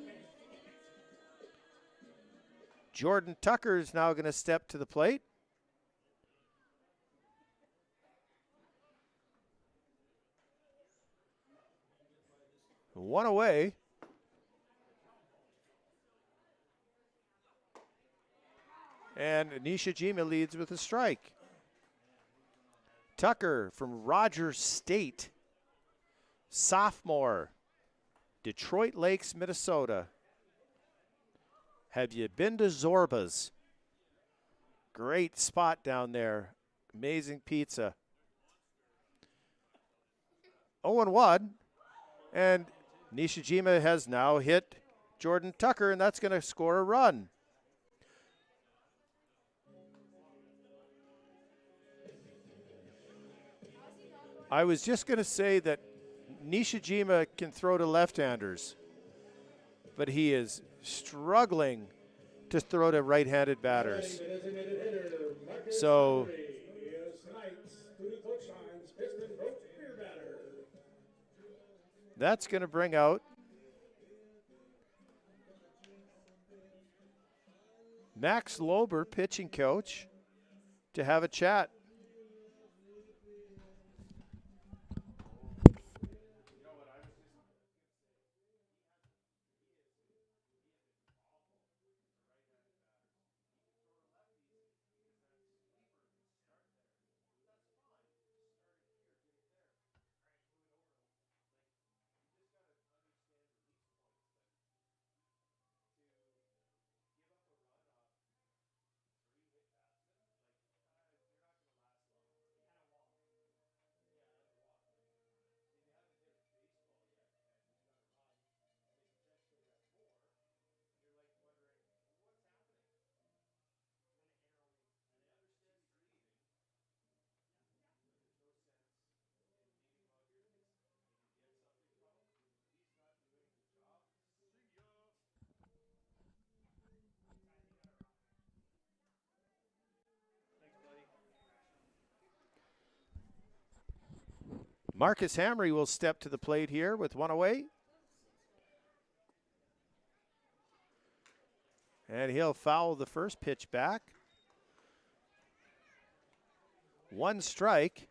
Jordan Tucker is now going to step to the plate. One away. And Nishijima leads with a strike. Tucker from Rogers State, sophomore, Detroit Lakes, Minnesota. Have you been to Zorba's? Great spot down there. Amazing pizza. 0-1. And Nishijima has now hit Jordan Tucker, and that's going to score a run. I was just going to say that Nishijima can throw to left-handers, but he is struggling to throw to right-handed batters. So that's going to bring out Max Lober, pitching coach, to have a chat. Marcus Hamry will step to the plate here with one away. And he'll foul the first pitch back. One strike.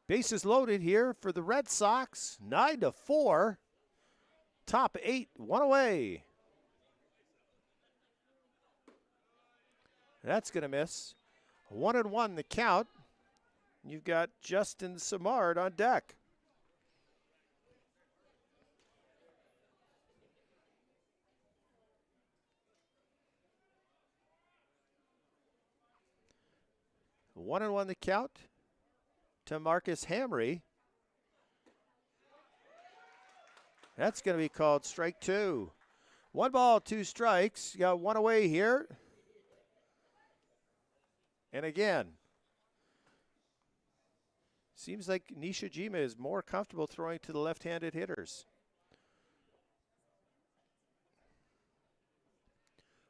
Bases loaded here for the Red Sox. 9-4. Top 8, one away. That's going to miss. 1-1 the count. You've got Justin Simard on deck. One and one the count to Marcus Hamry. That's going to be called strike two. 1 ball, 2 strikes. You got one away here. And again, seems like Nishijima is more comfortable throwing to the left-handed hitters.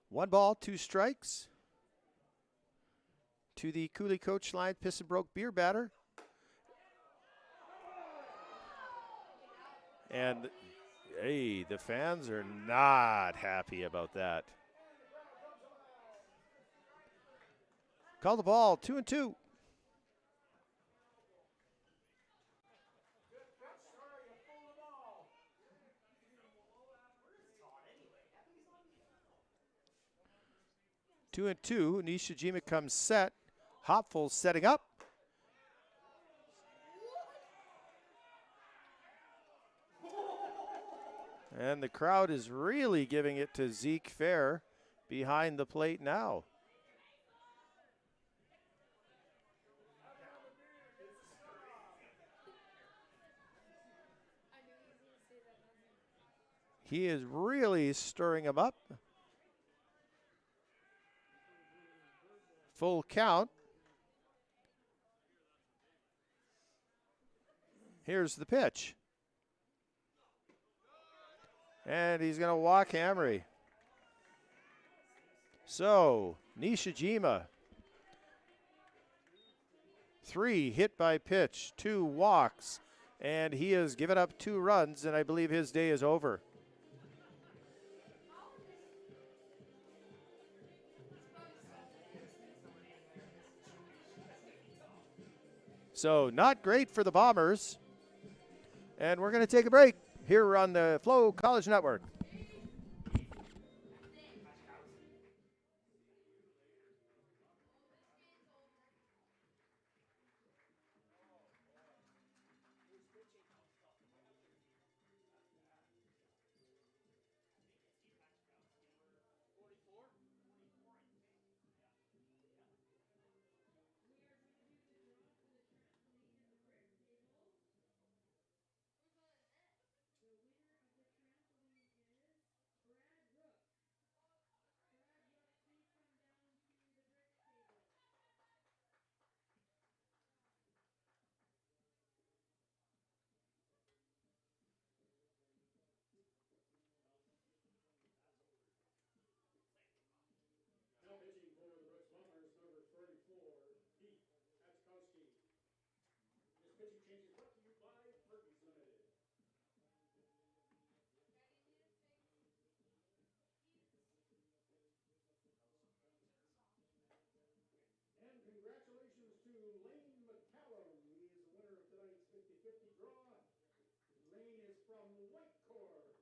1 ball, 2 strikes. To the Cooley Coach line, Piss and Broke beer batter. And hey, the fans are not happy about that. Call the ball, 2-2. Two and two. Nishijima comes set. Hopful setting up. And the crowd is really giving it to Zeke Fair behind the plate now. He is really stirring him up. Full count. Here's the pitch. And he's going to walk Hamry. So, Nishijima. 3 hit by pitch, 2 walks, and he has given up 2 runs, and I believe his day is over. So, not great for the Bombers. And we're going to take a break here on the FloCollege Network. Now pitching for the Brooks Bombers, number 44, Pete Kaczkowski. This pitching change is brought to you by Murphy's Limited. And congratulations to Lane McCallum. He is the winner of tonight's 50-50 draw. Lane is from Whitecourt.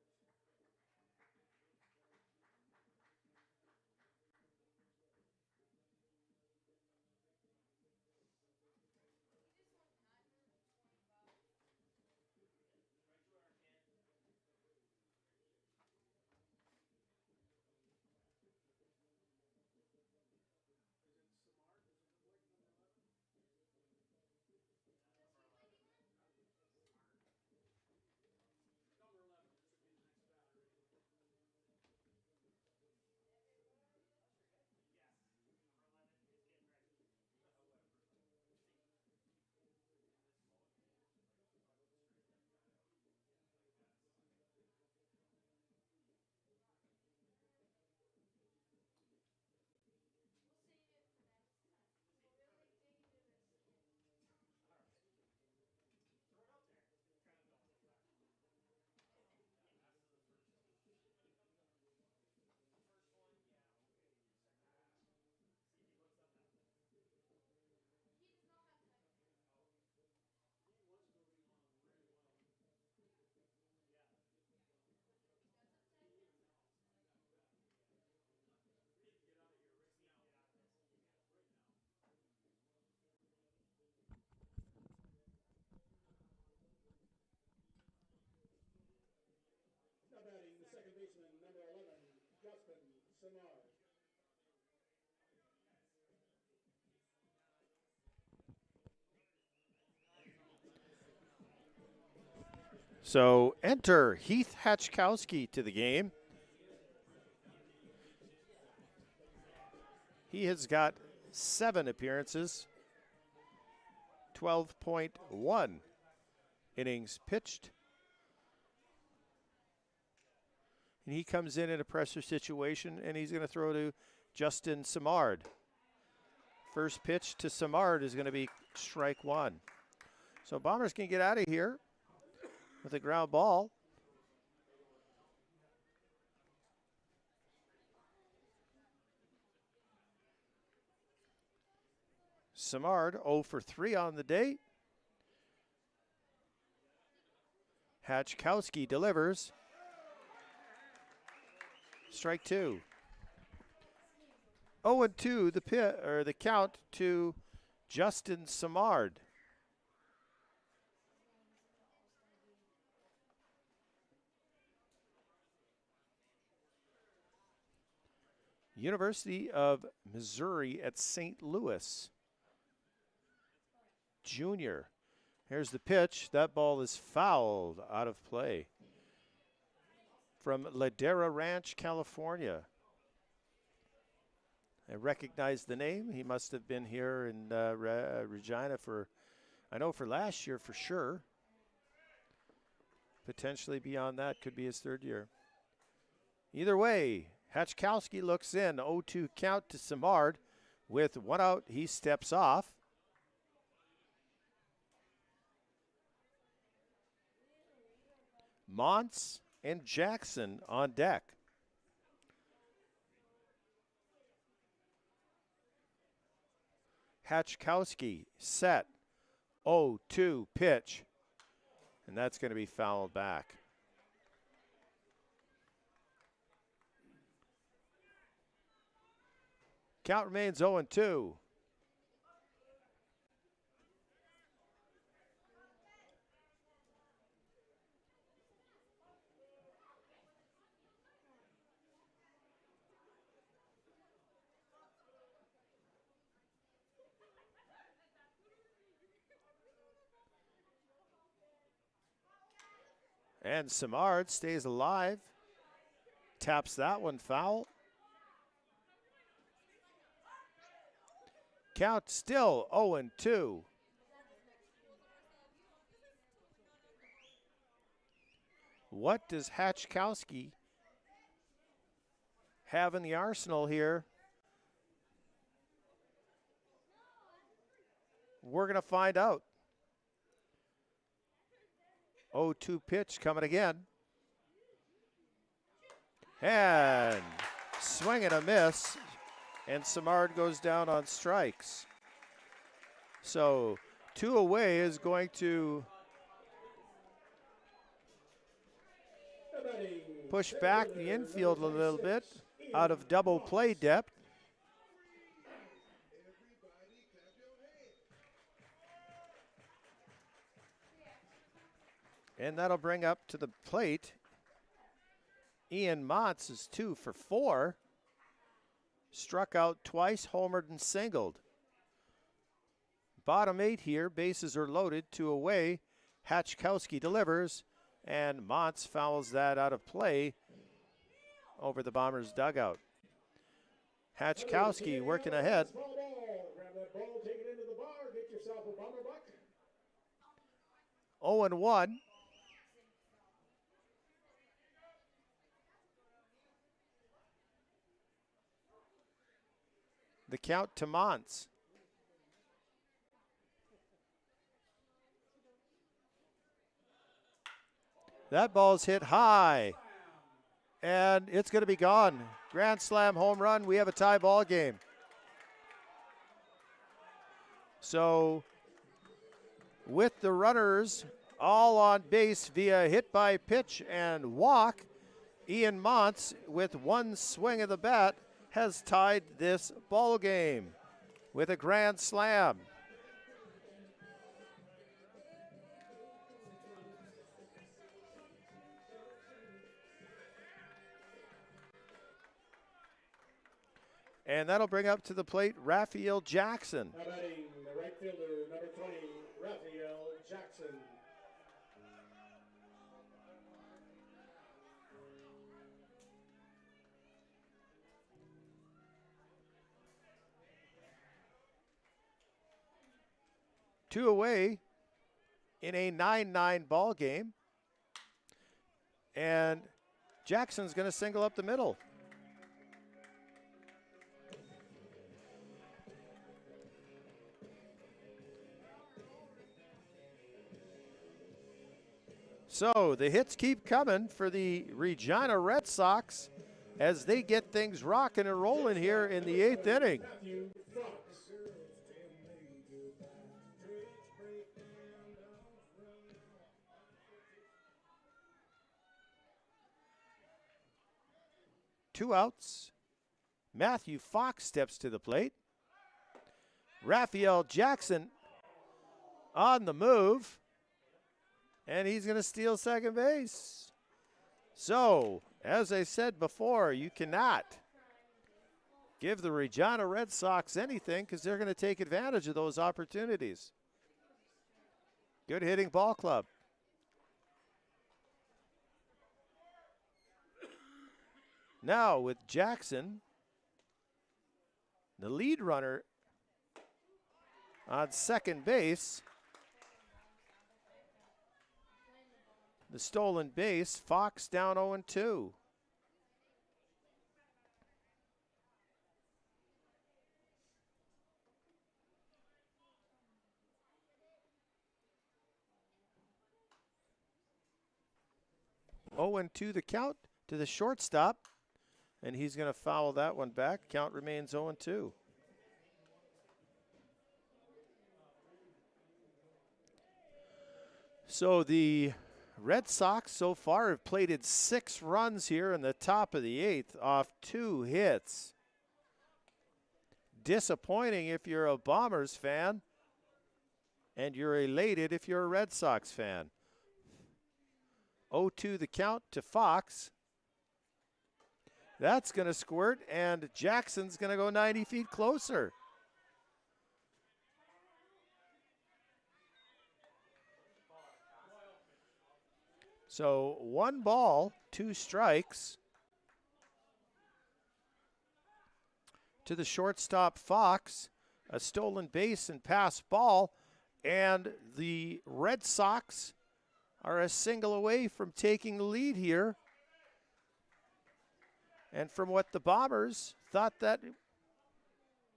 Samard. So enter Heath Hatchkowski to the game. He has got 7 appearances, 12.1 innings pitched. And he comes in a pressure situation, and he's going to throw to Justin Samard. First pitch to Samard is going to be strike 1. So Bombers can get out of here with a ground ball. Samard 0 for 3 on the day. Hatchkowski delivers. Strike 2. 0-2 the count to Justin Samard. University of Missouri at St. Louis. Junior. Here's the pitch. That ball is fouled out of play. From Ladera Ranch, California. I recognize the name. He must have been here in Regina for last year for sure. Potentially beyond that, could be his 3rd year. Either way, Hatchkowski looks in. 0-2 count to Samard. With 1 out, he steps off. Montz and Jackson on deck. Hatchkowski set. 0-2 pitch. And that's going to be fouled back. Count remains 0-2. And Samard stays alive. Taps that one foul. Count still 0-2. What does Hatchkowski have in the arsenal here? We're going to find out. 0-2 pitch coming again. And swing and a miss. And Samard goes down on strikes. So 2 away is going to push back the infield a little bit out of double play depth. And that'll bring up to the plate. Ian Montz is 2 for 4. Struck out twice, homered and singled. Bottom 8 here, bases are loaded, 2 away. Hatchkowski delivers, and Montz fouls that out of play over the Bombers' dugout. Hatchkowski working ahead. Grab that ball, take it into the bar, get yourself a Bomber buck. 0-1. The count to Montz. That ball's hit high, and it's going to be gone. Grand slam home run. We have a tie ball game. So with the runners all on base via hit by pitch and walk, Ian Montz, with 1 swing of the bat, has tied this ball game with a grand slam. And that'll bring up to the plate Raphael Jackson. Now batting the right fielder, number 20, Raphael Jackson. Two away in a 9-9 ball game. And Jackson's going to single up the middle. So the hits keep coming for the Regina Red Sox as they get things rocking and rolling here in the 8th inning. Matthew Fox. Two outs. Matthew Fox steps to the plate. Raphael Jackson on the move. And he's going to steal second base. So, as I said before, you cannot give the Regina Red Sox anything because they're going to take advantage of those opportunities. Good hitting ball club. Now with Jackson, the lead runner on second base. The stolen base, Fox down 0-2. Oh, and 2 the count to the shortstop, and he's going to foul that one back. Count remains 0-2. So the Red Sox so far have plated 6 runs here in the top of the 8th off 2 hits. Disappointing if you're a Bombers fan, and you're elated if you're a Red Sox fan. 0-2 the count to Fox. That's going to squirt, and Jackson's going to go 90 feet closer. So 1 ball, 2 strikes to the shortstop Fox, a stolen base and pass ball, and the Red Sox are a single away from taking the lead here. And from what the Bombers thought that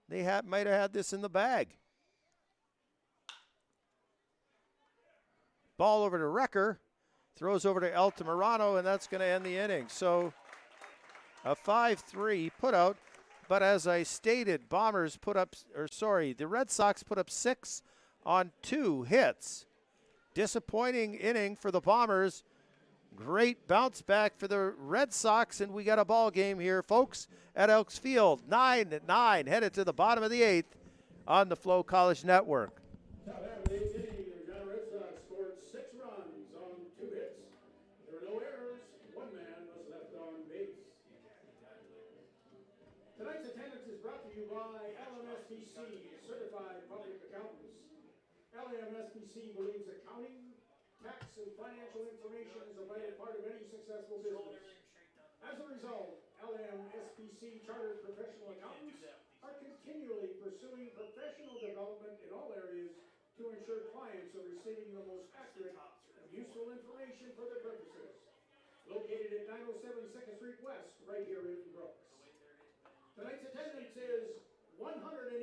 they might have had this in the bag. Ball over to Recker. Throws over to Altamirano, and that's going to end the inning. So a 5-3 putout. But as I stated, the Red Sox put up 6 on 2 hits. Disappointing inning for the Bombers. Great bounce back for the Red Sox, and we got a ball game here, folks, at Elks Field. 9-9, headed to the bottom of the 8th on the FloCollege Network. Top half of the 8th inning, the Regina Red Sox scored 6 runs on 2 hits. There were no errors. 1 man was left on base. Tonight's attendance is brought to you by LMSPC, Certified Public Accountants. LMSPC believes accounting, tax, and financial information is a vital part of any successful business. As a result, LMSPC Chartered Professional Accountants are continually pursuing professional development in all areas to ensure clients are receiving the most accurate and useful information for their purposes. Located at 907 2nd Street West, right here in Brooks. Tonight's attendance is 185,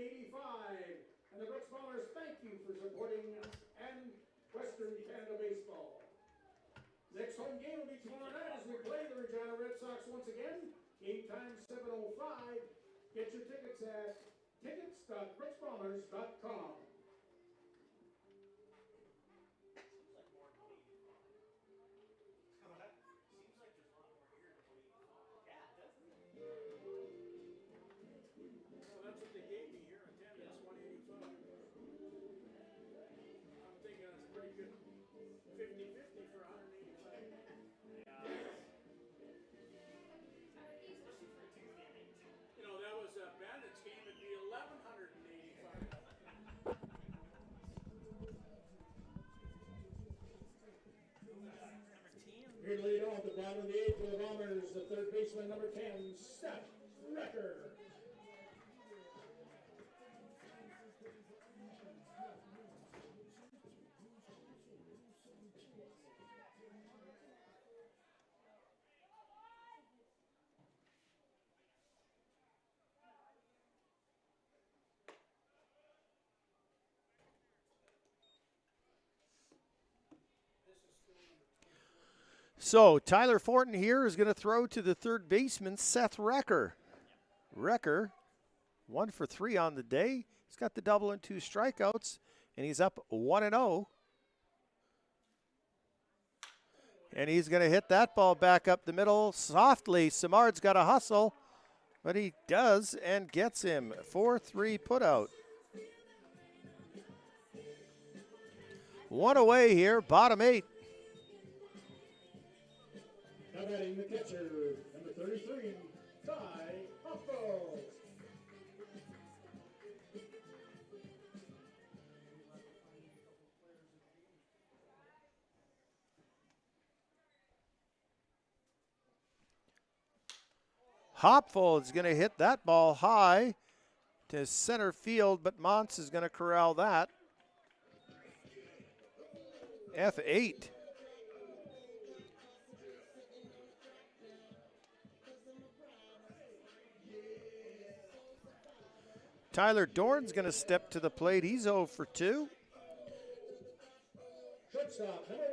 and the Brooks Bombers thank you for supporting and Western Canada baseball. Next home game will be tomorrow night as we play the Regina Red Sox once again. Game time 7:05. Get your tickets at tickets.brooksbombers.com. third baseman, number 10, Seth Recker. So Tyler Fortin here is going to throw to the third baseman, Seth Recker. Recker, 1 for 3 on the day. He's got the double and 2 strikeouts, and he's up 1-0. And he's going to hit that ball back up the middle softly. Simard's got a hustle, but he does and gets him. 4-3 putout. 1 away here, bottom 8. Now batting the catcher, number 33, Ty Huffo. Hopfold's going to hit that ball high to center field, but Montz is going to corral that. F8. Tyler Dorn's going to step to the plate. He's 0 for 2.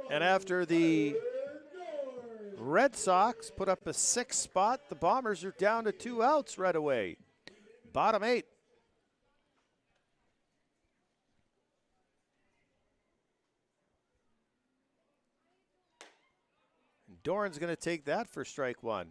And after the Red Sox put up a 6 spot, the Bombers are down to 2 outs right away. Bottom 8. Dorn's going to take that for strike 1.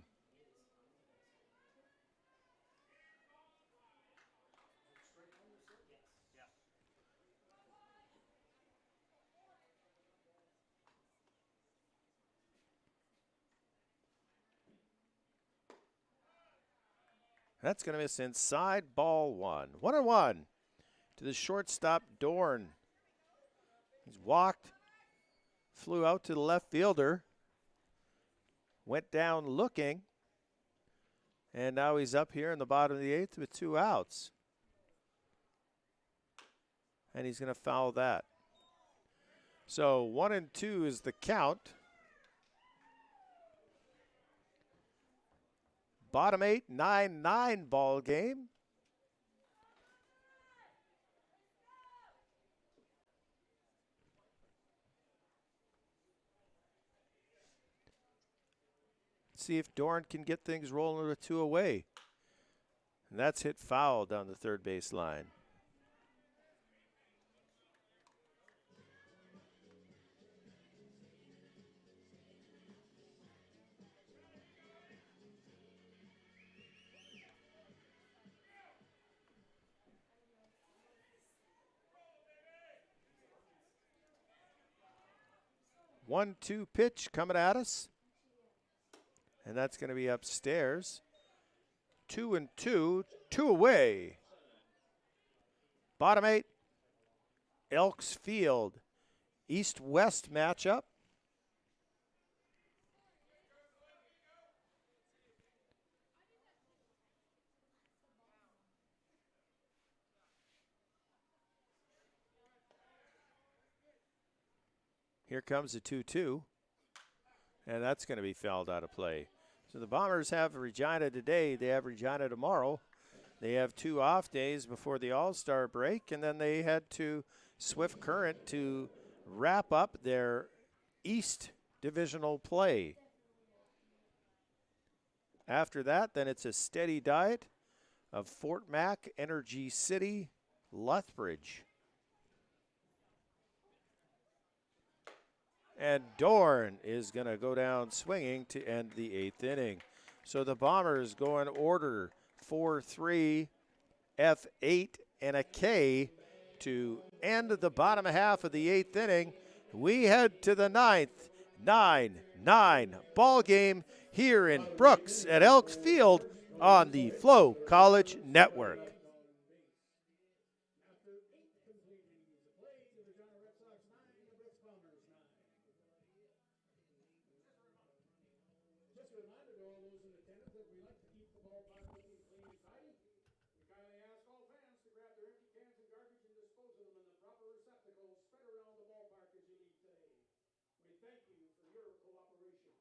That's going to miss inside, ball 1. 1-1 to the shortstop, Dorn. He's walked, flew out to the left fielder, went down looking, and now he's up here in the bottom of the 8th with 2 outs. And he's going to foul that. So 1-2 is the count. Bottom 8, 9-9 ball game. See if Dorn can get things rolling with 2 away. And that's hit foul down the third base line. One-two pitch coming at us. And that's going to be upstairs. 2-2, 2 away. Bottom 8, Elks Field. East-West matchup. Here comes the 2-2, and that's going to be fouled out of play. So the Bombers have Regina today. They have Regina tomorrow. They have 2 off days before the All-Star break, and then they head to Swift Current to wrap up their East Divisional play. After that, then it's a steady diet of Fort Mac, Energy City, Lethbridge. And Dorn is going to go down swinging to end the 8th inning. So the Bombers go in order 4-3, F8, and a K to end the bottom half of the 8th inning. We head to the 9th, 9-9 ball game here in Brooks at Elks Field on the FloCollege Network. Just a reminder to all those in thank you for your cooperation.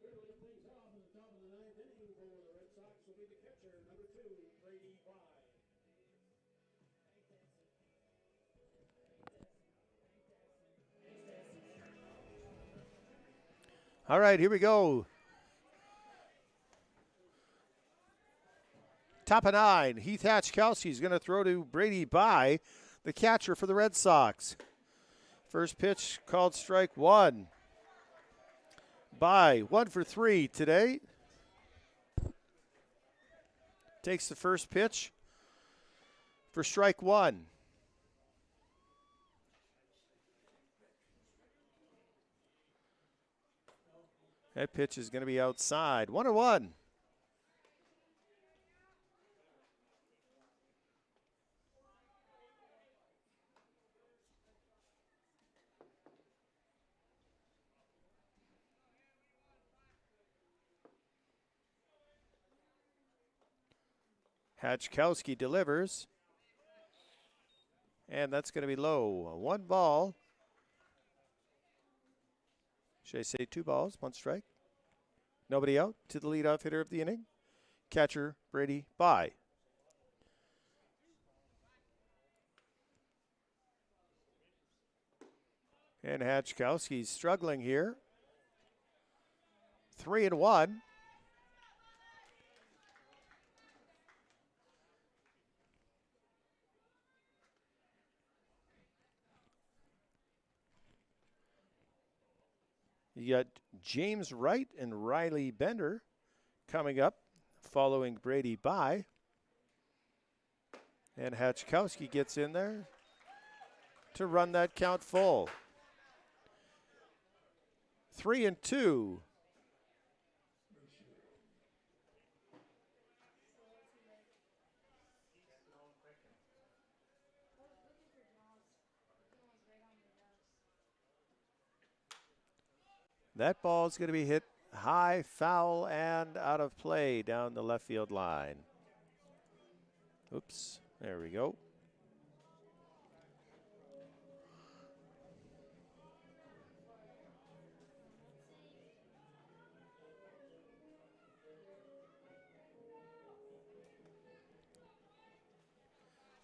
Clearing things off in the top of the ninth inning for the Red Sox will be the catcher, number 2, Brady Bye. All right, here we go. Top of 9, Heath Hatchkowski is going to throw to Brady Bye, the catcher for the Red Sox. First pitch called strike 1. Bye, 1 for 3 today. Takes the first pitch for strike 1. That pitch is going to be outside. 1-1. Hatchkowski delivers. And that's going to be low. 1 ball. Should I say 2 balls, 1 strike? Nobody out to the leadoff hitter of the inning. Catcher Brady Bye. And Hatchkowski's struggling here. 3-1. You got James Wright and Riley Bender coming up following Brady Bye. And Hatchkowski gets in there to run that count full. 3-2. That ball is going to be hit high, foul, and out of play down the left field line. Oops, there we go.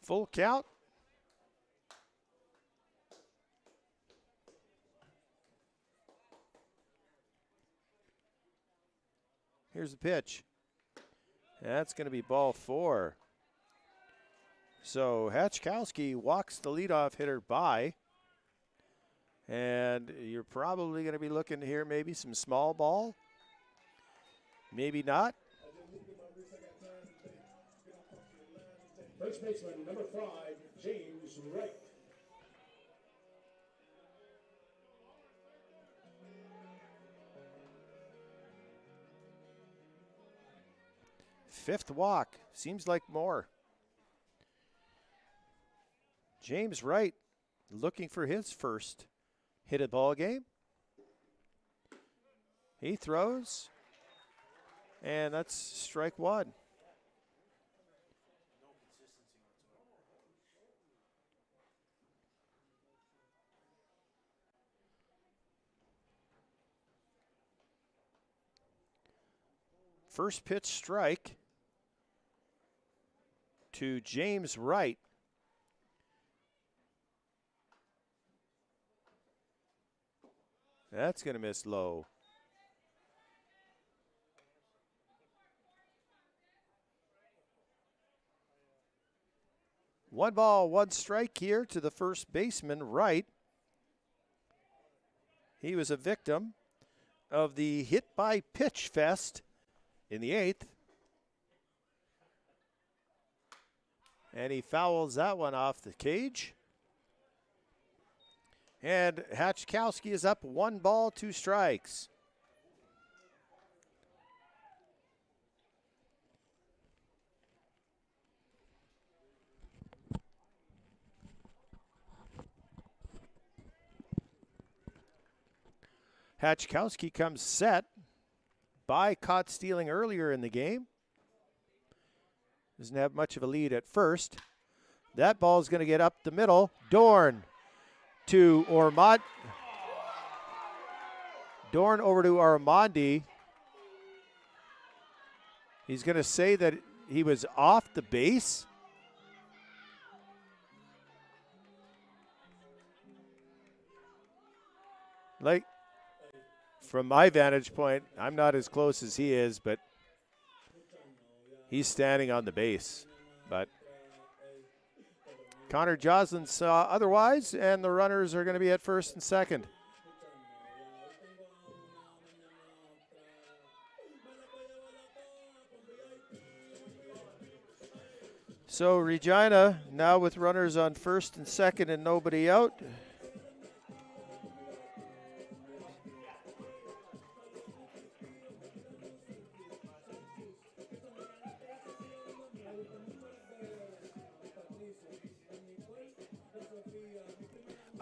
Full count. Here's the pitch. That's going to be ball 4. So Hatchkowski walks the leadoff hitter by. And you're probably going to be looking here maybe some small ball. Maybe not. First baseman, number 5, James Wright. Fifth walk. Seems like more. James Wright looking for his first hit at ball game. He throws, and that's strike one. First pitch strike to James Wright. That's going to miss low. One ball, one strike here to the first baseman, Wright. He was a victim of the hit by pitch fest in the 8th. And he fouls that one off the cage. And Hatchkowski is up 1 ball, 2 strikes. Hatchkowski comes set by caught stealing earlier in the game. Doesn't have much of a lead at first. That ball is going to get up the middle. Dorn to Ormond. Dorn over to Armandi. He's going to say that he was off the base. Like, from my vantage point, I'm not as close as he is, but he's standing on the base. But Connor Joslin saw otherwise, and the runners are going to be at first and second. So Regina now with runners on first and second and nobody out.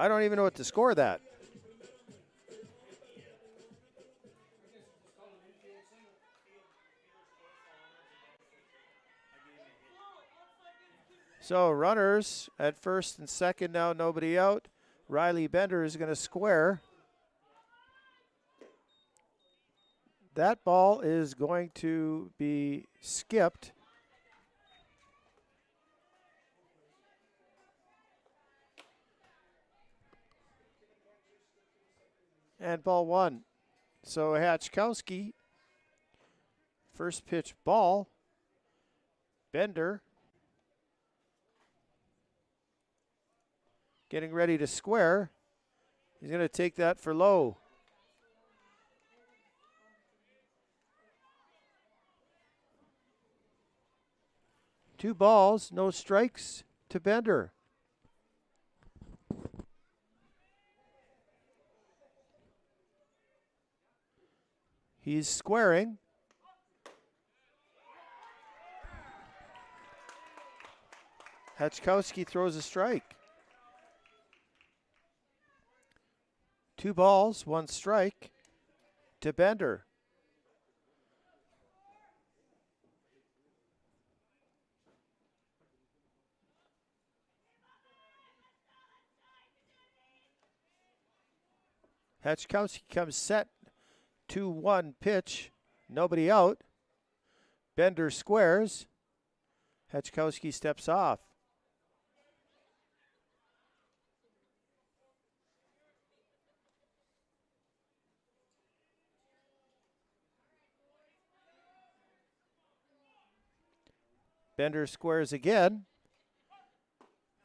I don't even know what to score that. So runners at first and second now, nobody out. Riley Bender is going to square. That ball is going to be skipped. And ball one. So Hatchkowski, first pitch ball. Bender getting ready to square. He's going to take that for low. Two balls, no strikes to Bender. He's squaring. Hatchkowski throws a strike. 2 balls, 1 strike to Bender. Hatchkowski comes set. 2-1 pitch, nobody out. Bender squares. Hatchkowski steps off. Bender squares again.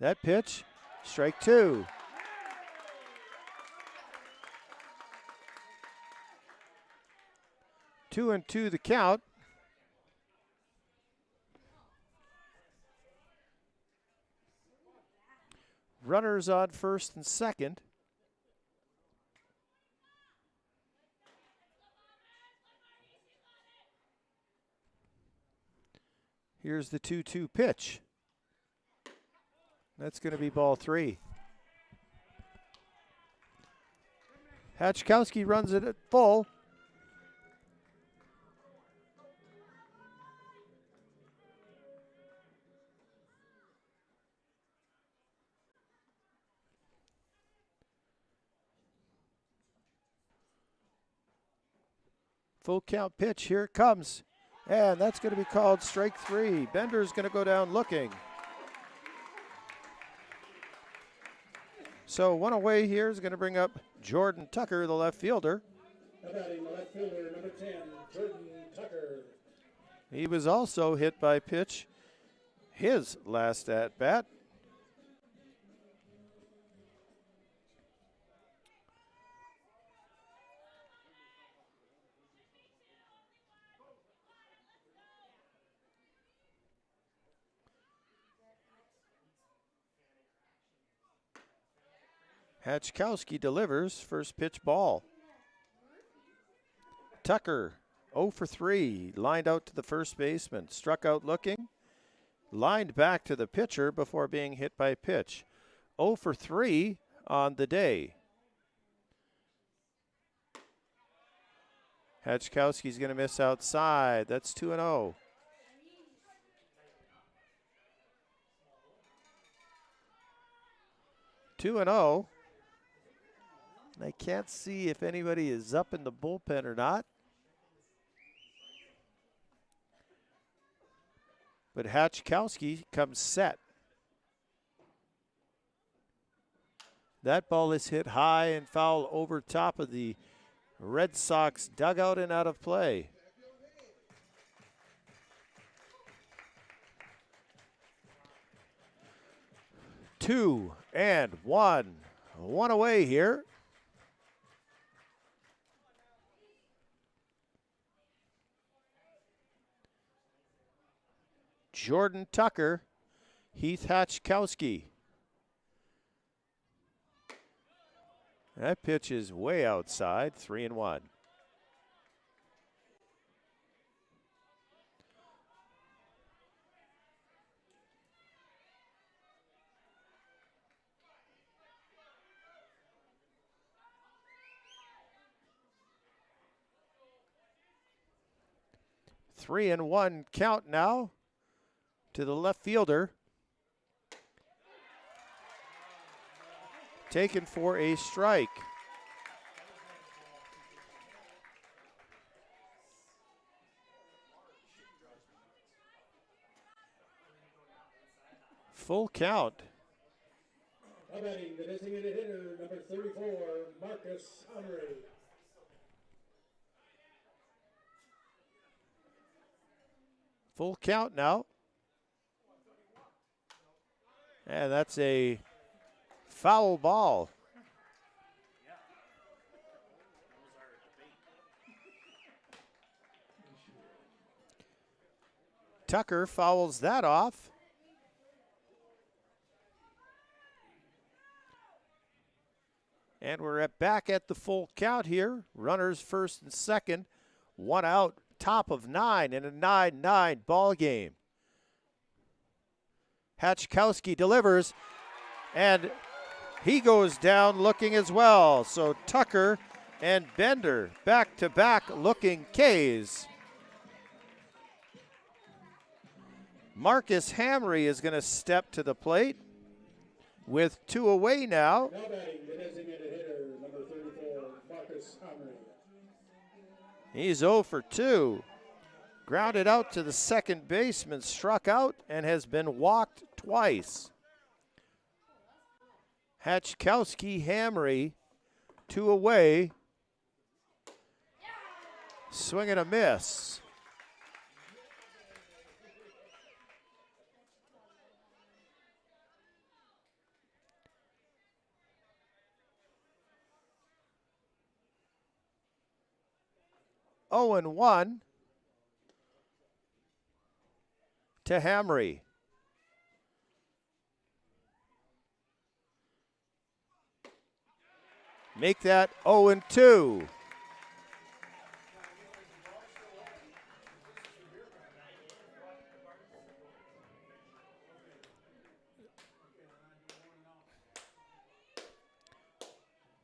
That pitch, strike 2. Two and 2 the count. Runners on first and second. Here's the 2-2 pitch. That's going to be ball 3. Hatchkowski runs it at full. Full count pitch. Here it comes. And that's going to be called strike 3. Bender's going to go down looking. So one away here is going to bring up Jordan Tucker, the left fielder. Batting the left fielder, number 10, Jordan Tucker. He was also hit by pitch his last at bat. Hatchkowski delivers first pitch ball. Tucker 0 for 3, lined out to the first baseman, struck out looking, lined back to the pitcher before being hit by pitch. 0 for 3 on the day. Hatchkowski's going to miss outside. That's 2-0. I can't see if anybody is up in the bullpen or not. But Hatchkowski comes set. That ball is hit high and foul over top of the Red Sox dugout and out of play. Two and one. One away here. Jordan Tucker, Heath Hatchkowski. That pitch is way outside, 3-1. Three and one count now to the left fielder. Taken for a strike. Full count. Batting the designated hitter, number 34, Marcus Henry. Full count now. And that's a foul ball. Tucker fouls that off. And we're back at the full count here. Runners first and second. One out, top of 9 in a 9-9 ball game. Hatchkowski delivers, and he goes down looking as well. So Tucker and Bender back-to-back looking Ks. Marcus Hamry is going to step to the plate with 2 away now. Now batting the designated hitter, number 34, Marcus Henry. He's 0 for 2. Grounded out to the second baseman, struck out, and has been walked twice. Hatchkowski, Hamry, 2 away. Swing and a miss. Oh and 1 to Hamry. Make that 0 and 2.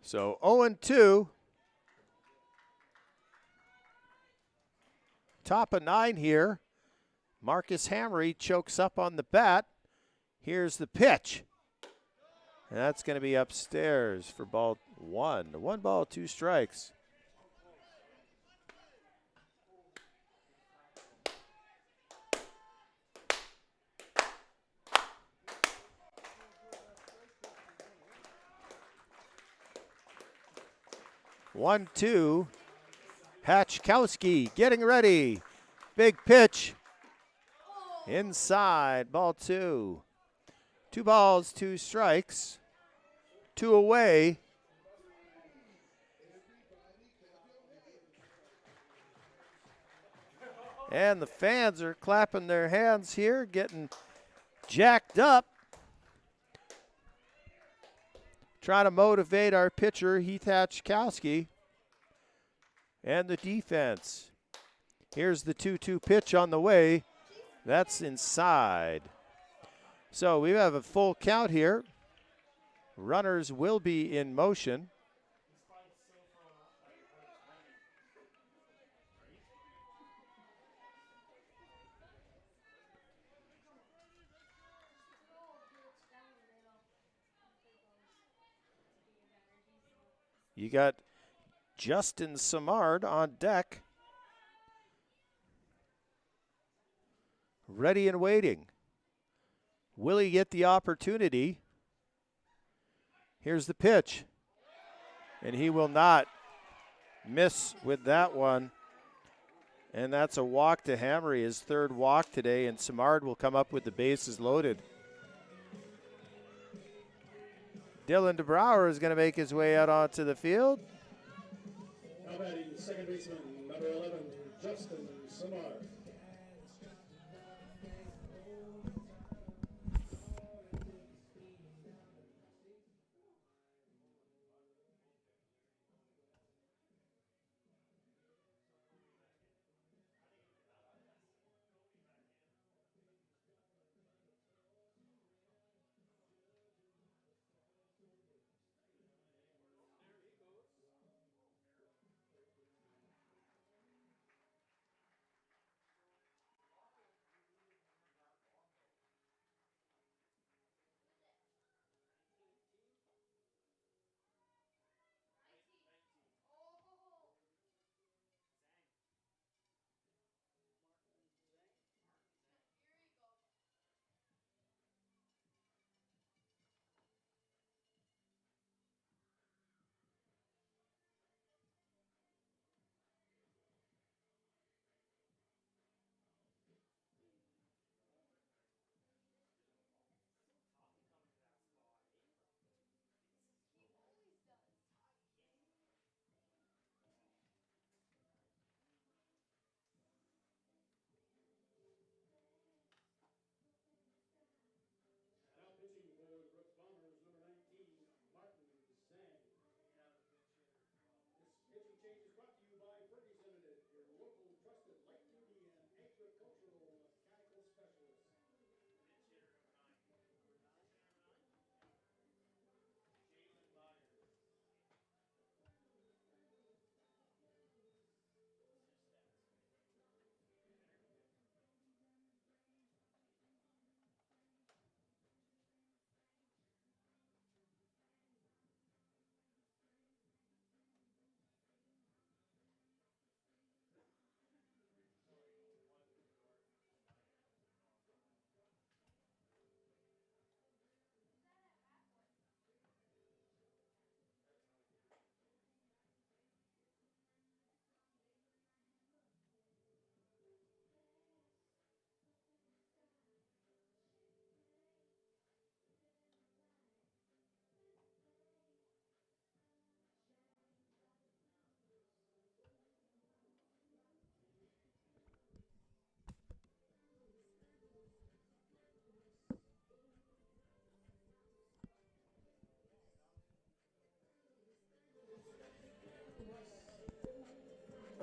So 0 and 2. Top of 9 here. Marcus Hamry chokes up on the bat. Here's the pitch. And that's going to be upstairs for ball 1. 1 ball, 2 strikes. 1-2. Hatchkowski getting ready. Big pitch. Inside, ball 2. 2 balls, 2 strikes. 2 away. And the fans are clapping their hands here, getting jacked up. Trying to motivate our pitcher, Heath Hatchkowski. And the defense. Here's the 2-2 pitch on the way. That's inside. So we have a full count here. Runners will be in motion. You got Justin Samard on deck. Ready and waiting. Will he get the opportunity? Here's the pitch. And he will not miss with that one. And that's a walk to Hamry, his 3rd walk today, and Samard will come up with the bases loaded. Dylan DeBrouwer is going to make his way out onto the field. Now batting second baseman, number 11, Justin Samar.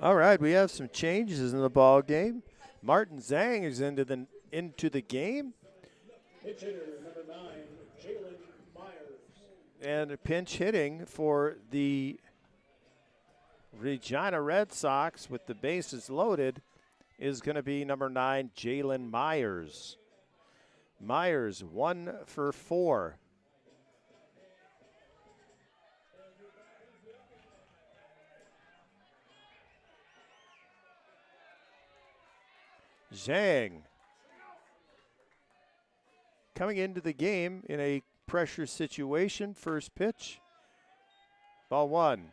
All right, we have some changes in the ball game. Martin Zhang is into the game. Pitch hitter, number 9, Jalen Myers. And pinch hitting for the Regina Red Sox with the bases loaded is going to be number 9, Jalen Myers. Myers 1 for 4. Zhang coming into the game in a pressure situation. First pitch, ball 1.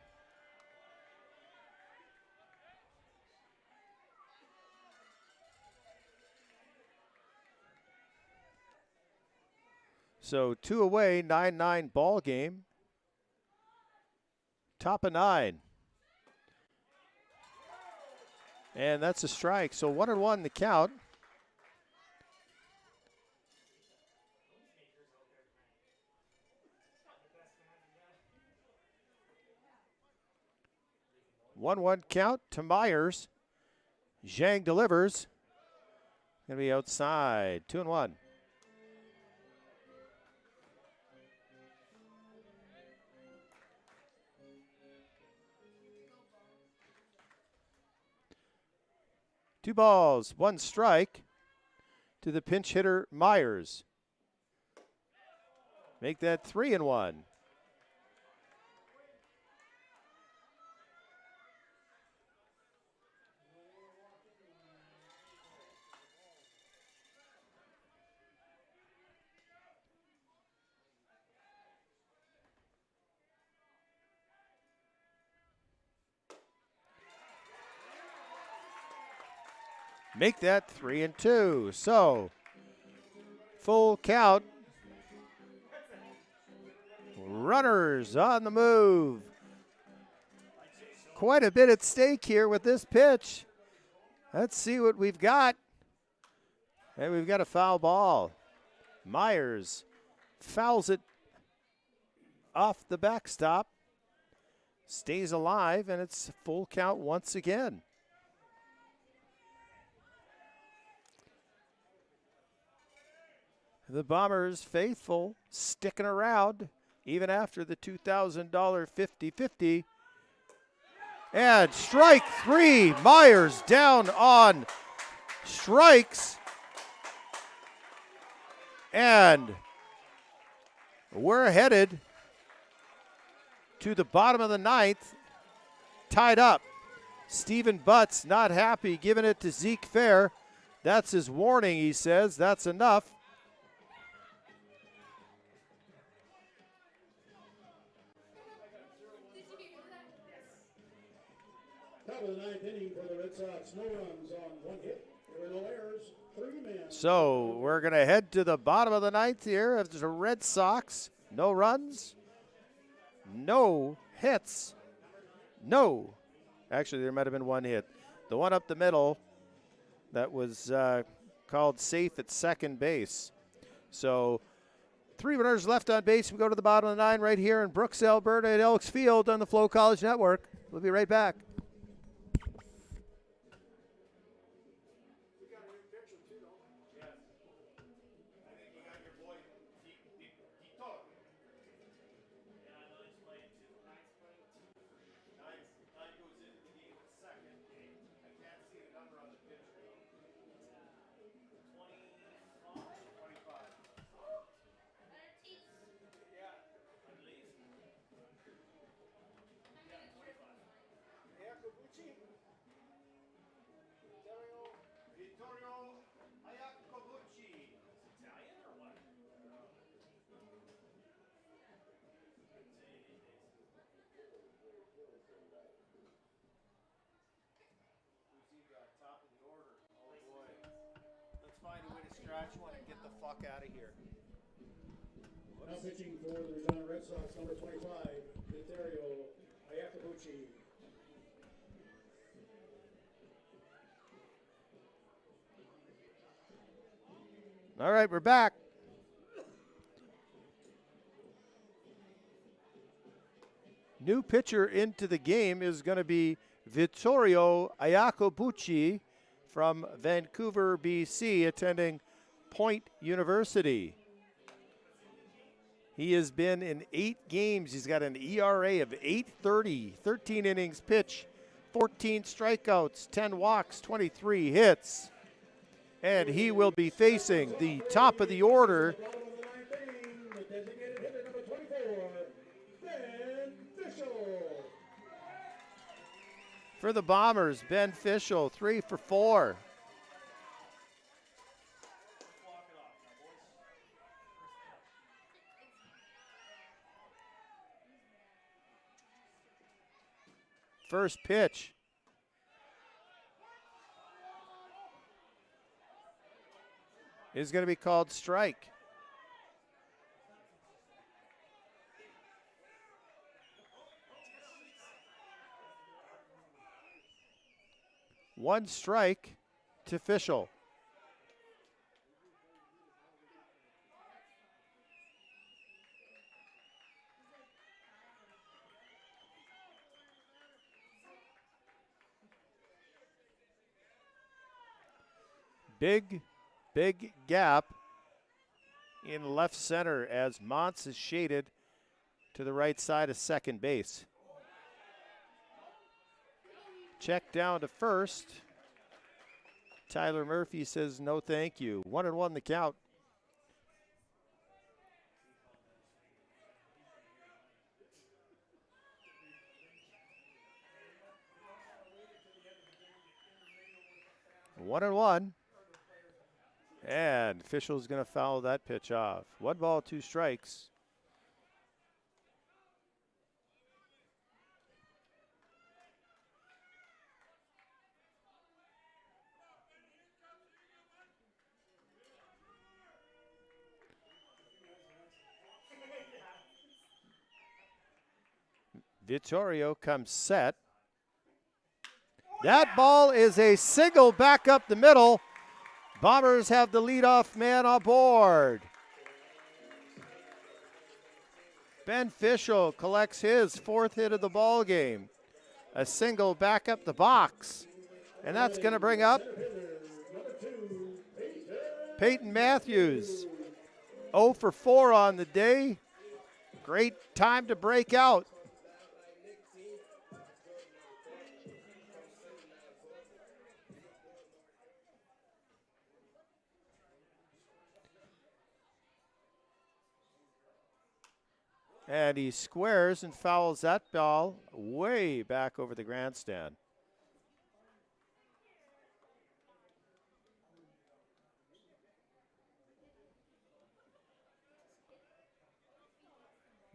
So 2 away, 9-9 ball game. Top of 9. And that's a strike. So 1-1 the count. One count to Myers. Zhang delivers. Gonna be outside. 2-1. Two balls, one strike to the pinch hitter Myers. Make that 3-1. Make that 3-2. So, full count. Runners on the move. Quite a bit at stake here with this pitch. Let's see what we've got. And we've got a foul ball. Myers fouls it off the backstop. Stays alive, and it's full count once again. The Bombers faithful sticking around even after the $2,000 50-50. And strike 3. Myers down on strikes. And we're headed to the bottom of the 9th, tied up. Stephen Butts not happy, giving it to Zeke Fair. That's his warning, he says. That's enough. Top of the 9th inning for the Red Sox. No runs on one hit. There were no errors. 3 men. So we're going to head to the bottom of the 9th here. As the Red Sox, no runs, no hits, no. Actually, there might have been one hit. The one up the middle that was called safe at second base. So 3 runners left on base. We go to the bottom of the 9 right here in Brooks, Alberta at Elks Field on the FloCollege Network. We'll be right back. Saskatchewan and get the fuck out of here. Now pitching for the Regina Red Sox, number 25, Viterio Ayacabuchi. All right, we're back. New pitcher into the game is going to be Vittorio Ayacobucci from Vancouver, BC, attending Point University. He has been in 8 games. He's got an ERA of 8.30, 13 innings pitched, 14 strikeouts, 10 walks, 23 hits. And he will be facing the top of the order. For the Bombers, Ben Fischel, 3 for 4. First pitch. Is going to be called strike. 1 strike to Fischel. Big gap in left center as Montz is shaded to the right side of second base. Check down to first. Tyler Murphy says no thank you. 1-1 the count. One and one. And Fischel's going to foul that pitch off. 1 ball, 2 strikes. Vittorio comes set. That ball is a single back up the middle. Bombers have the leadoff man aboard. Ben Fischel collects his 4th hit of the ball game. A single back up the box. And that's going to bring up Peyton Matthews. 0 for 4 on the day. Great time to break out. And he squares and fouls that ball way back over the grandstand.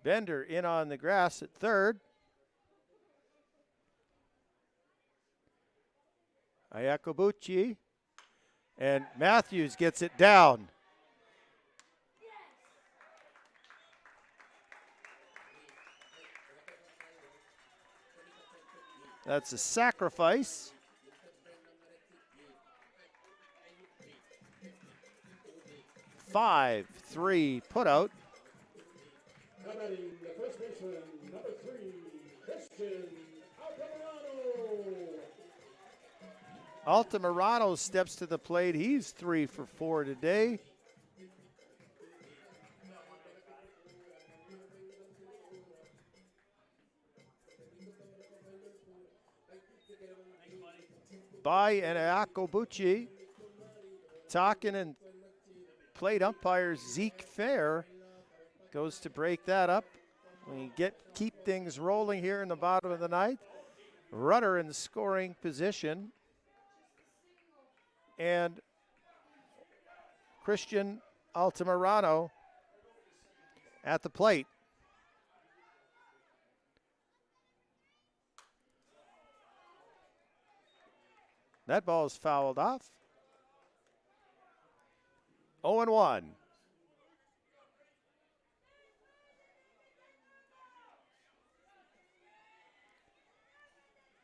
Bender in on the grass at third. Iacobucci. And Matthews gets it down. That's a sacrifice. Five, 3 put out. Coming the first baseman, number 3, Christian Altamirano. Altamirano steps to the plate. He's 3 for 4 today. By and Iacobucci. Talking and plate umpire Zeke Fair goes to break that up. We keep things rolling here in the bottom of the ninth. Runner in scoring position. And Christian Altamirano at the plate. That ball is fouled off. 0-1.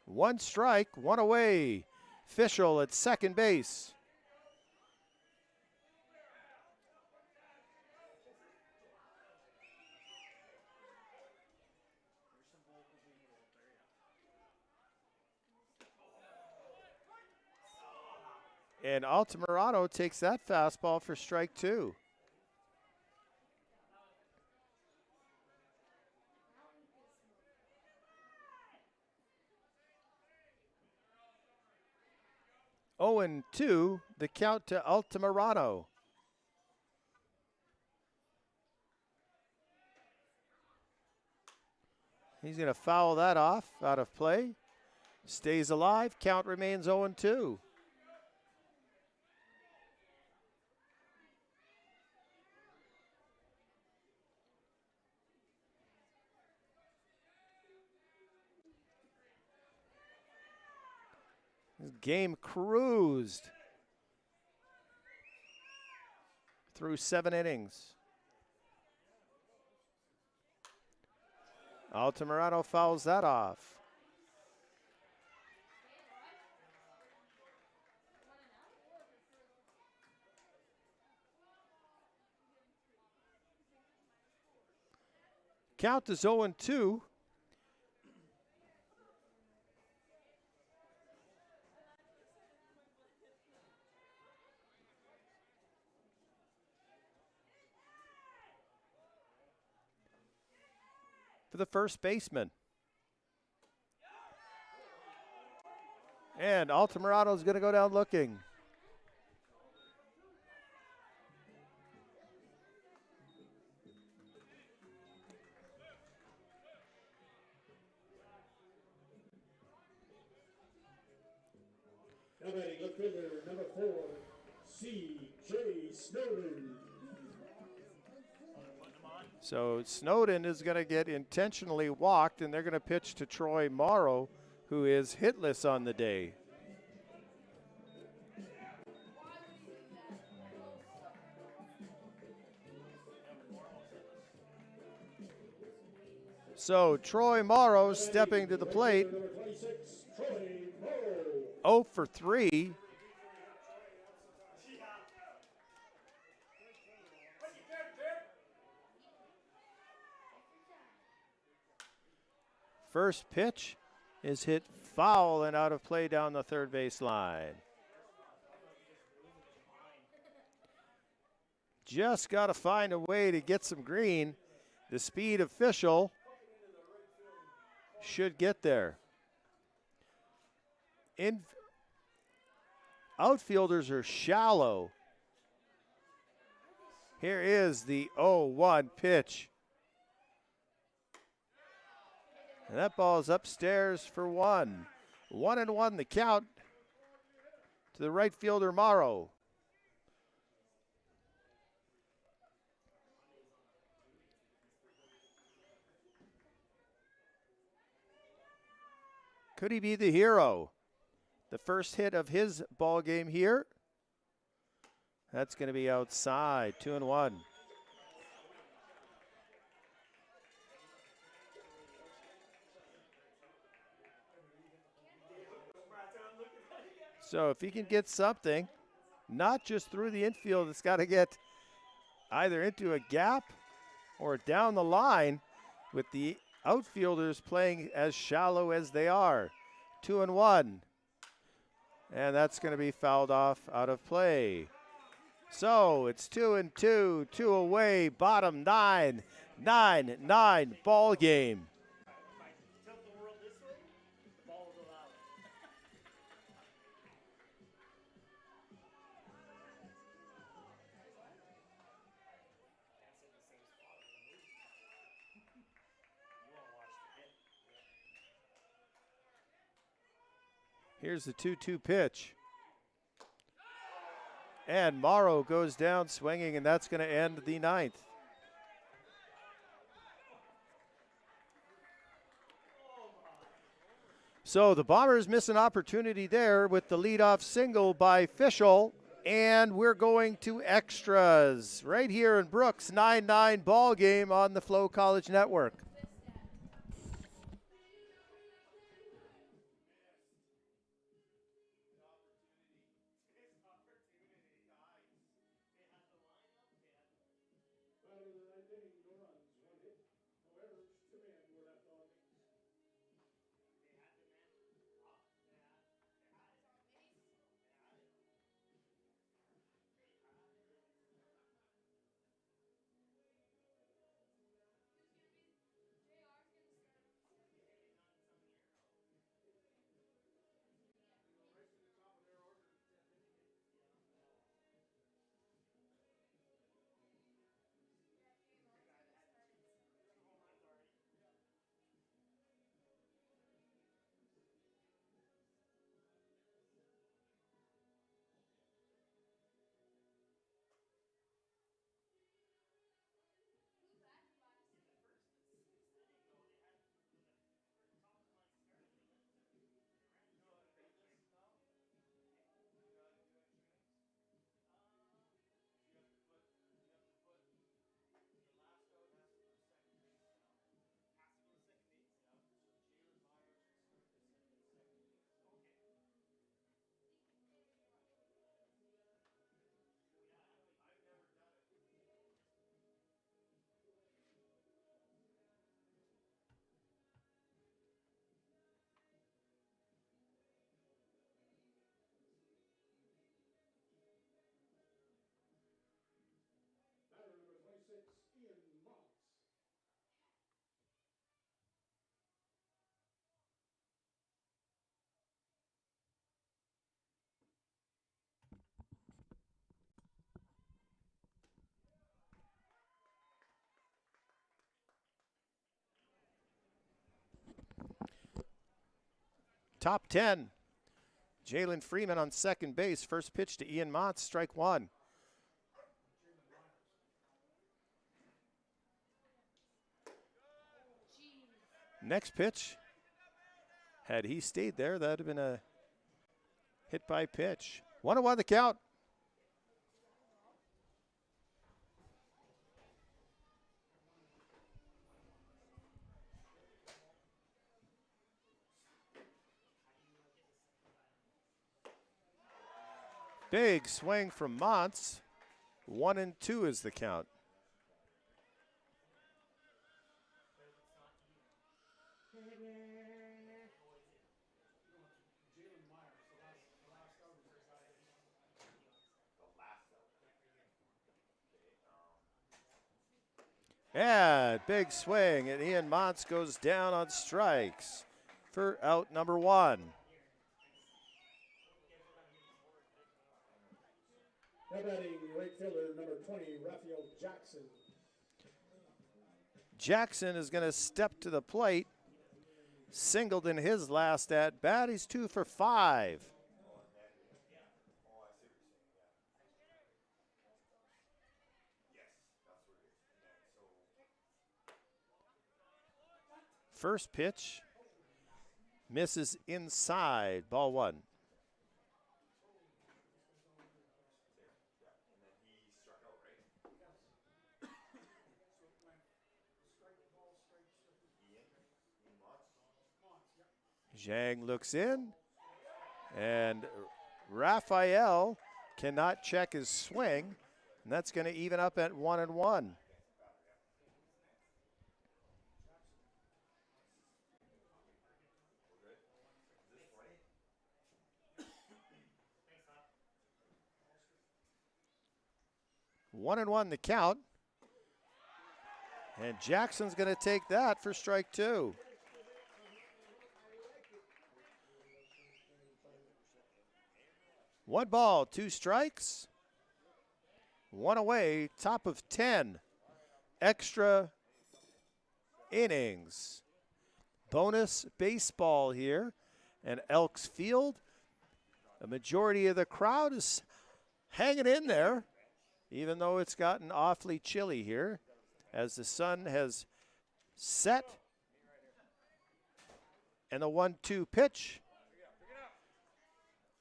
One strike, 1 away. Fischel at second base. And Altamirano takes that fastball for strike 2. Oh, and 2, the count to Altamirano. He's going to foul that off, out of play. Stays alive, count remains 0-2. This game cruised through 7 innings. Altamirano fouls that off. Count is 0-2. For the first baseman. And Altamirano is going to go down looking. Now batting left fielder, number 4, C.J. Snowden. So Snowden is going to get intentionally walked, and they're going to pitch to Troy Morrow, who is hitless on the day. So Troy Morrow stepping to the plate. Number 26, Troy Morrow. 0 for 3. First pitch is hit foul and out of play down the third base line. Just got to find a way to get some green. The speed official should get there. Outfielders are shallow. Here is the 0-1 pitch. And that ball is upstairs for 1. 1-1 the count to the right fielder Morrow. Could he be the hero? The first hit of his ball game here. That's going to be outside. 2-1. So if he can get something, not just through the infield, it's got to get either into a gap or down the line with the outfielders playing as shallow as they are. 2-1. And that's going to be fouled off out of play. So it's 2-2, 2 away, bottom 9, 9-9 ball game. Tilt the world this way, the ball will go that way. Here's the 2-2 pitch. And Morrow goes down swinging, and that's going to end the 9th. So the Bombers miss an opportunity there with the leadoff single by Fischel, and we're going to extras right here in Brooks. 9-9 ball game on the FloCollege Network. Top 10. Jalen Freeman on second base. First pitch to Ian Motts, strike one. Next pitch, had he stayed there, that would have been a hit by pitch. 1-1 the count. Big swing from Motts. 1-2 is the count. Yeah, big swing, and Ian Motts goes down on strikes for out number one. Now batting right fielder number 20, Raphael Jackson. Jackson is going to step to the plate. Singled in his last at bat. He's 2 for 5. First pitch misses inside, ball one. Zhang looks in, and Raphael cannot check his swing, and that's going to even up at 1-1. One and one the count, and Jackson's going to take that for strike two. One ball, 2 strikes, one away, top of 10 extra innings. Bonus baseball here at Elks Field. A majority of the crowd is hanging in there, even though it's gotten awfully chilly here as the sun has set. And the 1-2 pitch.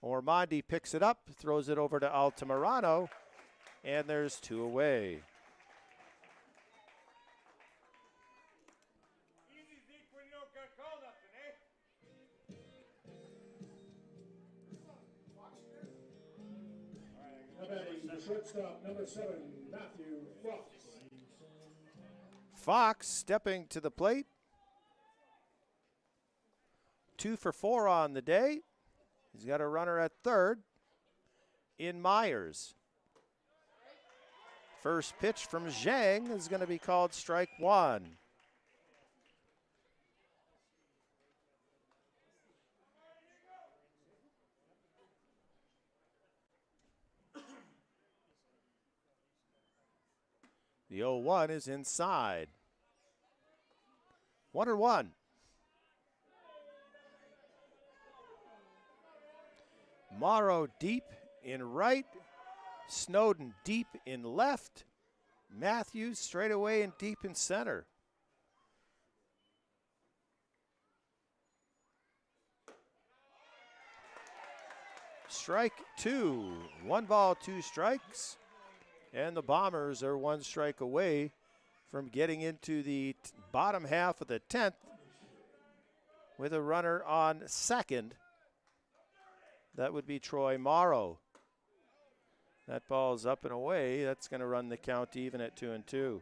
Ormonde picks it up, throws it over to Altamirano, and there's 2 away. Now batting the shortstop number 7, Matthew Fox. Fox stepping to the plate. 2 for 4 on the day. He's got a runner at third in Myers. First pitch from Zhang is going to be called strike one. The 0-1 is inside. 1-1. Morrow deep in right, Snowden deep in left, Matthews straight away and deep in center. Strike two, 1 ball, 2 strikes, and the Bombers are 1 strike away from getting into the bottom half of the 10th with a runner on second. That would be Troy Morrow. That ball's up and away. That's going to run the count even at 2-2.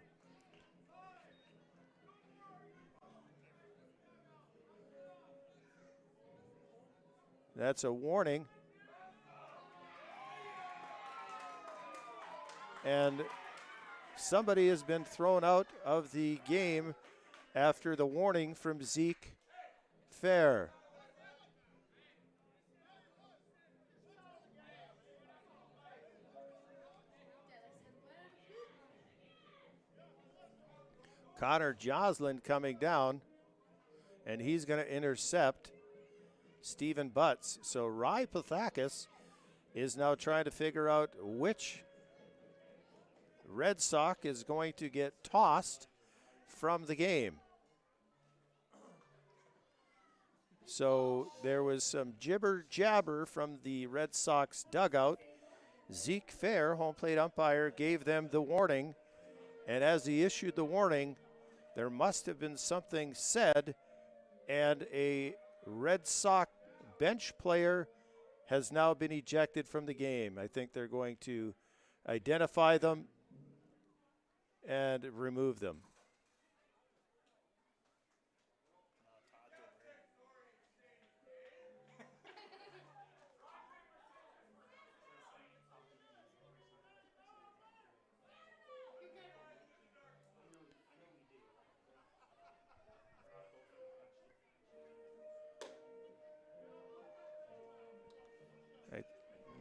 That's a warning. And somebody has been thrown out of the game after the warning from Zeke Fair. Connor Joslin coming down, and he's going to intercept Stephen Butts. So Rye Pathakis is now trying to figure out which Red Sox is going to get tossed from the game. So there was some jibber jabber from the Red Sox dugout. Zeke Fair, home plate umpire, gave them the warning. And as he issued the warning, there must have been something said, and a Red Sox bench player has now been ejected from the game. I think they're going to identify them and remove them.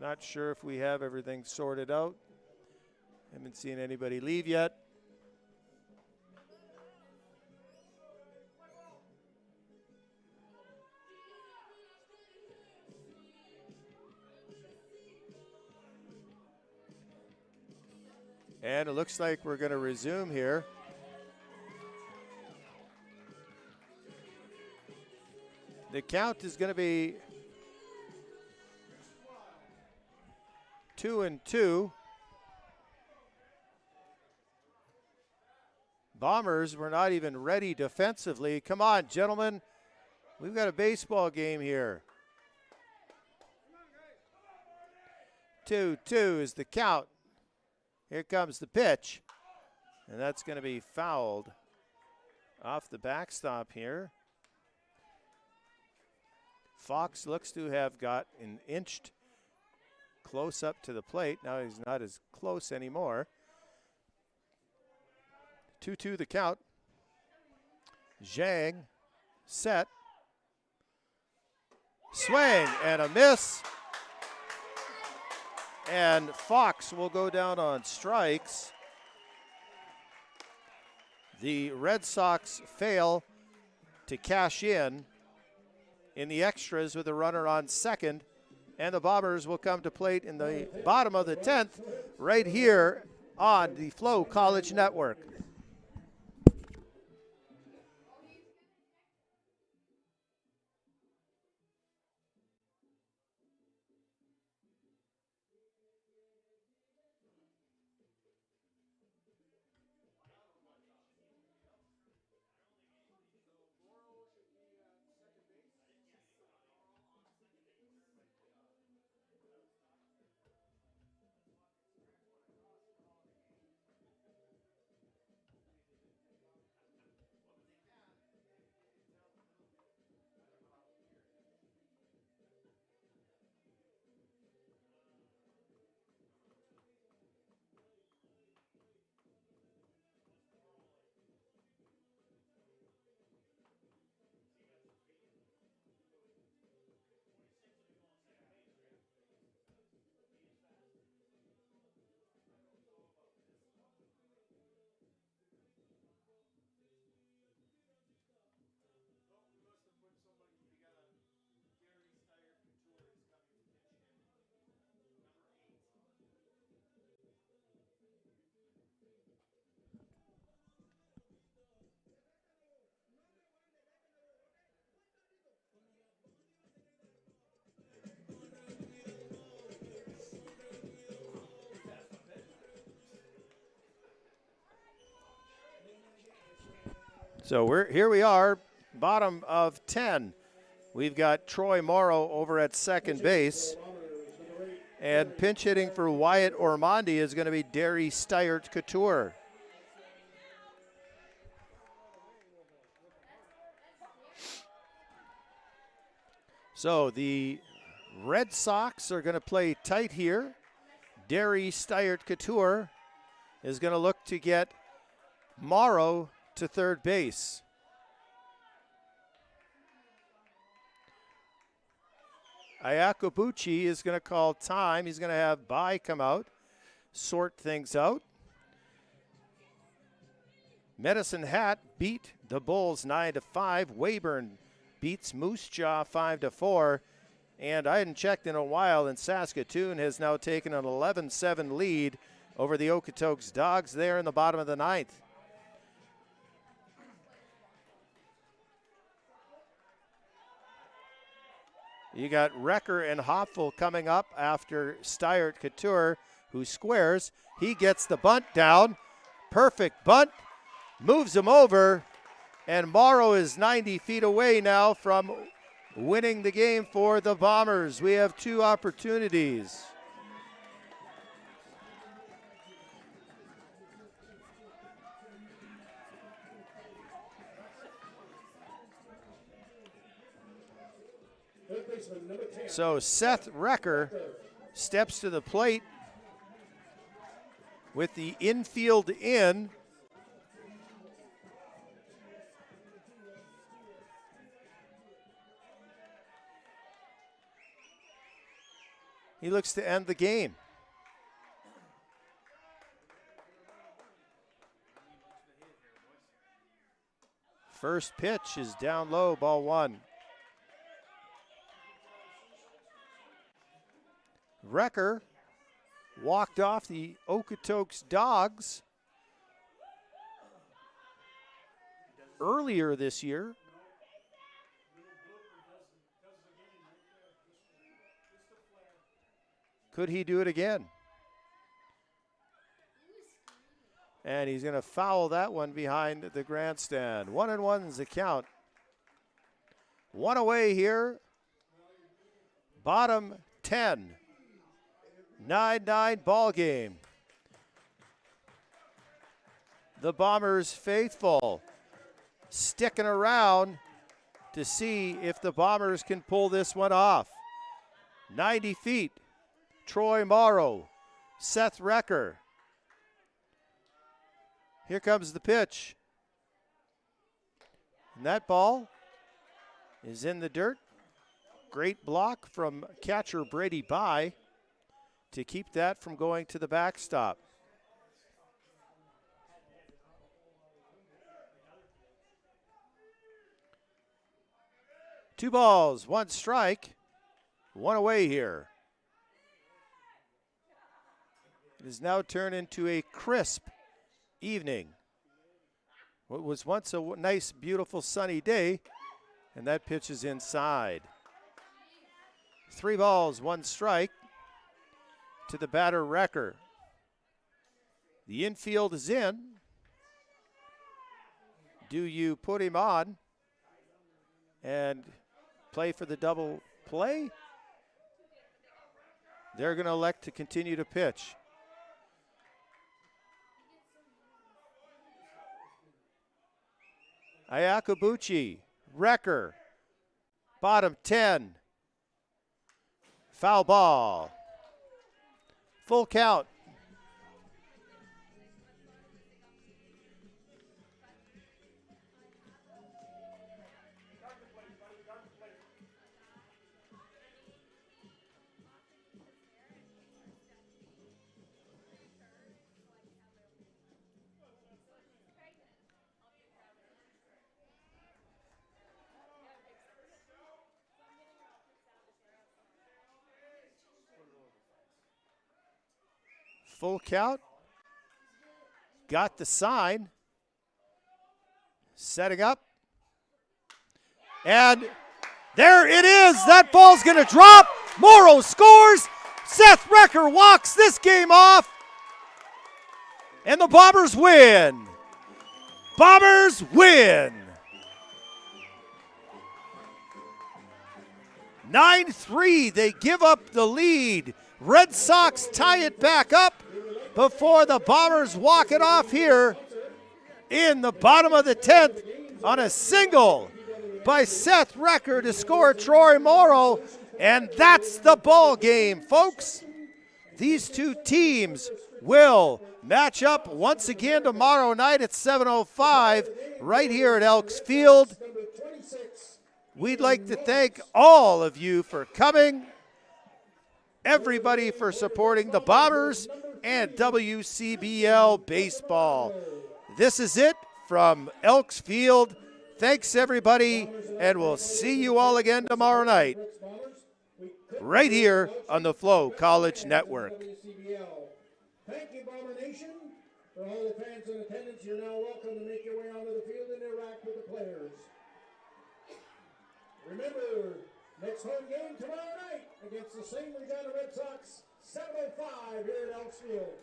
Not sure if we have everything sorted out. Haven't seen anybody leave yet. And it looks like we're going to resume here. The count is going to be 2-2. Bombers were not even ready defensively. Come on, gentlemen. We've got a baseball game here. 2-2 is the count. Here comes the pitch. And that's going to be fouled off the backstop here. Fox looks to have got an inched close up to the plate. Now he's not as close anymore. 2-2 the count. Zhang, set. Swing and a miss. And Fox will go down on strikes. The Red Sox fail to cash in the extras with a runner on second. And the Bombers will come to plate in the bottom of the 10th right here on the FloCollege Network. So here we are, bottom of 10. We've got Troy Morrow over at second base. And pinch hitting for Wyatt Ormonde is going to be Derry Steyert Couture. So the Red Sox are going to play tight here. Derry Steyert Couture is going to look to get Morrow to third base. Iacobucci is going to call time. He's going to have Bai come out, sort things out. Medicine Hat beat the Bulls 9-5. Weyburn beats Moose Jaw 5-4. And I hadn't checked in a while, and Saskatoon has now taken an 11-7 lead over the Okotoks Dogs there in the bottom of the ninth. You got Recker and Hopful coming up after Steyert Couture, who squares. He gets the bunt down. Perfect bunt. Moves him over. And Morrow is 90 feet away now from winning the game for the Bombers. We have two opportunities. So Seth Recker steps to the plate with the infield in. He looks to end the game. First pitch is down low, ball one. Recker walked off the Okotoks Dogs earlier this year. Could he do it again? And he's going to foul that one behind the grandstand. 1-1 is the count. One away here. Bottom 10. 9-9 ball game. The Bombers faithful sticking around to see if the Bombers can pull this one off. 90 feet. Troy Morrow, Seth Recker. Here comes the pitch. And that ball is in the dirt. Great block from catcher Brady By to keep that from going to the backstop. Two balls, one strike, one away here. It has now turned into a crisp evening. What was once a nice, beautiful, sunny day, and that pitch is inside. 3 balls, 1 strike to the batter Recker. The infield is in. Do you put him on and play for the double play? They're going to elect to continue to pitch. Ayakabuchi, Recker, bottom 10. Foul ball. Full count. Full count. Got the sign. Setting up. And there it is. That ball's going to drop. Morrow scores. Seth Recker walks this game off. And the Bombers win. Bombers win. 9-3. They give up the lead. Red Sox tie it back up before the Bombers walk it off here in the bottom of the 10th on a single by Seth Recker to score Troy Morrow. And that's the ball game, folks. These two teams will match up once again tomorrow night at 7:05 right here at Elks Field. We'd like to thank all of you for coming, everybody for supporting the Bombers and WCBL baseball. This is it from Elks Field Thanks, everybody, and we'll see you all again tomorrow night, right here on the FloCollege Network. WCBL. Thank you, Bomber Nation. For all the fans in attendance, you're now welcome to make your way onto the field and interact with the players. Remember, next home game tomorrow night against the same Regina Red Sox, 7:05 here at Elks Field.